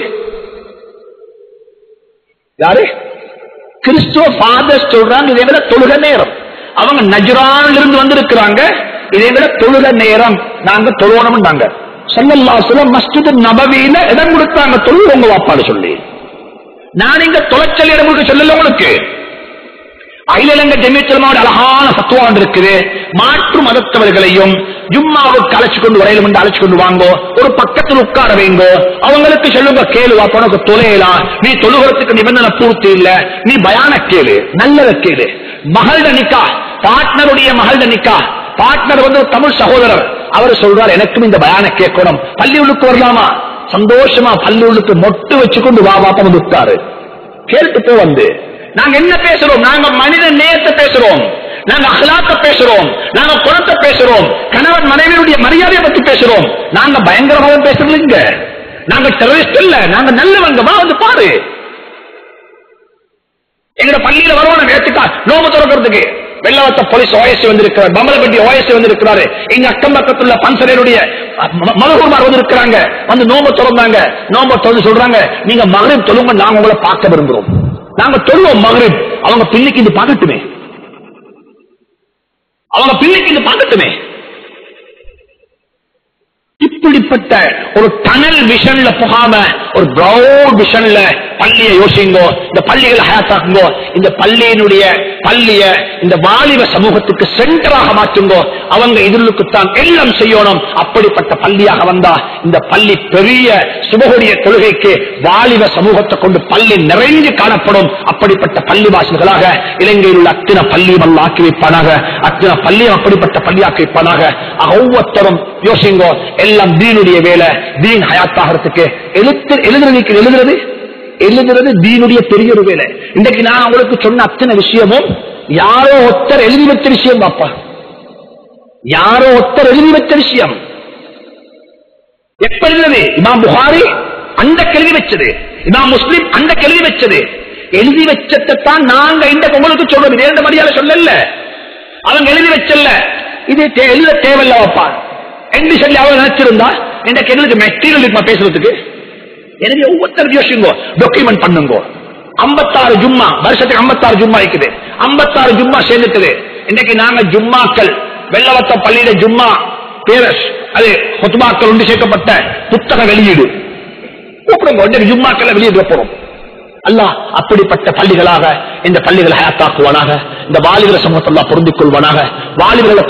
யாரு? கிறிஸ்துவ ஃபாதர்ஸ் சொல்றாங்க, இது எங்கட தொழுக நேரம். அவங்க நஜ்ரான்ல இருந்து வந்திருக்கிறாங்க, இது எங்கட தொழுக நேரம், நாங்க தொழுவணும்னாங்க. ஸல்லல்லாஹு அலைஹி வஸல்லம் மஸ்ஜித் நபவியில இடம் கொடுத்தாங்க, தொழுவங்க வாப்பாடு சொல்லி. நான் இங்க தொலைச்சல் இடம் கொடுக்க சொல்லல உங்களுக்கு. அகிலங்க ஜெமியத்துலமாவோட அழகான ஃபத்வா இருக்குது. மாற்று மதத்தவர்களையும் ஜும்மாவுக்கு அழைச்சு கொண்டு வரையிலும் என்று அழைச்சு கொண்டு வாங்கோ, ஒரு பக்கத்தில் உட்கார வைங்கோ, அவங்களுக்கு சொல்லுங்க, கேளுவா உனக்கு தொலையலாம், நீ தொழுகிறதுக்கு நிபந்தனை பூர்த்தி இல்ல, நீ பயான கேளு, நல்லத கேளு. மகள்ட நிக்கா, பார்ட்னருடைய மகள்ட நிக்கா, பார்ட்னர் வந்து தமிழ் சகோதரர், அவர் சொல்றார், எனக்கும் இந்த பயான கேட்கணும், பள்ளி உள்ளுக்கு வரலாமா? சந்தோஷமா பள்ளி உள்ளுக்கு மொட்டு வச்சுக்கொண்டு வா வாப்பா வந்து உட்காரு, கேட்டுட்டு வந்து நாங்க என்ன பேசுறோம்? நாங்க மனித நேயத்தை பேசுறோம், நாங்க அகலாத்த பேசுறோம், நாங்க குணத்தை பேசுறோம், கணவன் மனைவியுடைய மரியாதையை பத்தி பேசுறோம். நாங்க பயங்கரமாக பேசுறீங்க, நாங்க டெரரிஸ்ட் இல்ல, நாங்க நல்லவங்க. வா வந்து பாரு. எங்க பள்ளியில வருவோம் நேற்றுக்கா நோம்பு திறக்கிறதுக்கு வெள்ளவத்த போலீஸ் ஓஎஸ்சி வந்திருக்கிறார், பம்பலப்பட்டி ஓஎஸ்சி வந்திருக்கிறாரு, எங்க அக்கம் பக்கத்துல பன்சரையுடைய மகூர்மார் வந்திருக்கிறாங்க. வந்து நோம்பு திறந்தாங்க. நோம்பு திறந்து சொல்றாங்க, நீங்க மகரிப் தொழுங்க, நாங்க உங்களை பார்க்க விரும்புறோம். நாங்க தொழுவோம் மகரிப், அவங்க பின்னிக்கு இது பார்க்கட்டுமே, அவங்க பின்னிக்கு இது பார்க்கட்டுமே. இப்படிப்பட்ட ஒரு டனல் விஷன்ல போகாம ஒரு பிரவுட் விஷன்ல பள்ளியை யோசிங்கோ, இந்த பள்ளிகளை ஹயாத்தாக்குங்கோ, இந்த பள்ளியினுடைய பள்ளிய இந்த வாலிப சமூகத்துக்கு சென்டராக மாற்றுங்கோ. அவங்க இதுக்குத்தான் எல்லாம் செய்யணும். அப்படிப்பட்ட பள்ளியாக வந்தா இந்த பள்ளி பெரிய சுபகுடைய தொழுகைக்கு வாலிப சமூகத்தை கொண்டு பள்ளி நிறைந்து காணப்படும். அப்படிப்பட்ட பள்ளிவாசல்களாக இலங்கையில் உள்ள அத்தனை பள்ளியும் அல்ல ஆக்கி வைப்பானாக, அத்தனை பள்ளியும் அப்படிப்பட்ட பள்ளியாக்கி வைப்பானாக. ஒவ்வொருத்தரும் யோசிங்கோ, எல்லாம் தீனுடைய வேலை, தீன் ஹயாத்தாகிறதுக்கு எழுதுறது தீனுடைய பெரிய ஒரு வேலை. இன்றைக்கு நான் உங்களுக்கு சொன்ன அத்தனை விஷயமும் யாரோ ஒருத்தர் எழுதி வச்ச விஷயம். பாப்பா, யாரோ ஒருத்தர் எழுதி வச்ச விஷயம். எப்ப எழுதுறது? இமாம் புகாரி அந்த எழுதி வச்சது, இமாம் முஸ்லிம் அந்த எழுதி வச்சது. எழுதி வச்சதான் நாங்க இந்த உங்களுக்கு சொல்றது. வேற மரியாதை சொல்லல, அவங்க எழுதி வச்சல. இது எழுத தேவையில்ல பாப்பா என்று சொல்லி அவங்க நினைச்சிருந்தா இன்றைக்கு எங்களுக்கு மெட்டீரியல் இருக்குமா பேசுறதுக்கு? எனவே ஒவ்வொருத்தர் யோசிங்கோ, டாக்குமெண்ட் பண்ணுங்க. 56 ஜும்மா வருஷத்துக்கு 56 ஜும்மா இருக்குது, 56 ஜும்மா சேர்ந்துட்டது. இன்னைக்கு நாங்க ஜும்மாக்கள் வெள்ளவத்த பள்ளியில ஜும்மா பேரஸ் அது ஹுத்பாக்கள் ஒன்று சேர்க்கப்பட்ட புத்தக வெளியீடு கூப்பிடுங்க. ஜும்மாக்களை வெளியிட போறோம். அல்லாஹ் அப்படிப்பட்ட பள்ளிகளாக இந்த பள்ளிகளை ஹயாத்தாக்குவானாக. இந்த வாலிபர சமூகத்தை பொருந்திக் கொள்வானாக, வாலிபர்களை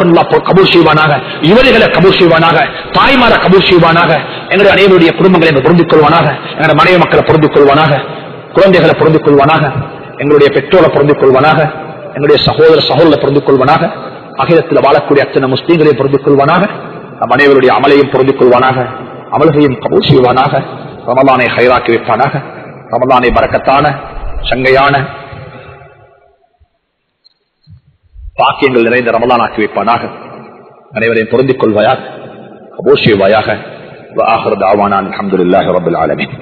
கபூல் செய்வானாக, யுவதிகளை கபூல் செய்வானாக, தாய்மாரை கபூல் செய்வானாக. எங்களுடைய அனைவருடைய குடும்பங்களை பொருந்திக் கொள்வானாக, எங்களுடைய மனைவி மக்களை பொருந்திக் கொள்வானாக, குழந்தைகளை பொருந்திக் கொள்வானாக, எங்களுடைய பெற்றோரை பொருந்திக் கொள்வானாக, எங்களுடைய சகோதரரை பொருந்திக் கொள்வானாக, அகிலத்தில் வாழக்கூடிய அத்தனை முஸ்லீம்களையும் பொருந்திக் கொள்வானாக. நம் அனைவருடைய அமலையும் பொருந்திக் கொள்வானாக, அமல்களையும் கபூல் செய்வானாக. ரமலானை ஹைராக்கி வைப்பானாக. ரமலானை பரக்கத்தான சங்கையான பாக்கியங்கள் நிறைந்த ரமலான் ஆக்கி வைப்பானாக. அனைவரையும் பொருந்திக் கொள்வாயாக, கபூல் செய்வாயாக. வஆகிரு தஅவானா அல்ஹம்துலில்லாஹி ரப்பில் ஆலமீன்.